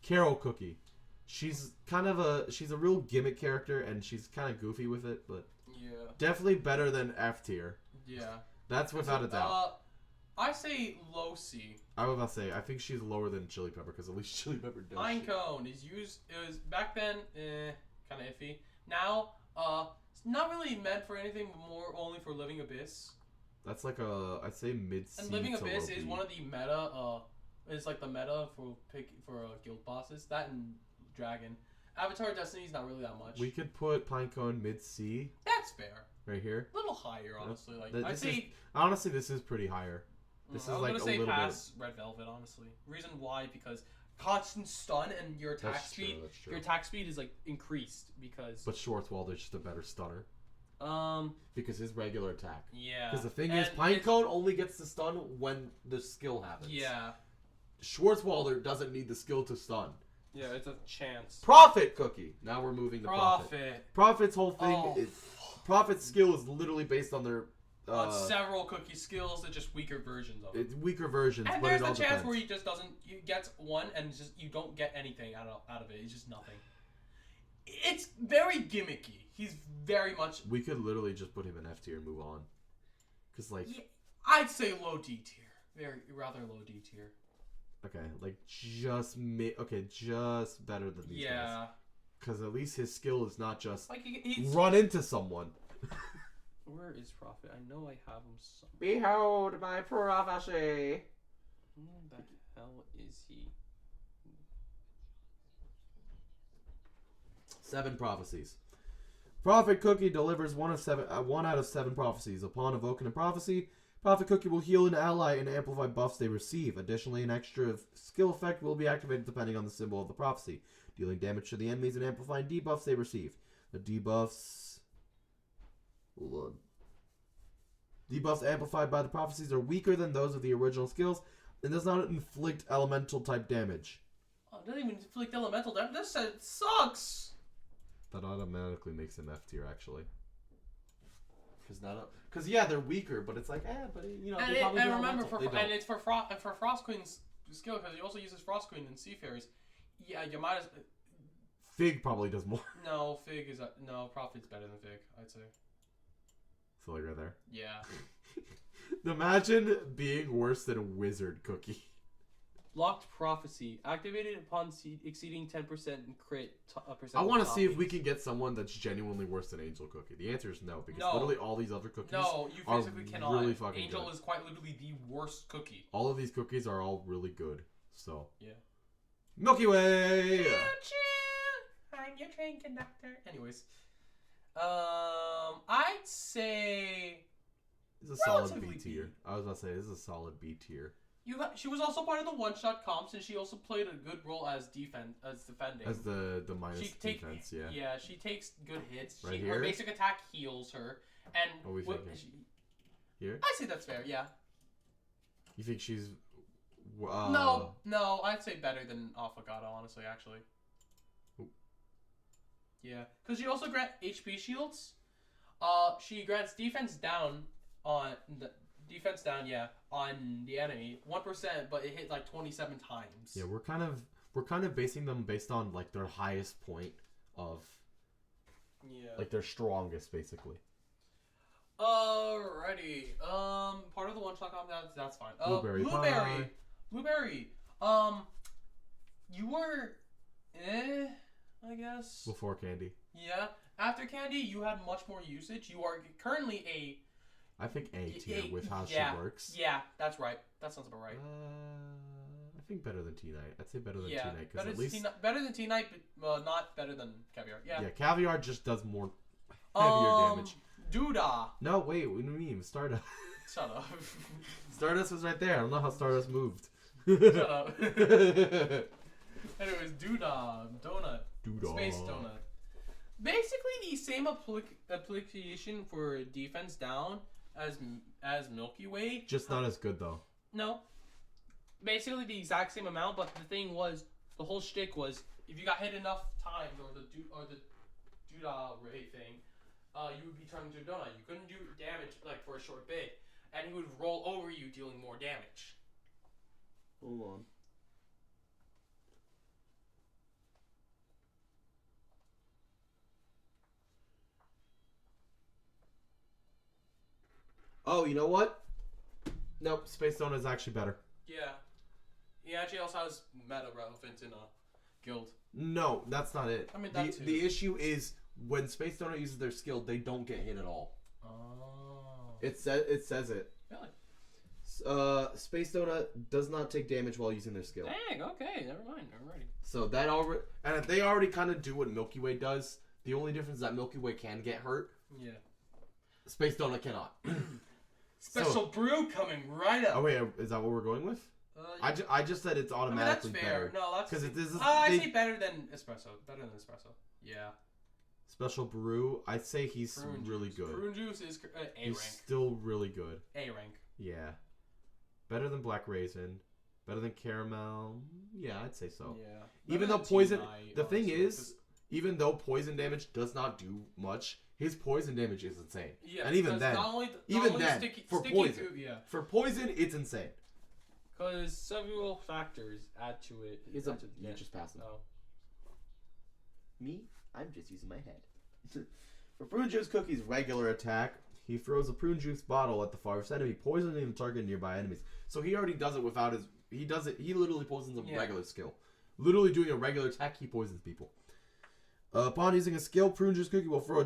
Carol Cookie. She's a real gimmick character, and she's kind of goofy with it, but Yeah. definitely better than F tier. Yeah. That's without a doubt. I say low C. I was about to say, I think she's lower than Chili Pepper, because at least Chili Pepper does Pine shit. Cone is used. It was back then, kind of iffy. Now, it's not really meant for anything, but more only for Living Abyss. That's like I'd say mid-C And Living to Abyss low is B. one of the meta. It's like the meta for guild bosses. That and Dragon. Avatar Destiny is not really that much. We could put Pinecone mid-C That's fair. right here. A little higher, honestly. Like Th- I'd this say. Honestly, this is pretty higher. This I is was like gonna a say little pass Red Velvet, honestly. Reason why, because constant stun and your attack That's true, speed. that's true. Your attack speed is like increased because. But Schwarzwalder's just a better stunner. Um. Because his regular attack. Yeah. Because the thing And is, Pinecone only gets the stun when the skill happens. Yeah. Schwarzwalder doesn't need the skill to stun. Yeah, it's a chance. Profit Cookie! Now we're moving to Profit. Profit. Profit's whole thing Oh. is... Profit's skill is literally based on their... Several cookie skills, they're just weaker versions of it. It's weaker versions, And but there's it a all chance depends. where he just doesn't. You gets one, and just you don't get anything out of it. It's just nothing. It's very gimmicky. He's very much. We could literally just put him in F tier and move on. Because, like... Yeah, I'd say low D tier. Rather low D tier. Okay, like, just better than these guys. Yeah. Because at least his skill is not just Like he's. run into someone. Where is Prophet? I know I have him somewhere. Behold my prophecy. Where the hell is he? 7 prophecies. Prophet Cookie delivers one out of 7 prophecies. Upon evoking a prophecy, Prophet Cookie will heal an ally and amplify buffs they receive. Additionally, an extra skill effect will be activated depending on the symbol of the prophecy, dealing damage to the enemies and amplifying debuffs they receive. The debuffs... Hold on. Debuffs amplified by the prophecies are weaker than those of the original skills and does not inflict elemental type damage. Oh, it doesn't even inflict elemental damage. This set sucks. That automatically makes him F tier, actually. Because yeah, they're weaker, but it's like, but you know. And, they probably do remember, elemental. it's for Frost Queen's skill, because he also uses Frost Queen and Seafaries. Yeah, you might as. Fig probably does more. No, Fig is no Prophet's better than Fig, I'd say. So like right there. Yeah. Imagine being worse than a wizard Cookie. Locked Prophecy activated upon exceeding 10% and crit percent. I want to see if we can get someone that's genuinely worse than Angel Cookie. The answer is no, because No. literally all these other cookies. No, you are physically cannot. really fucking Angel good. is quite literally the worst cookie. All of these cookies are all really good. So. Yeah. Milky Way. I'm your train conductor. Anyways, I'd say This is a solid relatively B tier. I was about to say this is a solid B tier. she was also part of the one-shot comps, and she also played a good role as defending. As the minus She defense, yeah. Yeah, she takes good hits. Right Her here? basic attack heals her, and What are we thinking? Here? I say that's fair. Yeah. You think she's? No, I'd say better than Affogato, honestly, actually. Ooh. Yeah, because she also grants HP shields. She grants defense down on defense down, yeah, on the enemy. 1%, but it hit like 27 times. Yeah, we're kind of basing them based on like their highest point of like their strongest, basically. Alrighty. Part of the one-shot combat, that's fine. Blueberry. Blueberry. You were, I guess. Before Candy. Yeah. After Candy, you had much more usage. You are currently I think A tier with how she works. Yeah, that's right. That sounds about right. I think better than T-Knight. I'd say better than T-Knight because at least better than T-Knight, but not better than Caviar. Yeah. Yeah, Caviar just does more heavier damage. Doodah. No, wait. What do you mean? Stardust. Shut up. Stardust was right there. I don't know how Stardust moved. Shut up. Anyways, Doodah. Donut. Space Donut. Basically the same application for defense down as Milky Way. Just not as good though. No. Basically the exact same amount, but the thing was, the whole shtick was, if you got hit enough times or the Doodah Ray thing, you would be turned into a donut. You couldn't do damage like for a short bit, and he would roll over you, dealing more damage. Hold on. Oh, you know what? Nope, Space Donut is actually better. Yeah. He actually also has meta relevance in a guild. No, that's not it. I mean, that too. The issue is when Space Donut uses their skill, they don't get hit at all. Oh. It says it. Really? Space Donut does not take damage while using their skill. Dang, okay, never mind. Alrighty. So that already, and if they already kind of do what Milky Way does, the only difference is that Milky Way can get hurt. Yeah. Space Donut cannot. Special brew coming right up. Oh wait, is that what we're going with? I just said it's automatically that's fair. better. No, that's because it is. I say better than espresso. Better than espresso. Yeah. Special brew. I'd say he's really good. Prune juice is A rank. He's still really good. A rank. Yeah. Better than black raisin. Better than caramel. Yeah, I'd say so. Yeah. Even though poison. The thing is, even though poison damage does not do much, his poison damage is insane. Yeah. And even then, for poison, for poison, it's insane. Because several factors add to it. You just pass him. Oh. Me? I'm just using my head. For Prune Juice Cookie's regular attack, he throws a prune juice bottle at the farthest enemy, poisoning the target and nearby enemies. So he already does it without his. He does it. He literally poisons a regular skill. Literally doing a regular attack, he poisons people. Upon using a skill, Prune Juice Cookie will throw a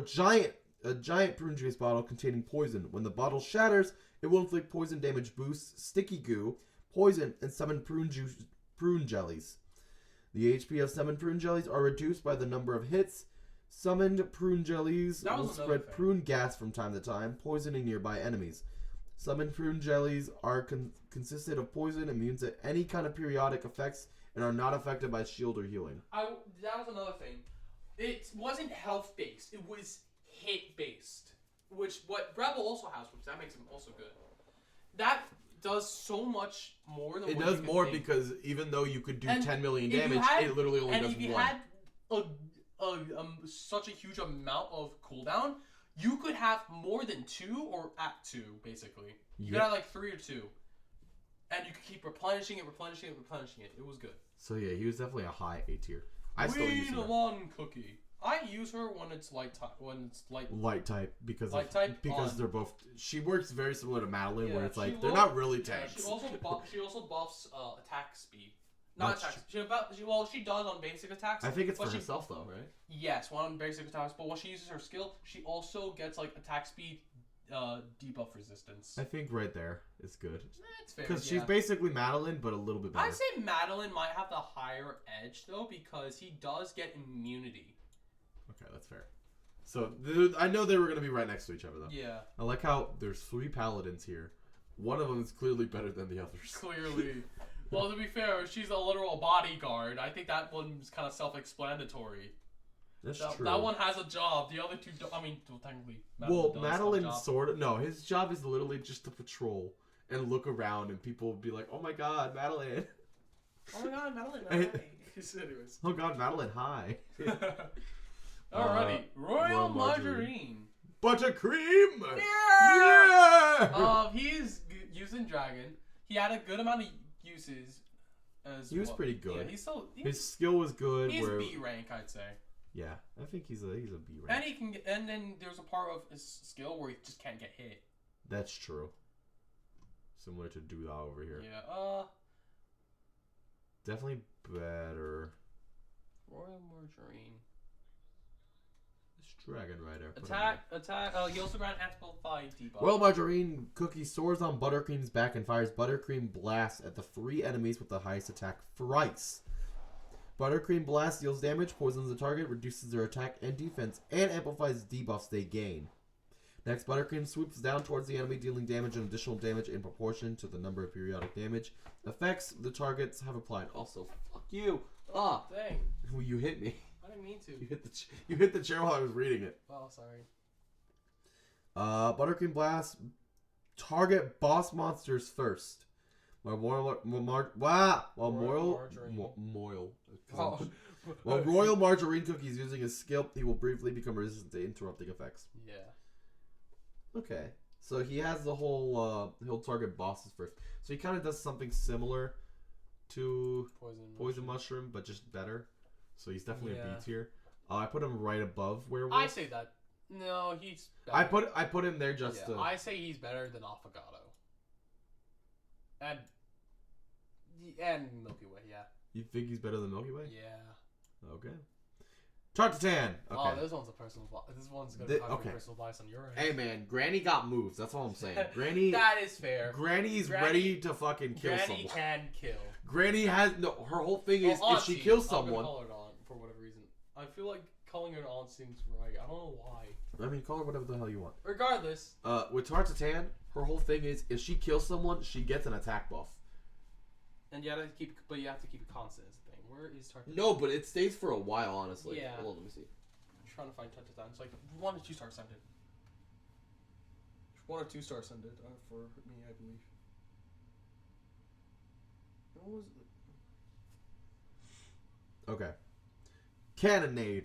giant prune juice bottle containing poison. When the bottle shatters, it will inflict poison damage boosts, sticky goo, poison, and summon prune jellies. The HP of summoned prune jellies are reduced by the number of hits. Summoned prune jellies will spread prune gas from time to time, poisoning nearby enemies. Summoned prune jellies are consisted of poison, immune to any kind of periodic effects, and are not affected by shield or healing. That was another thing. It wasn't health based. It was hit based, which what Rebel also has, which that makes him also good. That does so much more than it does more think. Because even though you could do 10 million damage, it literally only does 1. And if you had such a huge amount of cooldown, you could have more than 2 or at 2, basically. You could have like 3 or 2. And you could keep replenishing it. It was good. So yeah, he was definitely a high A tier. I still use her. One cookie. I use her when it's light type because they're both. She works very similar to Madeline, where it's like they're not really tanks. She also buffs attack speed. Not attack. She does on basic attacks. I think it's for herself though, right? Yes, one on basic attacks. But when she uses her skill, she also gets like attack speed, debuff resistance. I think right there is good. That's fair. Because she's basically Madeline, but a little bit better. I'd say Madeline might have the higher edge though, because he does get immunity. Okay, that's fair. So I know they were going to be right next to each other though. Yeah. I like how there's 3 paladins here. One of them is clearly better than the others. Clearly. Well, to be fair, she's a literal bodyguard. I think that one's kind of self-explanatory. That's true. That one has a job. The other two don't. I mean, technically, Madeline sort of. No, his job is literally just to patrol and look around, and people will be like, "Oh my God, Madeline! Oh my God, Madeline! Anyways. Oh God, Madeline! Hi." Alrighty, Royal Margarine. Buttercream! Yeah! He's used in Dragon. He had a good amount of uses. He was pretty good. Yeah, he's still. His skill was good. He's where, B rank, I'd say. Yeah, I think he's a B rank. And he can get, and then there's a part of his skill where he just can't get hit. That's true. Similar to Doodah over here. Yeah. Definitely better. Royal Margarine. This Dragon Rider. Attack. You also grant amplified debuff. Royal Margarine Cookie soars on Buttercream's back and fires Buttercream Blast at the 3 enemies with the highest attack thrice. Buttercream Blast deals damage, poisons the target, reduces their attack and defense, and amplifies debuffs they gain. Next, Buttercream swoops down towards the enemy, dealing damage and additional damage in proportion to the number of periodic damage effects the targets have applied. Also, fuck you. Ah, Dang. well, you hit me. I didn't mean to. You hit the chair while I was reading it. Oh, sorry. Buttercream Blast. Target boss monsters first. While Royal Margarine Cookie is using his skill, he will briefly become resistant to interrupting effects. Yeah. Okay. So he has the whole, he'll target bosses first. So he kind of does something similar to Poison Mushroom, but just better. So he's definitely a B tier. I put him right above Werewolf. I say that. No, he's better. I put him there just to... I say he's better than Affogato. And Milky Way, yeah. You think he's better than Milky Way? Yeah. Okay. Tartatan. Okay. Oh, this one's a personal bias. This one's going to have a personal bias on your end. Hey, man. Granny got moves. That's all I'm saying. Granny... That is fair. Granny's ready to fucking kill someone. Granny can kill. Granny has... No, her whole thing is if she kills someone... I'm going to call her on for whatever reason. I feel like calling her on seems right. I don't know why. I mean, call her whatever the hell you want. Regardless. With Tartatan, her whole thing is if she kills someone, she gets an attack buff. And you have to keep it constant. Is the thing. Where is Tartatan? No, but it stays for a while, honestly. Yeah. Hold on, let me see. I'm trying to find Tartatan. It's like 1 or 2 star ascended. 1 or 2 star ascended for me, I believe. What was it? Okay. Cannonade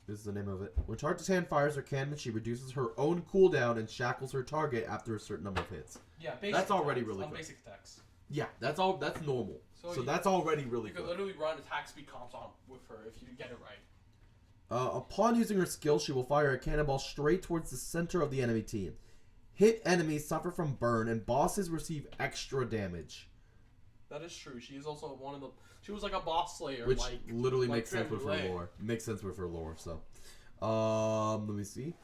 is the name of it. When Tartatan fires her cannon, she reduces her own cooldown and shackles her target after a certain number of hits. Yeah, basic that's already attacks, really good. Basic attacks. Yeah, that's normal. So that's already really good. You could literally run attack speed comps on with her if you get it right. Upon using her skill, she will fire a cannonball straight towards the center of the enemy team. Hit enemies suffer from burn, and bosses receive extra damage. That is true. She is also one of the... She was like a boss slayer. Which literally makes sense with her lore. Makes sense with her lore, so... let me see.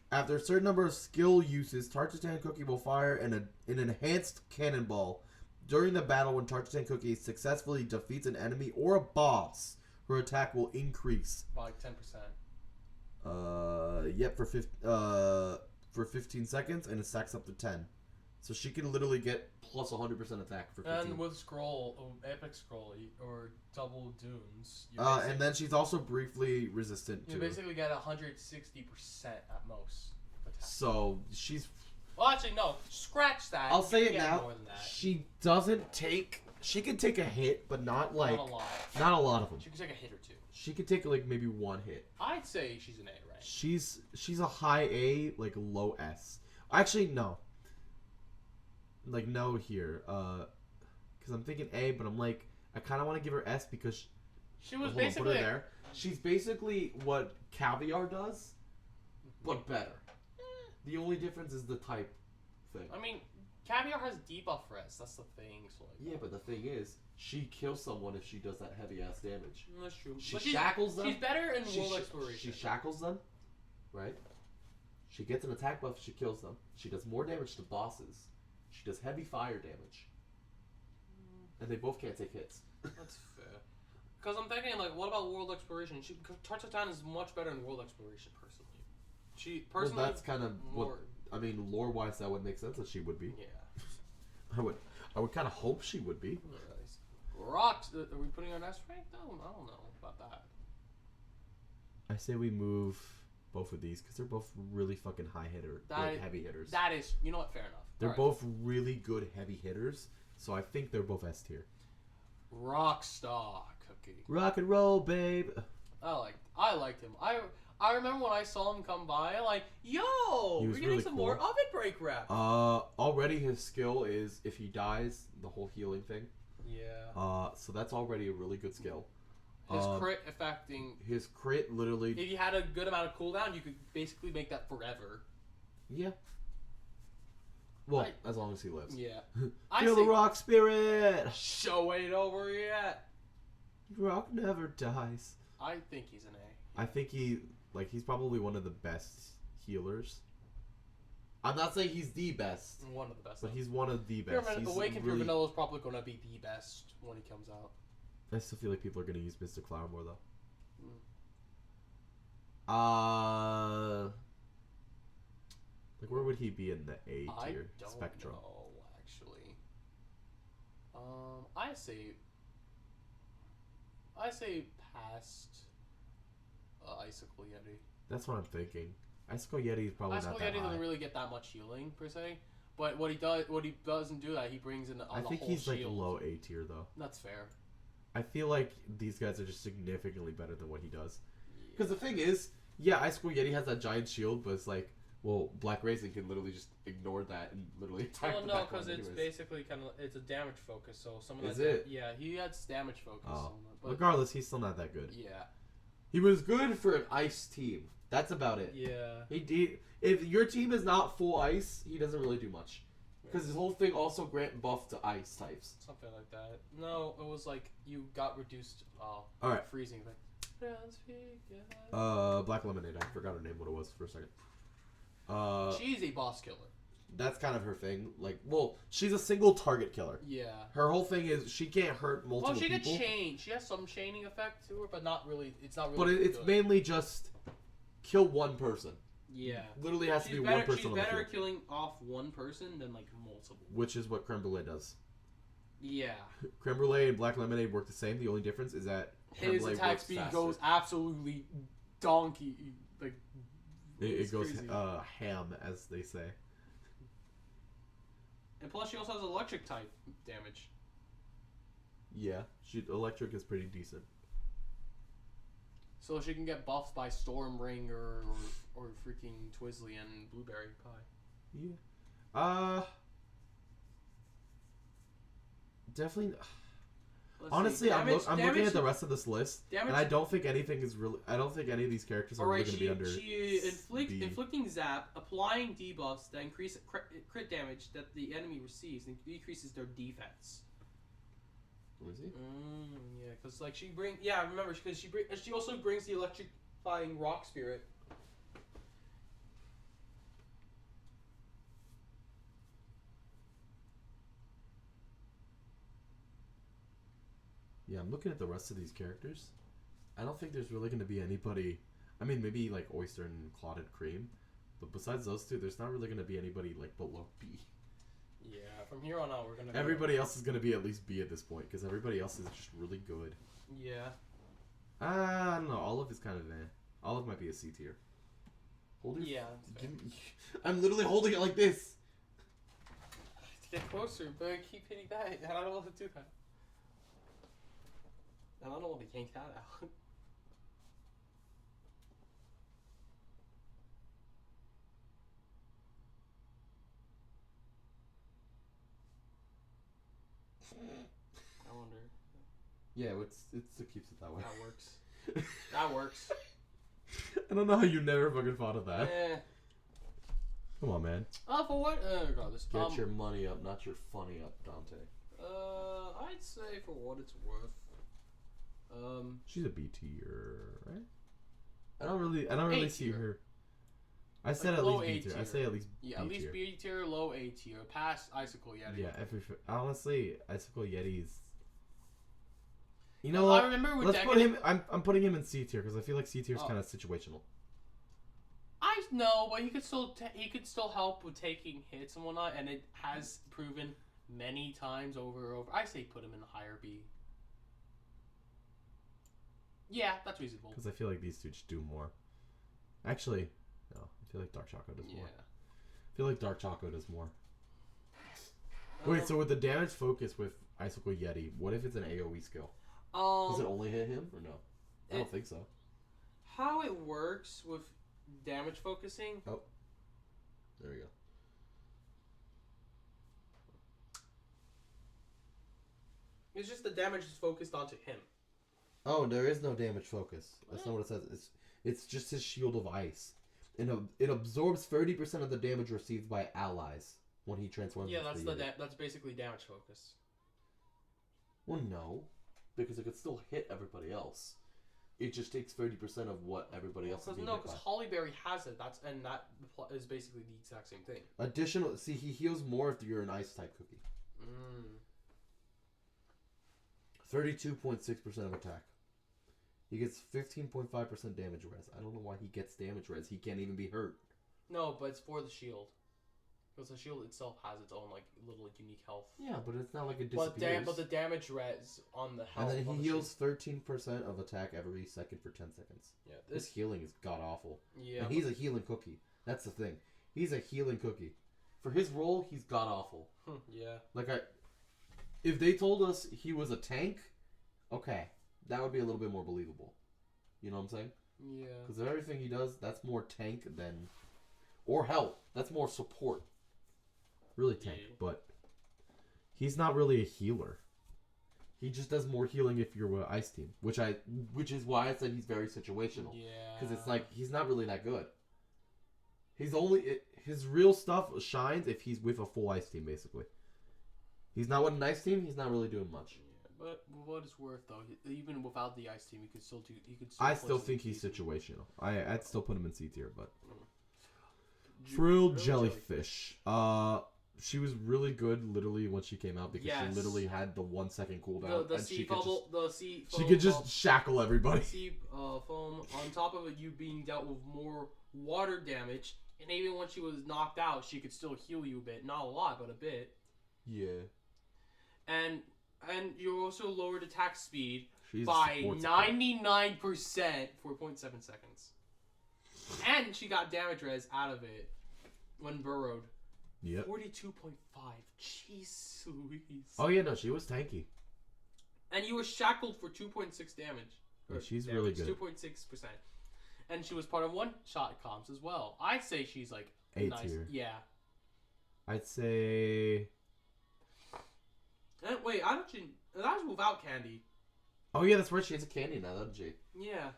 After a certain number of skill uses, Tartatan Cookie will fire an enhanced cannonball. During the battle, when Tartatan Cookie successfully defeats an enemy or a boss, her attack will increase. By 10%. Yep, for 15 seconds, and it stacks up to 10. So she can literally get plus 100% attack for 15. And with Scroll, Epic Scroll, or Double Dunes... and then she's also briefly resistant to... You basically get 160% at most. So, she's... Well, actually, no. Scratch that. I'll say it now. More than that. She doesn't take... She can take a hit, but not like... Not a lot. Not a lot of them. She can take a hit or two. She could take like maybe 1 hit. I'd say she's an A, right? She's a high A, like low S. Actually, no. Like no here. Because I'm thinking A, but I'm like I kind of want to give her S because she was put her basically there. She's basically what Caviar does, but better. The only difference is the type thing. I mean, Caviar has debuff rest. That's the thing. So like, yeah, but the thing is, she kills someone if she does that heavy ass damage. That's true. She shackles them. She's better in World Exploration. She shackles them, right? She gets an attack buff. She kills them. She does more damage to bosses. She does heavy fire damage, and they both can't take hits. That's fair. Because I'm thinking, like, what about World Exploration? Tartatan is much better in World Exploration, personally. She personally. Well, that's kind of what I mean. Lore-wise, that would make sense that she would be. Yeah. I would kind of hope she would be. Rocks. Are we putting her on S rank? No, I don't know about that. I say we move both of these because they're both really fucking heavy hitters. That is, you know what? Fair enough. They're both really good heavy hitters, so I think they're both S tier. Rockstar Cookie. Rock and roll, babe. I liked him. I remember when I saw him come by, like, yo, He we're was getting really some cool. more oven break rep. Already his skill is if he dies, the whole healing thing. Yeah. So that's already a really good skill. His crit affecting. His crit literally. If you had a good amount of cooldown, you could basically make that forever. Yeah. Well, as long as he lives. Yeah. Feel the rock spirit! Show ain't over yet. Rock never dies. I think he's an A. I think he's probably one of the best healers. I'm not saying he's the best, One of the best. but he's one of the best. He's Awakened really... Pure Vanilla is probably going to be the best when he comes out. I still feel like people are going to use Mystic Flower more, though. Like, where would he be in the A tier spectrum? I don't know, actually. I say past Icicle Yeti. That's what I'm thinking. Icicle Yeti is probably Icicle not that Yeti high. doesn't really get that much healing per se, but what he doesn't do that he brings in. I think he's like low A tier though. That's fair. I feel like these guys are just significantly better than what he does. Because the thing is, yeah, Icicle Yeti has that giant shield, but it's like, well, Black Raisin can literally just ignore that and literally attack Well, the no, back because line it's anyways. basically kind of it's a damage focus. So some of Is that. it? Yeah, he has damage focus. Oh. But Regardless, he's still not that good. yeah. He was good for an ice team. That's about it. Yeah. He did. If your team is not full ice, he doesn't really do much. Because his whole thing also grant buff to ice types. Something like that. No, it was like you got reduced. Alright. Freezing thing. Black Lemonade. I forgot her name. What it was for a second. She's a boss killer. That's kind of her thing. Like, well, she's a single target killer. Yeah. Her whole thing is she can't hurt multiple Well, she people. can chain. She has some chaining effect to her, but not really. It's not But really. it's good. mainly just kill one person. Yeah. Literally has to be one person She's on the better field. at killing off one person than like multiple. Which is what Creme Brulee does. Yeah. Creme Brulee and Black Lemonade work the same. The only difference is that Creme His Brulee attack works speed faster. goes absolutely donkey. Like. It goes crazy. ham, as they say. And plus, she also has electric type damage. Yeah, electric is pretty decent. So she can get buffed by Stormbringer or freaking Twizzly and Blueberry Pie. Yeah. Definitely. Let's Honestly, see. I'm looking at the rest of this list, damage, and I don't think anything is really. I don't think any of these characters are really going to be under. Inflicting zap, applying debuffs that increase crit damage that the enemy receives and decreases their defense. What is he? Yeah, because like remember because she also brings the electrifying rock spirit. Yeah, I'm looking at the rest of these characters. I don't think there's really going to be anybody. I mean, maybe like Oyster and Clotted Cream, but besides those two, there's not really going to be anybody like below B. Yeah, from here on out, we're gonna. Everybody else is going to be at least B at this point because everybody else is just really good. Yeah. I don't know. Olive is kind of Olive might be a C tier. Hold it. Yeah. I'm literally holding it like this. To get closer, but I keep hitting that, and I don't want to do that. And I don't want to yank that out. I wonder. Yeah, it keeps it that way. That works. That works. I don't know how you never fucking thought of that. Eh. Come on, man. For what? Regardless. Get your money up, not your funny up, Dante. I'd say for what it's worth. She's a B tier, right? I don't really see her. I said Like at low least B A tier. I tier. say at least Yeah, at least B tier, low A tier, past Icicle Yeti. Yeah, honestly, Icicle Yeti's. You know I what? remember with Let's put him. I'm putting him in C tier because I feel like C tier is kind of situational. I know, but he could still help with taking hits and whatnot, and it has proven many times over and over. I say put him in a higher B. Yeah, that's reasonable. Because I feel like these two just do more. Actually, no. I feel like Dark Choco does more. I feel like Dark Choco does more. Wait, so with the damage focus with Icicle Yeti, what if it's an AoE skill? Does it only hit him or no? I don't think so. how it works with damage focusing. Oh, there we go. It's just the damage is focused onto him. Oh, there is no damage focus. That's not what it says. It's just his shield of ice. And it absorbs 30% of the damage received by allies when he transforms. Yeah, into that's unit. that's basically damage focus. Well, no, because it could still hit everybody else. It just takes 30% of what everybody else is being hit by. Because Hollyberry has it. That is basically the exact same thing. Additional, see, he heals more if you're an ice type cookie. 32.6% of attack. He gets 15.5% damage res. I don't know why he gets damage res. He can't even be hurt. No, but it's for the shield. Because the shield itself has its own like little unique health. Yeah, but it's not like it disappears. But the damage res on the health. And then he heals 13% of attack every second for 10 seconds. Yeah, This healing is god awful. Yeah, And he's a healing cookie. That's the thing. He's a healing cookie. For his role, he's god awful. yeah. Like if they told us he was a tank, okay, that would be a little bit more believable. You know what I'm saying? Yeah. Because everything he does, that's more tank than, or help. That's more support. Really tank, but he's not really a healer. He just does more healing if you're an ice team, which is why I said he's very situational. Yeah. Because it's like he's not really that good. His real stuff shines if he's with a full ice team, basically. He's not with an ice team. He's not really doing much. Yeah, but what it's worth though, even without the ice team, he could still do. I still think he's situational. I'd still put him in C tier, but Frilled Frilled jellyfish. She was really good literally when she came out because she literally had the 1 second cooldown. The sea bubble, the sea. She could just shackle everybody. Sea foam on top of it, you being dealt with more water damage, and even when she was knocked out, she could still heal you a bit, not a lot, but a bit. Yeah. And you also lowered attack speed She's by sports 99%, 4.7 seconds. And she got damage res out of it when burrowed. Yep. 42.5. Jeez Louise. Oh yeah, no, she was tanky. And you were shackled for 2.6 damage. Yeah, she's really good. 2.6%. And she was part of one-shot comps as well. I'd say she's like A nice. tier. Yeah. I'd say. And wait, that was without candy. Oh yeah, that's right. She has a candy now, doesn't she? Yeah.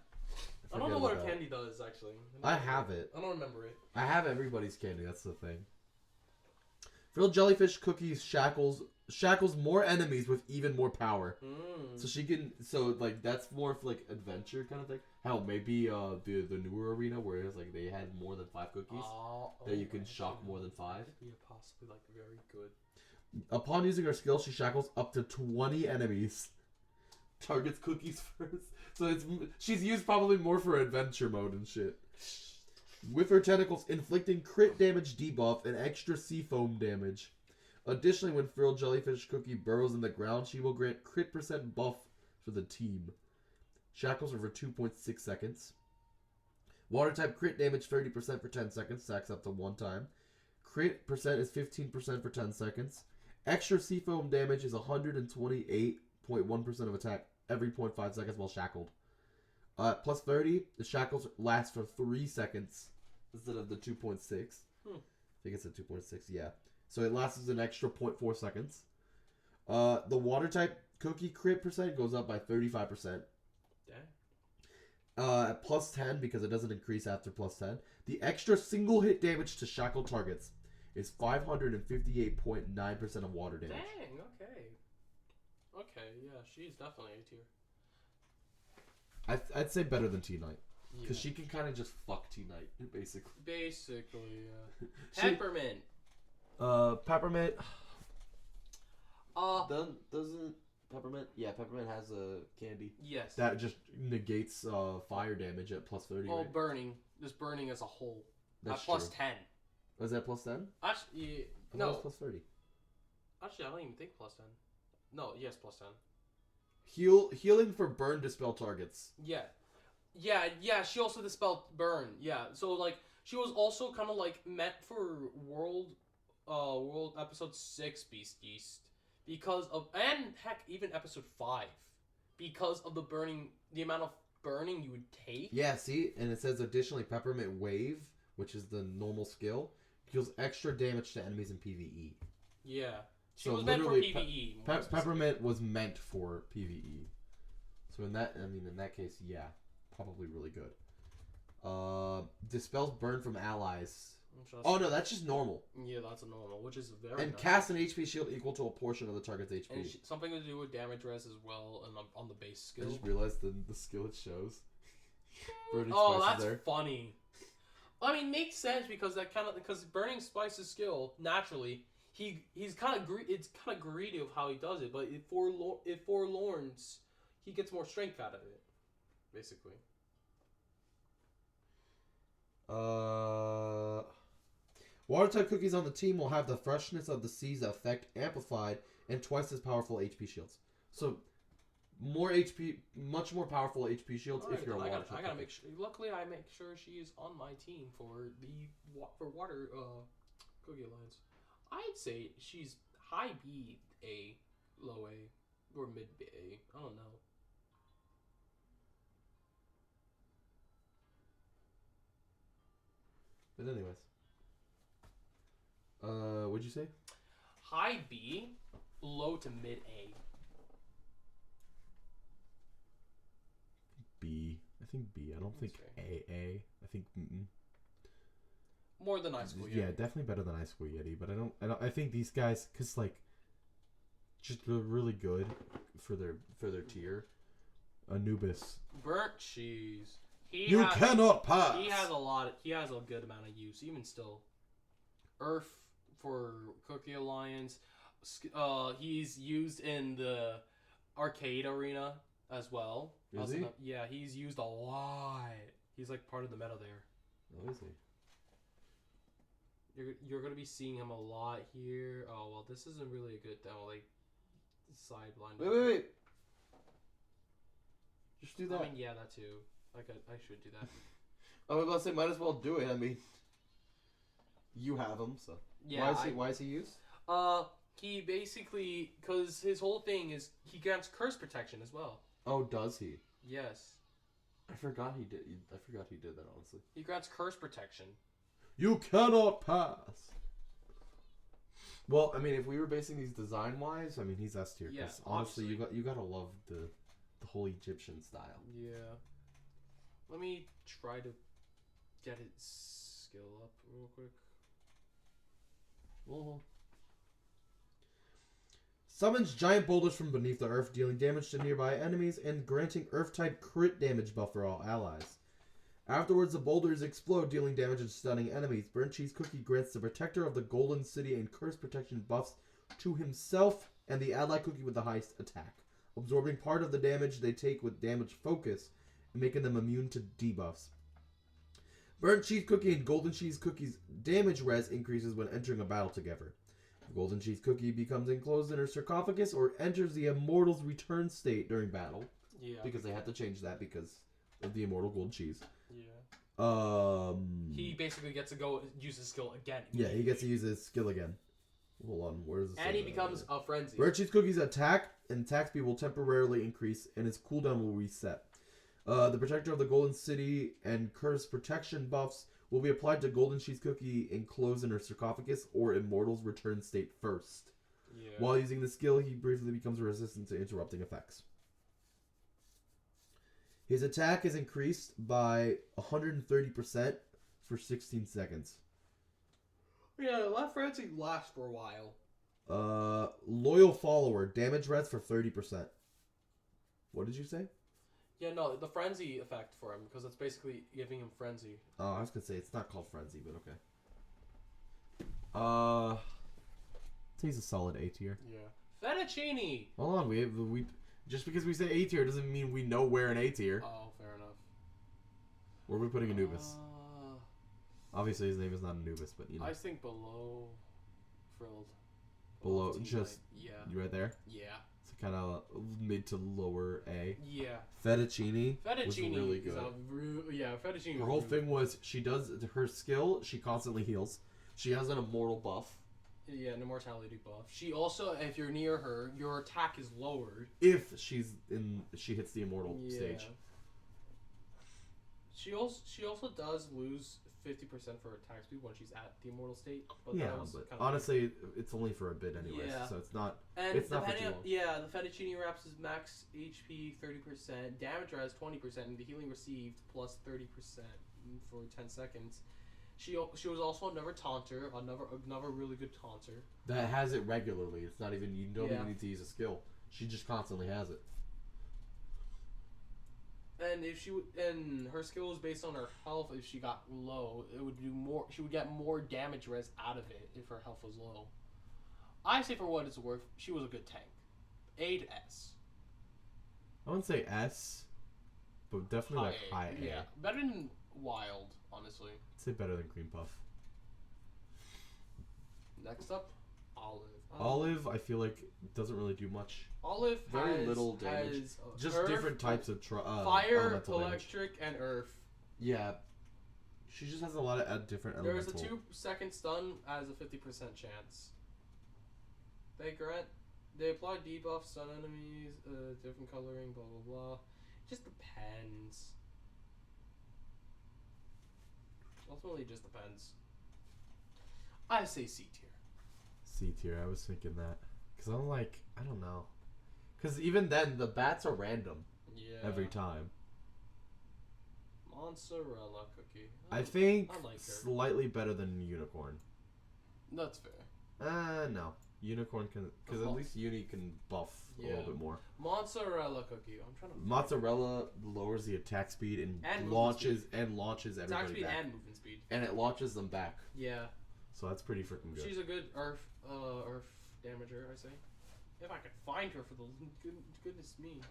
I forget don't know what her about that. candy does actually. I have it. I don't remember it. I have everybody's candy. That's the thing. Frilled jellyfish cookies shackles more enemies with even more power. So she can. So like that's more of like adventure kind of thing. Hell, maybe the newer arena where it's like they had more than 5 cookies that you can shock more than 5. Yeah, possibly like very good. Upon using her skill, she shackles up to 20 enemies. Targets cookies first. So she's used probably more for adventure mode and shit. With her tentacles, inflicting crit damage debuff and extra sea foam damage. Additionally, when Frilled Jellyfish Cookie burrows in the ground, she will grant crit % buff for the team. Shackles are for 2.6 seconds. Water type crit damage 30% for 10 seconds, stacks up to 1 time. Crit % is 15% for 10 seconds. Extra sea foam damage is 128.1% of attack every 0.5 seconds while shackled. Plus 30, the shackles last for 3 seconds instead of the 2.6. I think it's a 2.6, yeah. So it lasts an extra 0.4 seconds. The water type cookie crit % goes up by 35%. Dang. Plus 10 because it doesn't increase after plus 10. The extra single hit damage to shackled targets is 558.9% of water damage. Dang, okay. Okay, yeah, she's definitely A tier. I'd say better than T-Knight. Because Yeah. she can kind of just fuck T-Knight, basically. Basically, yeah. She- Peppermint. Peppermint. Doesn't Peppermint? Yeah, Peppermint has a candy. Yes. That just negates fire damage at plus 30, right? burning. Just burning as a whole. That's At plus true. 10. Was that plus 10? Actually, I thought it was no. plus 30. Actually, I don't even think plus 10. No, yes, plus 10. Healing for burn dispel targets. Yeah. Yeah, she also dispelled burn. Yeah, so, like, she was also kind of, like, meant for World Episode 6 Beast Yeast. Because of, and heck, even Episode 5. Because of the burning, the amount of burning you would take. Yeah, see? And it says additionally Peppermint Wave, which is the normal skill, deals extra damage to enemies in PvE. Yeah. She So was meant for literally, PvE. more specifically. Peppermint was meant for PvE. So in that case, yeah, probably really good. Dispels burn from allies. Oh no, that's just normal. Yeah, that's a normal, which is very And nice. cast an HP shield equal to a portion of the target's HP. And something to do with damage res as well, and on the base I skill. just realized the skill it shows. Burning Oh, Spice that's is there. funny. I mean, makes sense because Burning Spice's skill naturally he's kind of it's kind of greedy of how he does it, but if forlorns, he gets more strength out of it, basically. Water type cookies on the team will have the freshness of the sea's effect amplified and twice as powerful HP shields. So, more HP, much more powerful HP shields if you're a water type. I gotta cookie. make sure. Luckily, I make sure she is on my team for water cookie alliance. I'd say she's high B A, low A, or mid A. I don't know. But anyways. What'd you say? High B, low to mid A. B. I think B. I don't think Okay. AA. I think More than Ice School Yeti. yeah, definitely better than Ice School Yeti. But I think these guys, cause like, just they're really good for their tier. Anubis. Burnt cheese. You cannot pass. He has a good amount of use, even still. Earth for Cookie Alliance. He's used in the arcade arena as well. Is he? Yeah, he's used a lot. He's like part of the meta there. Oh, is he? You're gonna be seeing him a lot here. Oh well, this isn't really a good demo. Like sideline. Wait. Just do that. I mean, yeah, that too. I should do that. I was about to say, might as well do it. I mean, you have him, so. Yeah. Why is he used? He basically, cause his whole thing is he grants curse protection as well. Oh, does he? Yes. I forgot he did. I forgot he did that. Honestly. He grants curse protection. You cannot pass. Well, I mean, if we were basing these design wise, I mean, he's S tier. Yeah, honestly, obviously. you gotta love the whole Egyptian style. Yeah. Let me try to get his skill up real quick. Summons giant boulders from beneath the earth, dealing damage to nearby enemies and granting earth-type crit damage buff for all allies. Afterwards, the boulders explode, dealing damage and stunning enemies. Burnt Cheese Cookie grants the Protector of the Golden City and curse protection buffs to himself and the ally cookie with the highest attack, absorbing part of the damage they take with damage focus and making them immune to debuffs. Burnt Cheese Cookie and Golden Cheese Cookie's damage res increases when entering a battle together. Golden Cheese Cookie becomes enclosed in her sarcophagus or enters the Immortal's return state during battle. Yeah. Because they had to change that because of the Immortal Golden Cheese. Yeah. He basically gets to go use his skill again. Yeah, he gets to use his skill again. Hold on, where's the And he becomes a frenzy. Burnt Cheese Cookie's attack and attack speed will temporarily increase and its cooldown will reset. The Protector of the Golden City and curse protection buffs will be applied to Golden Cheese Cookie enclosed in her sarcophagus or Immortal's return state first. Yeah. While using the skill, he briefly becomes resistant to interrupting effects. His attack is increased by 130% for 16 seconds. Yeah, that frenzy lasts for a while. Loyal Follower, damage res for 30%. What did you say? Yeah, no, the frenzy effect for him, because it's basically giving him frenzy. Oh, I was gonna say it's not called Frenzy, but okay. He's a solid A tier. Yeah. Fettuccine! Hold on, we just because we say A tier doesn't mean we know we're an A tier. Oh, fair enough. Where are we putting Anubis? Obviously, his name is not Anubis, but you know. I think below Frilled. Below, T, just yeah. you right there. Yeah. It's kind of mid to lower A. Yeah. Fettuccine was Fettuccine really good. yeah, Fettuccine. Her whole thing was she does her skill. She constantly heals. She has an immortal buff. Yeah, an immortality buff. She also, if you're near her, your attack is lowered. If she hits the immortal stage. She also does lose 50% for attack speed when she's at the immortal state. But Yeah, that was but kinda honestly, it's only for a bit anyway, Yeah. so it's not. And It's not for depending too on, long. the Fettuccine Wraps is max HP 30%, damage res 20%, and the healing received plus 30% for 10 seconds. She was also another taunter, another really good taunter. That has it regularly. It's not even. You don't Yeah. even need to use a skill. She just constantly has it. And and her skill is based on her health. If she got low, it would do more. She would get more damage res out of it if her health was low. I say for what it's worth, she was a good tank. A to S. I wouldn't say S, but definitely like high A. Yeah, better than Wild, honestly. I'd say better than Cream Puff. Next up, Olive. Olive, I feel like doesn't really do much. Olive Very has, little damage. has, Just Earth, different types of fire, elemental damage. electric, and earth. Yeah, she just has a lot of different There is a elemental. 2-second stun as a 50% chance. They apply debuff, stun enemies, different coloring, blah blah blah. It just depends. Ultimately, it just depends. I say C tier. C tier. I was thinking that because I'm like, I don't know, because even then the bats are random Yeah. every time. Mozzarella cookie. I think I like her. slightly better than Unicorn. That's fair. No. Unicorn can, because at least Uni can buff a little Yeah. bit more. Mozzarella cookie. I'm trying to. Mozzarella lowers the attack speed and, And launches everybody attack speed back. and movement speed. And it launches them back. Yeah. So that's pretty freaking good. She's a good earth damager, I say. If I could find her for the goodness me.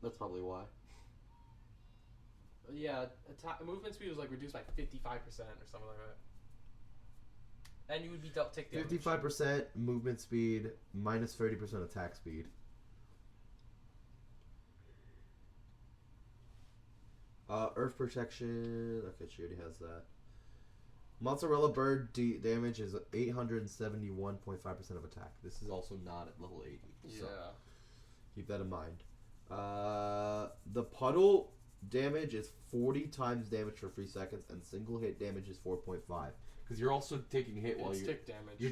That's probably why. Yeah, movement speed was like reduced by 55% or something like that. And you would be dealt take damage. 55% movement speed, minus 30% attack speed. Earth protection. Okay, she already has that. Mozzarella bird damage is 871.5% of attack. This is also not at level 80. So Yeah. keep that in mind. The puddle damage is 40 times damage for 3 seconds, and single hit damage is 4.5. Because you're also taking hit while It's you're. tick damage. You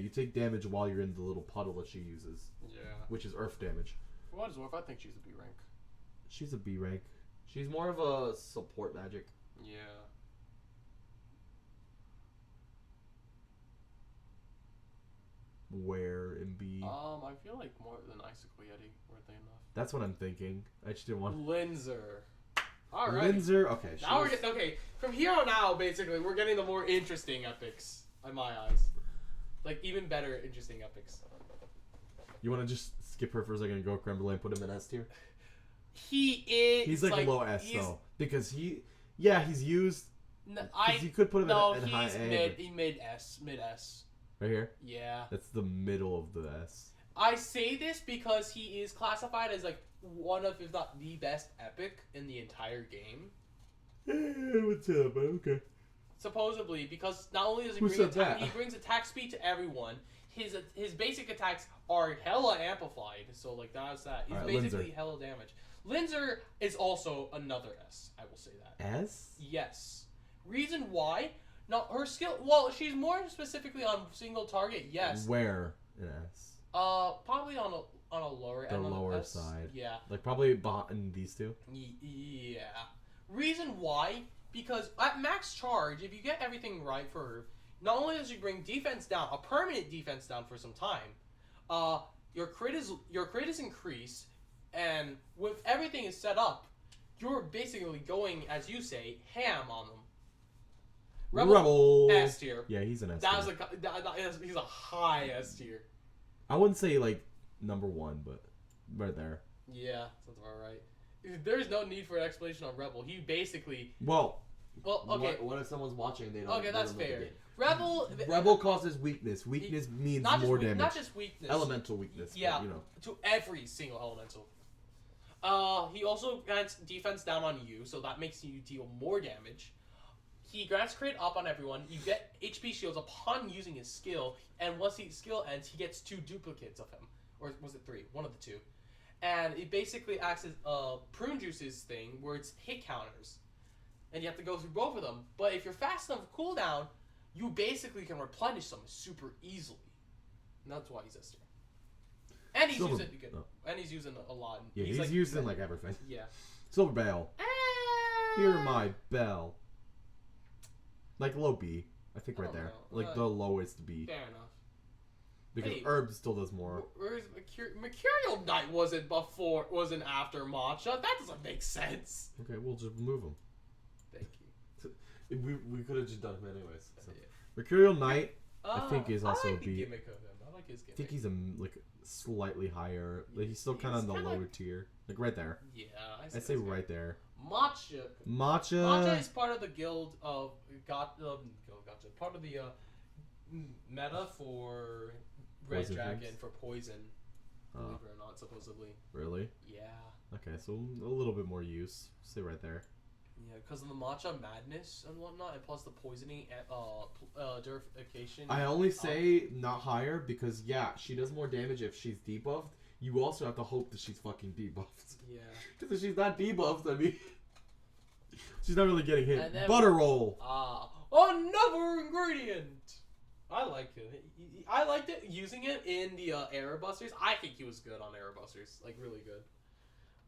take damage while you're in the little puddle that she uses, Yeah. which is earth damage. For what it's worth, I think she's a B rank. She's a B rank. She's more of a support magic. Yeah. Where in B? I feel like more than Icicle Yeti, weren't they enough? That's what I'm thinking. I just didn't want. Linzer. Alright. Linzer. Okay. Now we're she's- getting, okay, from here on out, basically, we're getting the more interesting epics, in my eyes. Like, even better interesting epics. You want to just skip her for a second and go Creme Brulee and put him in S tier? He is. He's like low S he's- though, because he's used. N- 'Cause you could put him no, in high he's A. but- mid S. Right here. Yeah. That's the middle of the S. I say this because he is classified as like one of, if not the best epic in the entire game. I would say that, but okay. Supposedly, because not only does he Who bring said attack, that? he brings attack speed to everyone. His basic attacks are hella amplified, so like that's that. He's Alright, basically Linzer. hella damage. Linzer is also another S. I will say that. S? Yes. Reason why? No, her skill. Well, she's more specifically on single target. Yes. Where in S? Probably on a lower The end. lower S. side. Yeah. Like probably behind these two. Yeah. Reason why? Because at max charge, if you get everything right for her, not only does she bring defense down, a permanent defense down for some time, your crit is increased, and with everything is set up, you're basically going, as you say, ham on them. Rebel. S tier. Yeah, he's an S. That tier. was he's a high S tier. I wouldn't say like number 1, but right there. Yeah, sounds about right. There's no need for an explanation on Rebel. He basically, Well, okay, What if someone's watching? They don't. okay, that's fair. Rebel, Rebel causes weakness. Weakness means not just more damage. not just weakness, Elemental weakness. but, Yeah. you know. to every single elemental. He also grants defense down on you, so that makes you deal more damage. He grants crit up on everyone. You get HP shields upon using his skill, and once his skill ends, he gets 2 duplicates of him. or was it 3? One of the 2. And it basically acts as prune juices thing where it's hit counters, and you have to go through both of them. But if you're fast enough cooldown, you basically can replenish them super easily, and that's why he's S tier. And he's using it good. And he's using a lot. Yeah, he's like, using like everything. Yeah. Silver Bell. Hear my bell. Like low B, I think right there. know. Like the lowest B. Fair enough. Because Hey, Herb still does more. Where's Mercurial Knight wasn't after Matcha? That doesn't make sense. Okay, we'll just remove him. Thank you. We could have just done him anyways. So. Yeah. Mercurial Knight, I think is also I like the B. gimmick of him. I like his I gimmick. think he's like slightly higher. Like he's still kind of He's in the kinda lower tier. Like right there. Yeah, I'd say right there. Matcha. Matcha. Matcha is part of the guild of Gotcha. Part of the meta for Red Poison Dragon types? for poison. Oh, Believe it or not, supposedly. really? Yeah. Okay, so a little bit more use. Stay right there. Yeah, because of the matcha madness and whatnot, and plus the poisoning durification. I only say not higher because yeah, she does more damage if she's debuffed. You also have to hope that she's fucking debuffed. Yeah. Because if she's not debuffed, I mean, she's not really getting hit. And then- Butter roll. Another ingredient. I liked it. I liked it using it in the Error Busters. I think he was good on Error Busters, like really good.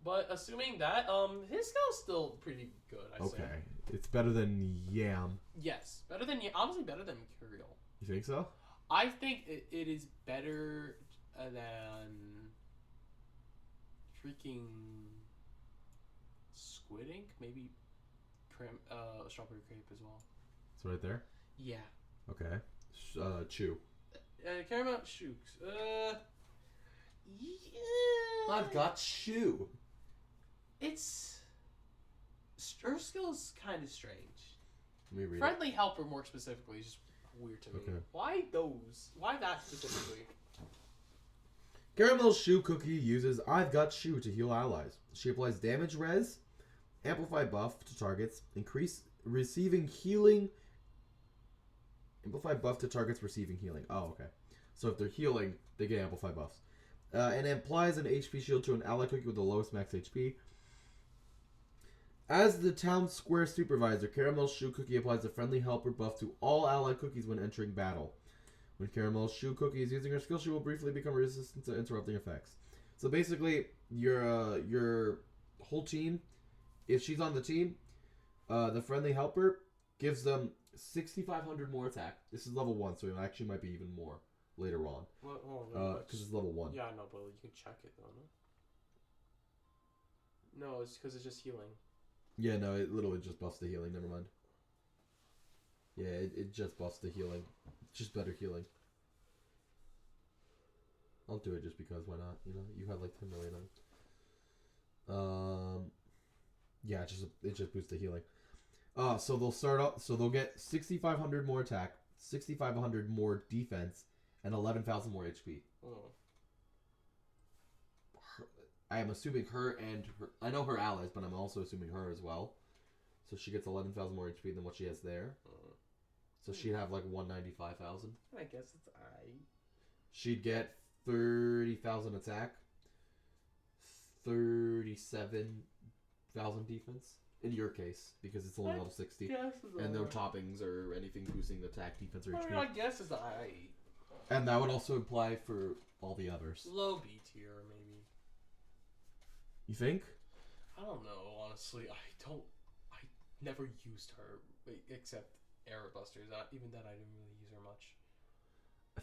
But assuming that, his skill's still pretty good. I say. Okay, it's better than Yam. Yes, better than honestly better than Mercurial. You think so? I think it is better than freaking Squid Ink, maybe Strawberry Crepe as well. It's right there. Yeah. Okay. Chew. Caramel Shooks. Yeah. I've got Shoe. It's her skill's kind of strange. Let me read it. Friendly Helper, more specifically, is just weird to me. Okay. Why those? Why that specifically? Caramel Shoe Cookie uses I've Got Shoe to heal allies. She applies damage res, amplify buff to targets, increase receiving healing. Amplify buff to targets receiving healing. Oh, okay. So if they're healing, they get amplify buffs. And applies an HP shield to an ally cookie with the lowest max HP. As the town square supervisor, Caramel Shoe Cookie applies a friendly helper buff to all ally cookies when entering battle. When Caramel Shoe Cookie is using her skill, she will briefly become resistant to interrupting effects. So basically, your whole team, if she's on the team, the friendly helper gives them 6,500 more attack. This is level 1, so it actually might be even more later on. Because it's level 1. Yeah, I know, but you can check it though, no? No, it's because it's just healing. Yeah, no, it literally just buffs the healing. Never mind. Yeah, it just buffs the healing. It's just better healing. I'll do it just because, why not? You know, you have like 10 million on it. Yeah, it just boosts the healing. So they'll start up. So they'll get 6,500 more attack, 6,500 more defense, and 11,000 more HP. Oh. I am assuming her and her. I know her allies, but I'm also assuming her as well. So she gets 11,000 more HP than what she has there. So she'd have like 195,000. I guess it's I. She'd get 30,000 attack, 37,000 defense. In your case, because it's only level 60. And no toppings or anything boosting attack, defense, or HP. I guess it's I. And that would also apply for all the others. Low B tier, maybe. You think? I don't know, honestly. I never used her, except Error Busters. Even then, I didn't really use her much. I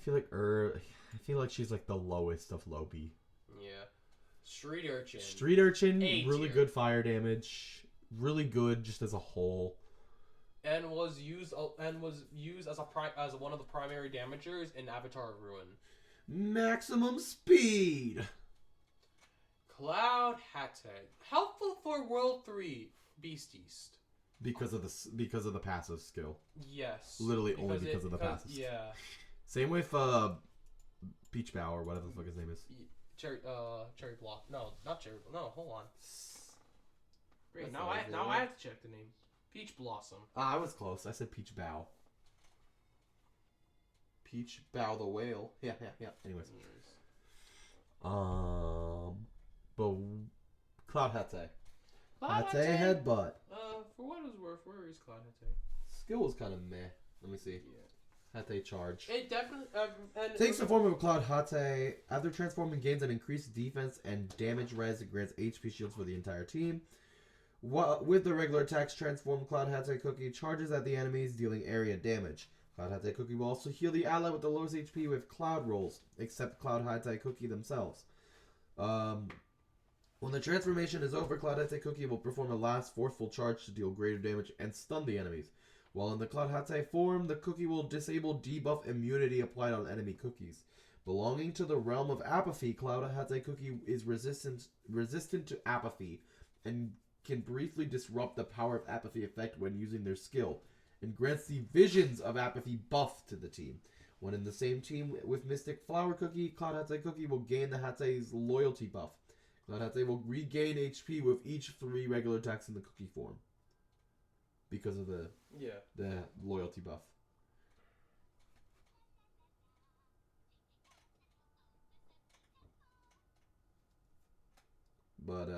feel like she's like the lowest of low B. Yeah. Street Urchin. Street Urchin, A really tier. good fire damage. Really good just as a whole. And was used as as one of the primary damagers in Avatar of Ruin. Maximum speed. Cloud Hatag, helpful for World 3 Beast East. Because of the passive skill. Yes. Literally only because of the passive skill. Yeah. Same with Peach Bow or whatever the fuck his name is. Cherry Block. No, not Cherry. No, hold on. Great. That's Now not I his now name. I have to check the name. Peach Blossom. I was close. I said Peach Bow. Peach Bow the whale. Yeah. Anyways. But Cloud Hate. Cloud Hate Hate? headbutt. For what it's worth, where is Cloud Hate? Skill was kind of meh. Let me see. Hate charge. It definitely and Takes the form of a Cloud Hate. After transforming, gains an increased defense and damage res. It grants HP shields for the entire team. With the regular attacks, transformed Cloud Hate Cookie charges at the enemies, dealing area damage. Cloud Hate Cookie will also heal the ally with the lowest HP with Cloud rolls, except Cloud Hate Cookie themselves. When the transformation is over, Cloud Hate Cookie will perform a last forceful charge to deal greater damage and stun the enemies. While in the Cloud Hate form, the cookie will disable debuff immunity applied on enemy cookies. Belonging to the realm of apathy, Cloud Hate Cookie is resistant to apathy and can briefly disrupt the power of apathy effect when using their skill, and grants the Visions of Apathy buff to the team. When in the same team with Mystic Flower Cookie, Cloud Hate Cookie will gain the Hate's loyalty buff. Cloud Hate will regain HP with each 3 regular attacks in the cookie form. Because of the loyalty buff. But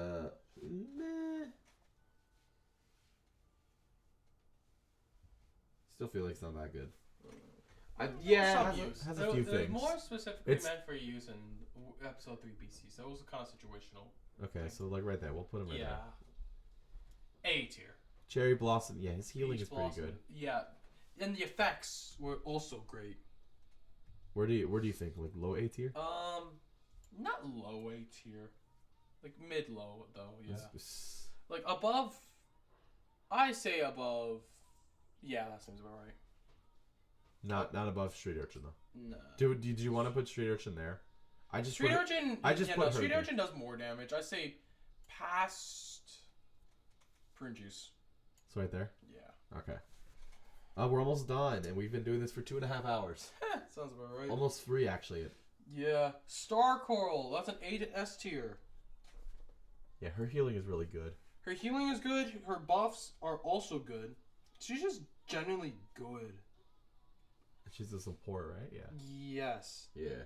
meh. Still feel like it's not that good. Some It use. has a few It was things. more specifically It's- meant for use in episode 3 BC, so it was kind of situational. Okay, so like right there, we'll put him right there. A tier. Cherry Blossom, yeah, his healing Peach is pretty Blossom. good. Yeah, and the effects were also great. Where do you think? Like low A tier? Not low A tier, like mid low though. Yeah, It's- like above. I say above. Yeah, that seems about right. Not above Street Urchin though. No. Did you want to put Street Urchin there? I just Street put it- Urchin. I just put her Street there. Urchin does more damage. I say past Prune Juice. It's right there. Yeah. Okay. We're almost done, and we've been doing this for 2.5 hours. Sounds about right. Almost 3 actually. Yeah. Star Coral. That's an A to S tier. Yeah, her healing is really good. Her healing is good. Her buffs are also good. She's just genuinely good. She's a support, right? Yeah. Yes. Yeah.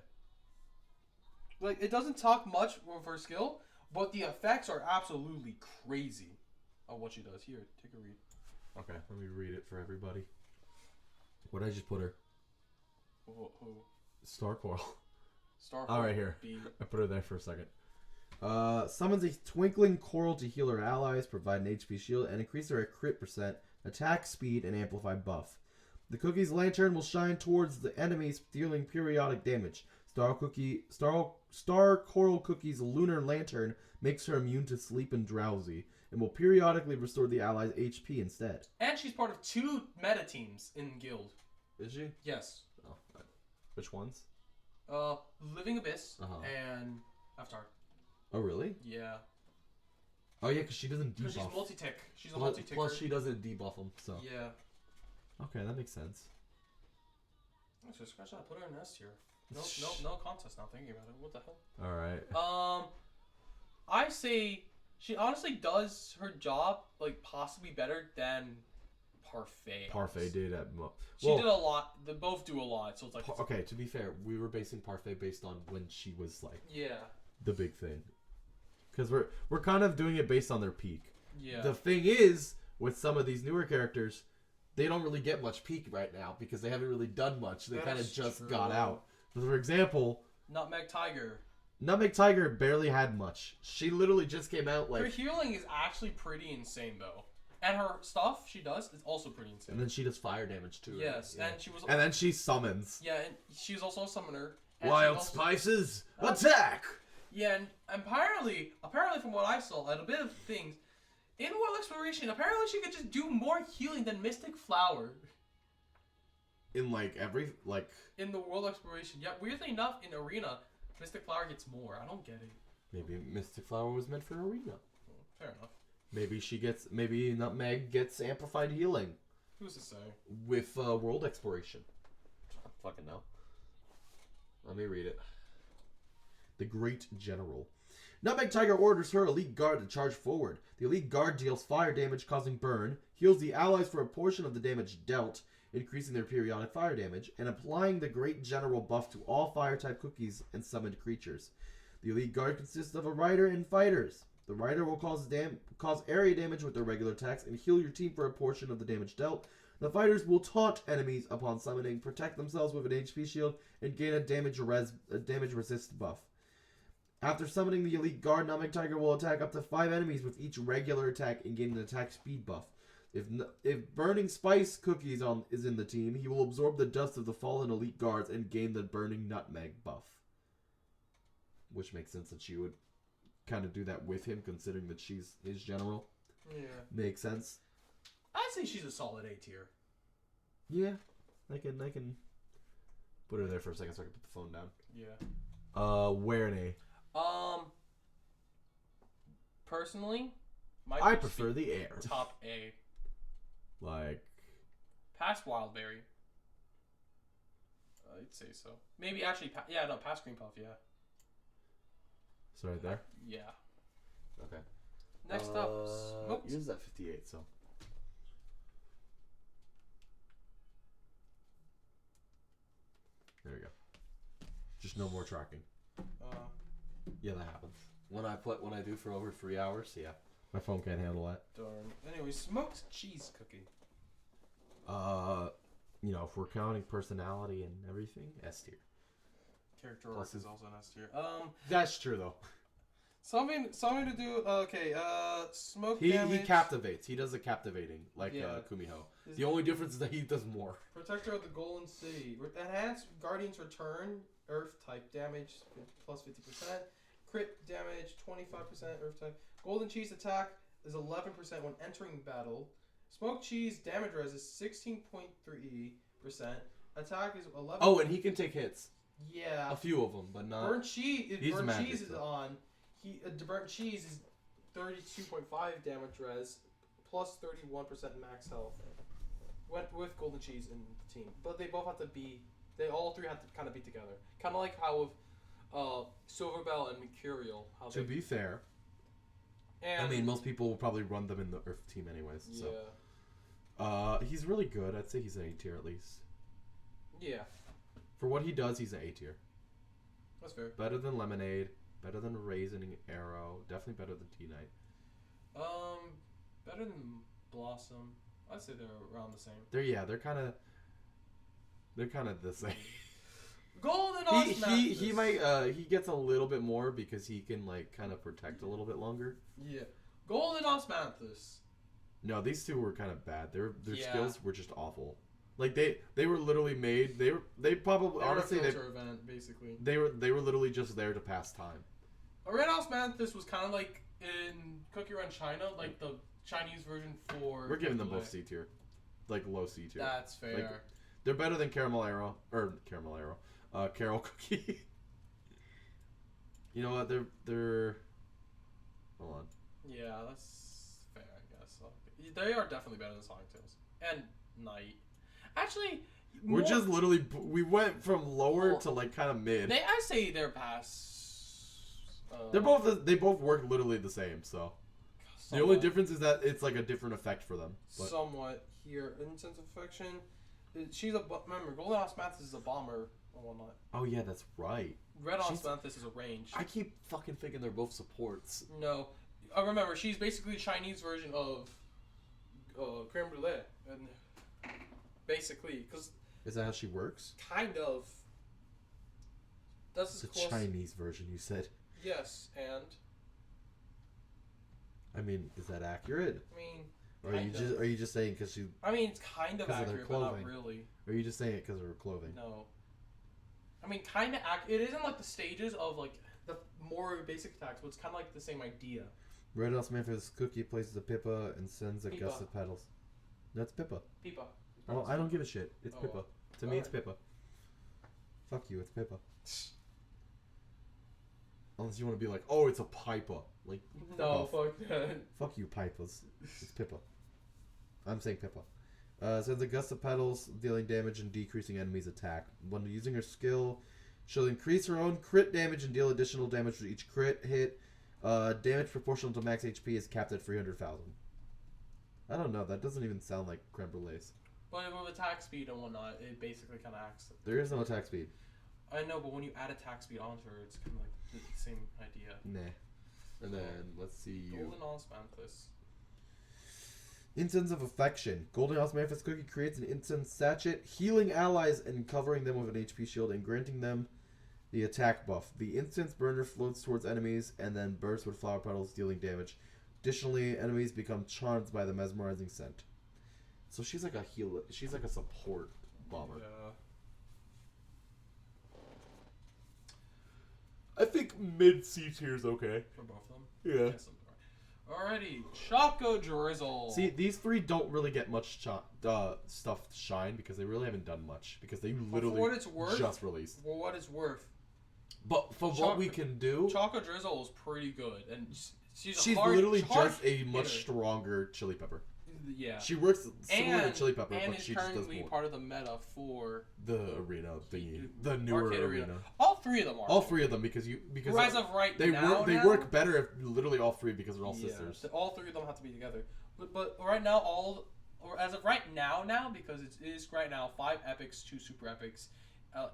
Like, it doesn't talk much with her skill, but the effects are absolutely crazy of what she does. Here, take a read. Okay, let me read it for everybody. What did I just put her? Who? Star Coral. Star. Oh, right here. B. I put her there for a second. Summons a twinkling coral to heal her allies, provide an HP shield, and increase their crit percent, attack speed, and amplify buff. The cookie's lantern will shine towards the enemies, dealing periodic damage. Star Coral Cookie's lunar lantern makes her immune to sleep and drowsy, and will periodically restore the allies' HP instead. And she's part of 2 meta teams in Guild. Is she? Yes. Oh, which ones? Living Abyss Uh-huh. and Avatar. Oh, really? Yeah. Oh, yeah, because she doesn't Because she's debuff. multi-tick. She's a Plus, multi-ticker. plus she doesn't debuff them, so. Yeah. Okay, that makes sense. Actually, scratch that. Put her in S tier. No contest now. Thinking about it. What the hell? All right. I say she honestly does her job like possibly better than Parfait. Parfait honestly. did at She did a lot. They both do a lot. So it's like Okay, to be fair, we were basing Parfait based on when she was like yeah, the big thing, because we're kind of doing it based on their peak. yeah. The thing is, with some of these newer characters, they don't really get much peak right now because they haven't really done much. They That kind of is just true. got out. For example, Nutmeg Tiger. Nutmeg Tiger barely had much. She literally just came out Her like, healing is actually pretty insane though, and her stuff she does is also pretty insane. and then she does fire damage too. right? Yes, Yeah. and she was. And then she summons. Yeah, and she's also a summoner. And Wild she's also- spices, attack! Yeah, and apparently from what I saw, and a bit of things, in World Exploration, apparently she could just do more healing than Mystic Flower In like every in the World Exploration. Yeah, weirdly enough, in Arena, Mystic Flower gets more. I don't get it. maybe Mystic Flower was meant for Arena. Fair enough. Maybe Nutmeg gets amplified healing Who's to say? with World Exploration. I don't fucking know. Let me read it. The Great General. Nutmeg Tiger orders her elite guard to charge forward. The elite guard deals fire damage causing burn, heals the allies for a portion of the damage dealt, increasing their periodic fire damage, and applying the Great General buff to all fire-type cookies and summoned creatures. The elite guard consists of a rider and fighters. The rider will cause area damage with their regular attacks and heal your team for a portion of the damage dealt. The fighters will taunt enemies upon summoning, protect themselves with an HP shield, and gain a damage resist buff. After summoning the elite guard, Namek Tiger will attack up to 5 enemies with each regular attack and gain an attack speed buff. If Burning Spice Cookies is in the team, he will absorb the dust of the fallen elite guards and gain the Burning Nutmeg buff. Which makes sense that she would kind of do that with him, considering that she's his general. Yeah. Makes sense. I'd say she's a solid A tier. Yeah, I can put her there for a second so I can put the phone down. Yeah. Where an A? Personally, I prefer the air. top A. Like, Past Wildberry. I'd say so. Maybe actually, past Green Puff, yeah. so right there. Yeah. Okay. Next up, Smoke. Yours is at 58, so. There we go. Just no more tracking. Yeah, that happens. When I do for over 3 hours, yeah. My phone can't handle that. Darn. Anyway, smoked cheese cookie. If we're counting personality and everything, S tier. Character Plus arc is also an S tier. That's true though. Something to do. Okay. Smoke He damage. captivates. He does a captivating like Yeah. Kumiho. The only difference is that he does more. Protector of the Golden City. Enhanced Guardian's Return. Earth type damage plus 50%. Crit damage 25%. Earth type. Golden Cheese attack is 11% when entering battle. Smoked Cheese damage res is 16.3%. Attack is 11. Oh, and he can take hits. Yeah. A few of them, but not. Burnt cheese. If He's burnt magic, cheese is though. on, burnt cheese is 32.5 damage res plus 31% max health. Went with Golden Cheese in the team, but they both have to be. They all three have to kind of be together. Kind of like how with Silverbell and Mercurial. How To they, be fair, and, I mean, most people will probably run them in the Earth team anyways. yeah, So, he's really good. I'd say he's an A tier at least. yeah, For what he does, he's an A tier. that's fair. Better than Lemonade. Better than Raisin Arrow. Definitely better than T-Knight. Better than Blossom. I'd say they're around the same. They're kind of the same. Golden he might he gets a little bit more because he can like kind of protect a little bit longer. Yeah, Golden Osmanthus. No, these two were kind of bad. Their Yeah. skills were just awful. Like they were literally made. They probably honestly they were a filter event basically. they were literally just there to pass time. Red Osmanthus was kind of like in Cookie Run China, like the Chinese version for. We're giving them Creme both C tier, like low C tier. That's fair. Like, they're better than Caramel Arrow Carol Cookie. You know what? They're. Hold on. Yeah, that's fair, I guess. They are definitely better than Sonic Tails and Knight. Actually, We're just literally we went from lower to like kind of mid. I say they're past. They both work literally the same. So the only difference is that it's like a different effect for them. But Somewhat here, Incense of Affection. Remember, Golden Osmanthus is a bomber and whatnot. oh yeah, that's right. Red She's- Osmanthus is a range. I keep fucking thinking they're both supports. No, I remember she's basically a Chinese version of creme brulee, and basically, because Is that how she works? kind of. That's The as close. Chinese version, you said. Yes, and I mean, is that accurate? I mean, Or are you just saying because she? it's kind of 'Cause of their accurate, but not clothing. really. Or are you just saying it because of her clothing? No. I mean, kind of It isn't like the stages of like the more basic attacks, but it's kind of like the same idea. Red Osmanthus Cookie places a Pippa and sends a Pippa. gust of petals. That's Pippa. Pipa. Oh, I don't give a shit. It's Oh, Pippa. well. To me, it's Alright. Pippa. Fuck you, it's Pippa. Unless you want to be like, oh, it's a Pipa. Like, No, off. fuck that. Fuck you, Pipas. It's Pippa. I'm saying Pippa. Sends a gust of petals, dealing damage and decreasing enemies' attack. When using her skill, she'll increase her own crit damage and deal additional damage for each crit hit. Damage proportional to max HP is capped at 300,000. I don't know. That doesn't even sound like creme brulees. But with attack speed and whatnot, it basically kind of acts. There is no attack speed. I know, but when you add attack speed onto her, it's kind of like the same idea. Nah. And then let's see you. Golden Osmanthus. Incense of Affection. Golden Osmanthus Cookie creates an incense sachet, healing allies and covering them with an HP shield and granting them the attack buff. The incense burner floats towards enemies and then bursts with flower petals, dealing damage. Additionally, enemies become charmed by the mesmerizing scent. So she's like a healer. She's like a support bomber. Yeah. I think mid C tier is okay. For both of them? Yeah. Yes, alrighty. Choco Drizzle. See, these three don't really get much stuff to shine because they really haven't done much because they literally for what it's worth, just released. For what it's worth, But for what we can do, Choco Drizzle is pretty good, and she's literally hard just a much hitter. stronger chili pepper. Yeah. She works similar to chili pepper, and but is she just does currently more. part of the meta for The arena thingy, the newer Arcade arena. All three of them are. All three of them because as of right they now, work better if literally all three because they're all sisters. All three of them have to be together. But right now, as of right now, because it is right now 5 epics, 2 super epics,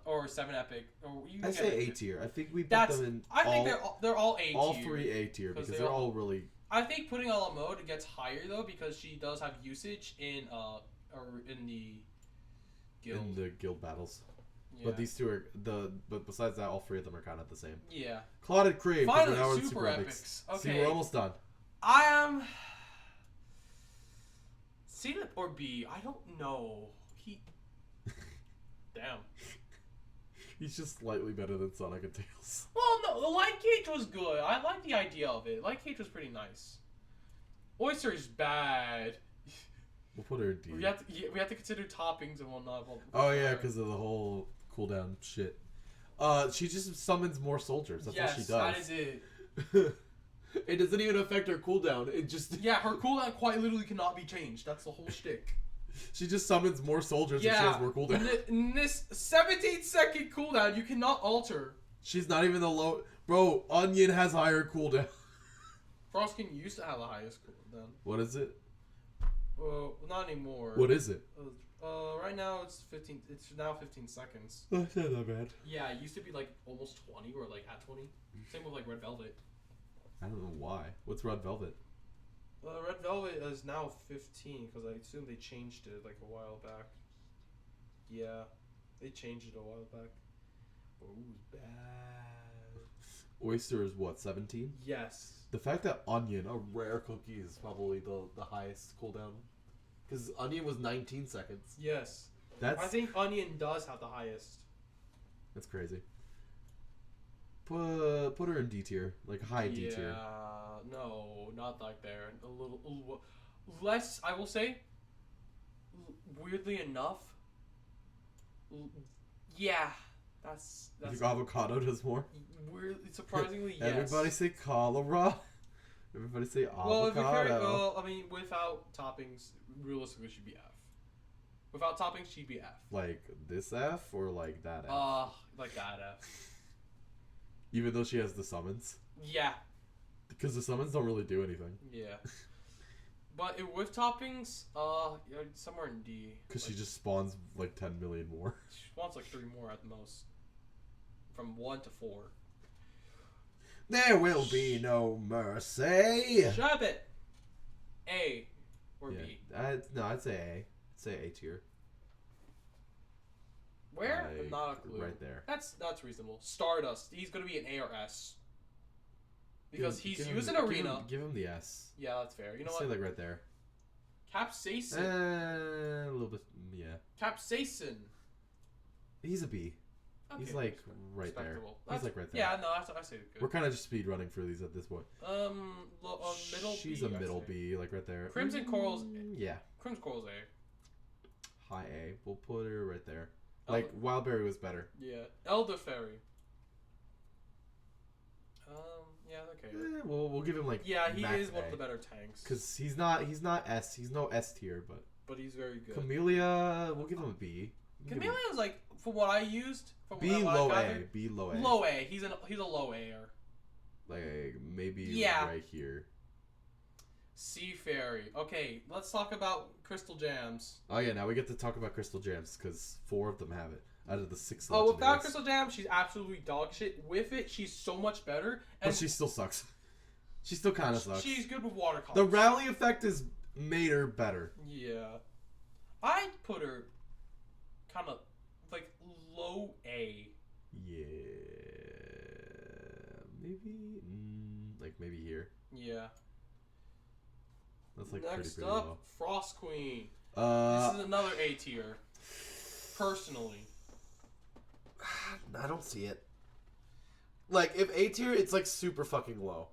or 7 epic. Or you I get say it. A tier. I think we put them in. I think they're all A tier. All three A tier because they're all really. I think putting a la mode gets higher though because she does have usage in the guild. In the guild battles. Yeah. But these two are but besides that, all three of them are kind of the same. Yeah. Clotted Crave. Finally, now we're in super epics. See, Okay. we're almost done. I am C or B. I don't know. Damn. He's just slightly better than Sonic and Tails. Well, no, the light cage was good. I like the idea of it. Light cage was pretty nice. Oyster is bad. We'll put her in D. We have to consider toppings and whatnot. Oh yeah, because of the whole cooldown shit. She just summons more soldiers. That's all she does. That is it. It doesn't even affect her cooldown. It just Yeah, her cooldown quite literally cannot be changed. That's the whole shtick. she just summons more soldiers and she has more cooldown. In this 17-second cooldown, you cannot alter. She's not even the low. Bro, Onion has higher cooldown. Frostking used to have the highest cooldown. What is it? Not anymore. What is it? Right now it's 15. It's now 15 seconds. That's not that bad. Yeah, it used to be like almost 20 or like at 20. Same with like Red Velvet. I don't know why. What's Red Velvet? Red Velvet is now 15 because I assume they changed it like a while back. Yeah, they changed it a while back. But it was bad. Oyster is what, 17? Yes. The fact that Onion, a rare cookie, is probably the highest cooldown. Because Onion was 19 seconds. Yes. That's I think Onion does have the highest. That's crazy. Put her in D tier, like high D tier. Yeah, no, not like there. A little less, I will say. Weirdly enough. Yeah, that's. You think avocado does more? Weirdly, surprisingly, yes. Everybody say cholera. Everybody say Well, avocado. I mean, without toppings, realistically, she'd be F. Without toppings, she'd be F. Like this F or like that F? Like that F. Even though she has the summons? Yeah. Because the summons don't really do anything. Yeah. But with toppings, somewhere in D. Because she just spawns like 10 million more. She wants like 3 more at the most. From 1 to 4. There will be no mercy. Shove it! A or B? No, I'd say A. I'd say A tier. Where? Like, Not a clue. right there. That's reasonable. Stardust. He's gonna be an A or S. Because he's give used him, in Arena. Give him the S. Yeah, that's fair. You know I'd say what? like right there. Capsaicin. A little bit, yeah. Capsaicin. He's a B. Okay, He's like right there. respectable. He's like right there. Yeah, no, I say good. We're kind of just speed running through these at this point. Middle She's B. a I'd middle say. B, like right there. Crimson Coral's. Yeah. Crimson Coral's A. High A. We'll put her right there. Like Wildberry was better. Yeah. Elder Fairy. Yeah, okay. We'll give him like Yeah, he max is one A. of the better tanks. Cause he's not S. He's no S tier, But he's very good. Camellia, we'll give him a B. Camellia is like, from what I used, from B what low I A. gathered, B low A. Low A. He's a low A-er. Like maybe Yeah. right here. Sea Fairy. Okay, let's talk about Crystal Gems. Oh yeah, now we get to talk about Crystal Gems because 4 of them have it. out of the 6 Oh, without legendaries. Crystal Jam, she's absolutely dog shit. With it, she's so much better. And But she still sucks. She still kind of sucks. she's good with water college. The rally effect has made her better. Yeah. I'd put her kind of like low A. Yeah. Maybe. Like maybe here. Yeah. That's like Next pretty up, low. Frost Queen. This is Uh, another A tier. Personally. I don't see it. Like if A tier, it's like super fucking low.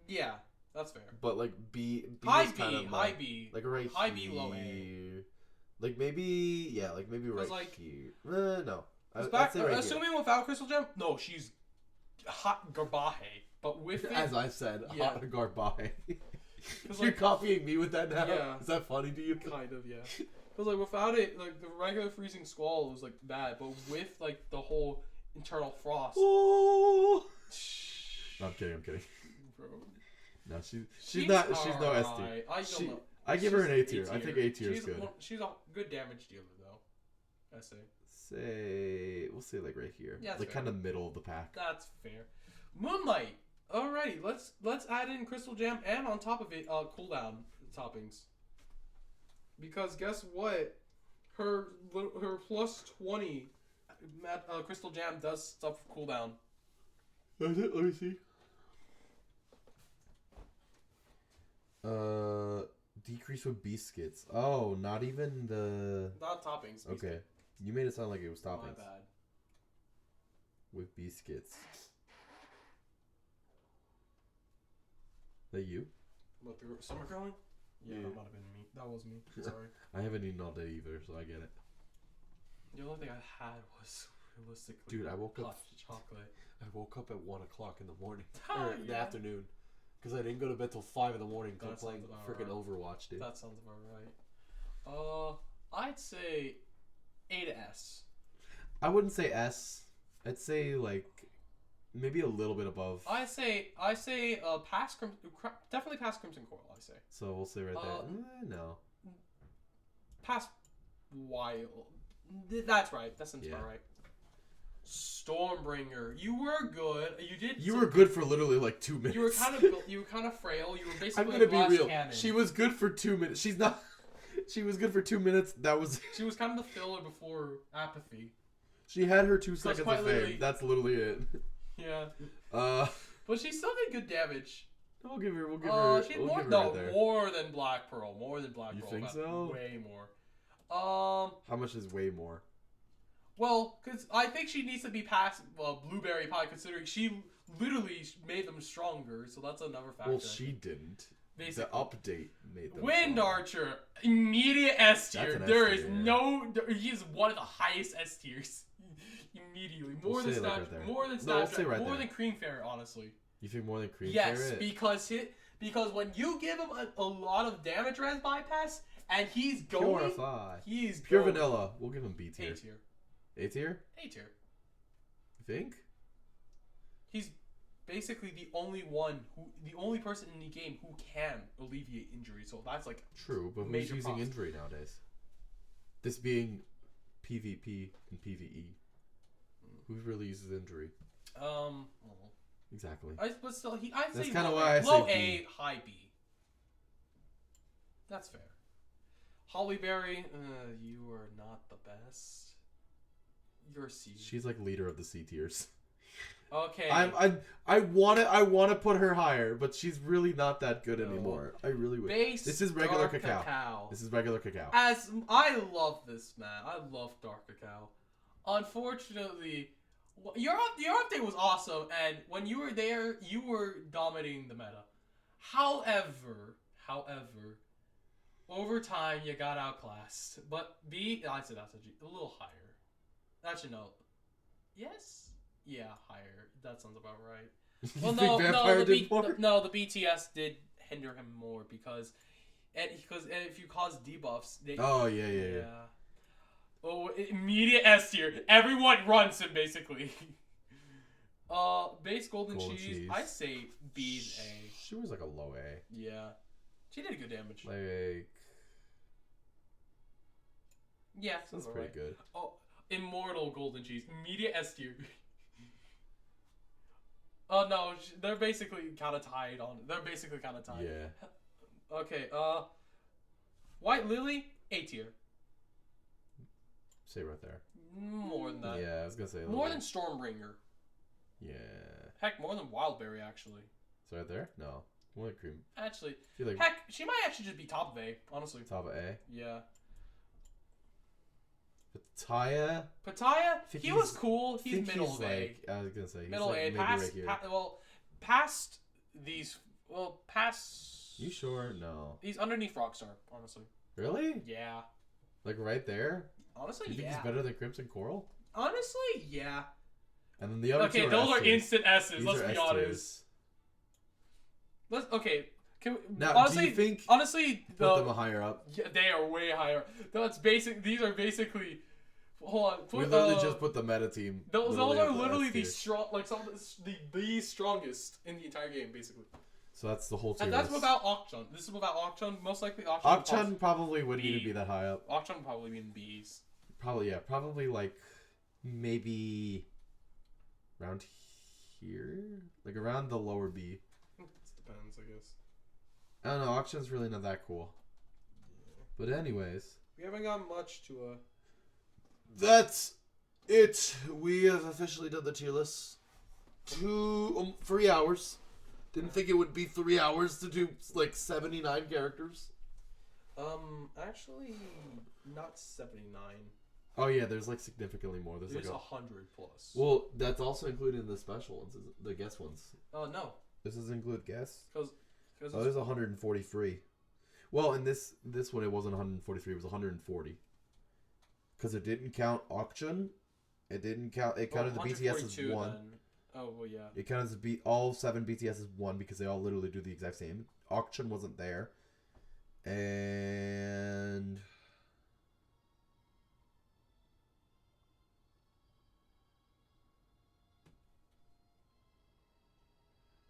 Yeah, that's fair. But like B High is kind B, of high B. like right High here. B, low A. Like maybe like maybe right like- here. No. Back, I'd say right assuming without Crystal Gem, no, she's hot Garbahe. But with here. it, As I said, Yeah. hot Garbae. 'Cause, You're like, copying me with that now? Yeah. Is that funny to you? kind of, yeah. Because like without it, like the regular freezing squall was like bad, but with like the whole internal frost. Oh. No, I'm kidding. Bro. No, she's no S tier. alright. I don't She- know. I give her an A She's tier. I think A tier is She's good. She's a good damage dealer though. I say. We'll say like right here. Yeah, that's like fair. kind of middle of the pack. That's fair. Moonlight. Alrighty, let's add in Crystal Jam and on top of it, cooldown toppings. Because guess what? Her plus 20 Crystal Jam does stuff for cooldown. Does it? Let me see. Decrease with beast skits. Oh, not even the. Not toppings. Okay, you made it sound like it was My toppings bad. with beast skits. That you? What, the summer curling? Yeah, Yeah. that might have been me. That was me. Sorry. I haven't eaten all day either, so I get it. The only thing I had was realistically Dude, I woke up. hot chocolate. I woke up at 1 o'clock in the morning Ah, or in the yeah. afternoon, because I didn't go to bed till 5 in the morning. That Cause playing sounds about freaking right. Overwatch, dude. That sounds about right. I'd say A to S. I wouldn't say S. I'd say like maybe a little bit above. I say past definitely past Crimson Coral. I say So we'll say right there. No. past Wild. That's right. That sounds Yeah. about right. Stormbringer, you were good. You did. You were good for literally like 2 minutes. You were kind of frail. You were basically I'm gonna a be glass real. cannon. She was good for 2 minutes. She's not. She was good for 2 minutes. That was. She was kind of the filler before apathy. She had her 2 seconds quite of literally- fame. That's literally it. Yeah, Uh, but she still did good damage. we'll give her. We'll give her. She We'll more, give her no, right there. more than Black Pearl. More than Black You Pearl. think about so? Way more. How much is way more? Well, because I think she needs to be past Blueberry Pie, considering she literally made them stronger. So that's another factor. Well, she didn't. Basically. The update made them. Wind strong. Archer, immediate S That's tier. an S There tier, is yeah. no. He is one of the highest S tiers. Immediately, We'll more than say it like Snap, right there. more than No, we'll Snapdragon, say right more there. than Cream Fairy, honestly. You think more than Cream Yes, Carrot? because when you give him a lot of damage res bypass and he's going, Purify. he's Pure going. vanilla. We'll give him B A tier. tier, A tier? A tier. You think? He's basically the only person in the game who can alleviate injury. So that's like True, but who's Major using props. injury nowadays? This being PvP and PvE. Who really uses injury? Exactly. but still, I'd That's say kinda low why A, I say low B. A, high B. That's fair. Hollyberry, you are not the best. You're C. She's like leader of the C tiers. Okay. I want to put her higher, but she's really not that good No. anymore. I really wish. Base This is regular dark cacao. This is regular cacao. As I love this, man. I love dark cacao. Unfortunately, your update was awesome, and when you were there, you were dominating the meta. However, over time you got outclassed. But I said that's a little higher. Actually, no. Yes. Yeah, higher. That sounds about right. Well, You think Vampire did more? the BTS did hinder him more because if you cause debuffs, they. Oh yeah. Oh, immediate S tier. Everyone runs him basically. Base golden cheese. I say B A. She was like a low A. Yeah, she did good damage. Like Yeah, that's sounds pretty right. good. Oh, Immortal Golden Cheese. Immediate S tier. Oh no, they're basically kind of tied on. They're basically kind of tied. Yeah. Okay. White Lily, A tier. Say right there. More than that. Yeah, I was gonna say. More than Stormbringer. Yeah. Heck, more than Wildberry actually. It's right there. No. More like cream. Actually, I feel like heck, she might actually just be top of A. Honestly. top of A. Yeah. Pataya. Pataya, Think he was he's- cool. I He's think middle he's of A. like, I was gonna say he's Middle like A. maybe Past, right here. past these. Well, past. You sure? No. He's underneath Rockstar, honestly. Really? Yeah. Like right there? Honestly, You think yeah. he's better than Crimson Coral? Honestly, yeah. And then the other Okay, two those are are S tiers. instant S's. These Let's are be S honest. tiers. Okay. Can we, Now, honestly, do you think honestly, put them higher up? yeah, they are way higher. That's basic. These are basically. Hold on. We literally just put the meta team. Those literally are at the literally S the tier. strong, like some of the strongest in the entire game, basically. So that's the whole tier And that's list. without Okchon. This is without Okchon. Most likely Okchon. Akchan probably wouldn't B. even be that high up. Okchon would probably be in B's. Probably, yeah. Probably like maybe around here? Like around the lower B. It depends, I guess. I don't know. Auction's really not that cool. But anyways, We haven't got much to that's it. We have officially done the tier list. 3 hours. Didn't think it would be 3 hours to do like 79 characters. Actually, not 79. Oh yeah, there's like significantly more. There's There's like 100 plus. well, that's also included in the special ones, the guest ones. Oh no, This doesn't include guests. because Oh, there's 143. Well, in this one, it wasn't 143. It was 140. Because it didn't count auction. It didn't count. It counted the BTS as one. Then. Oh well, yeah. It counted all 7 BTS as one because they all literally do the exact same. Auction wasn't there, and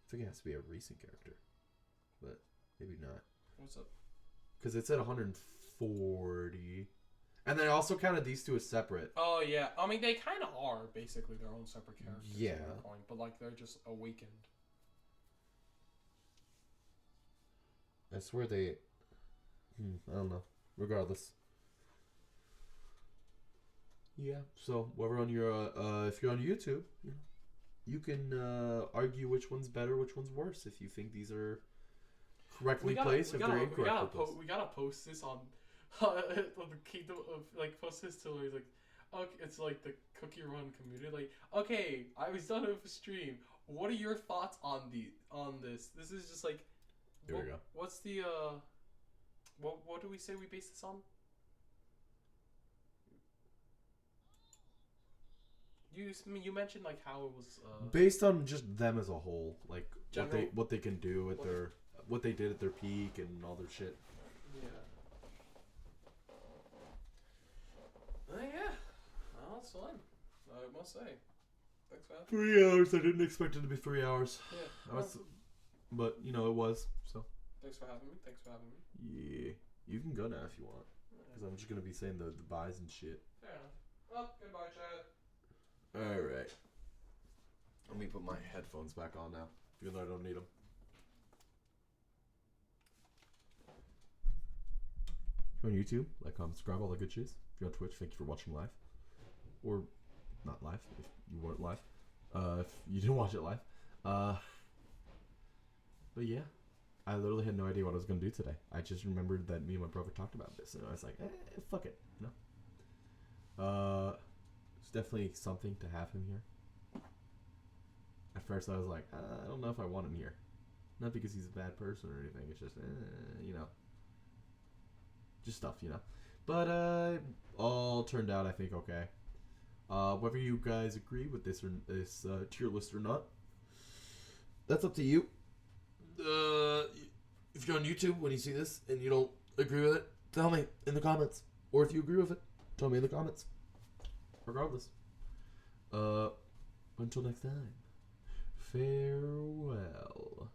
I think it has to be a recent character, but maybe not. What's up? Because it said 140. And then I also counted these two as separate. Oh yeah, I mean they kind of are basically their own separate characters. Yeah. at that point, but like they're just awakened. I swear they... I don't know. Regardless. Yeah, so whoever on your... if you're on YouTube, you can argue which one's better, which one's worse, if you think these are correctly placed, if they're incorrectly placed. We gotta post this on the Kingdom of like post this to like okay, it's like the Cookie Run community. Like, okay, I was done with a stream. What are your thoughts on this? This is just like Here we go. What's the what do we say we base this on? You mentioned like how it was Based on just them as a whole, like General- what they can do at what they did at their peak and all their shit. yeah. Yeah. Well, it's fun. I must say. Thanks for having me. 3 hours. I didn't expect it to be 3 hours. Yeah. I was, but it was. So Thanks for having me. yeah, you can go now if you want, because I'm just gonna be saying the buys and shit. Fair enough. Well, goodbye, chat. All right. Let me put my headphones back on now, even though I don't need them. If you're on YouTube, like, comment, subscribe, all that good shit. If you're on Twitch, thank you for watching live, or not live if you weren't live. If you didn't watch it live, but yeah, I literally had no idea what I was gonna do today. I just remembered that me and my brother talked about this, and I was like, fuck it, It's definitely something to have him here. At first, I was like, I don't know if I want him here. Not because he's a bad person or anything. It's just, just stuff, But all turned out, I think, okay. Whether you guys agree with this or this tier list or not, that's up to you. If you're on YouTube when you see this and you don't agree with it, tell me in the comments. Or if you agree with it, tell me in the comments. Regardless. Until next time. Farewell.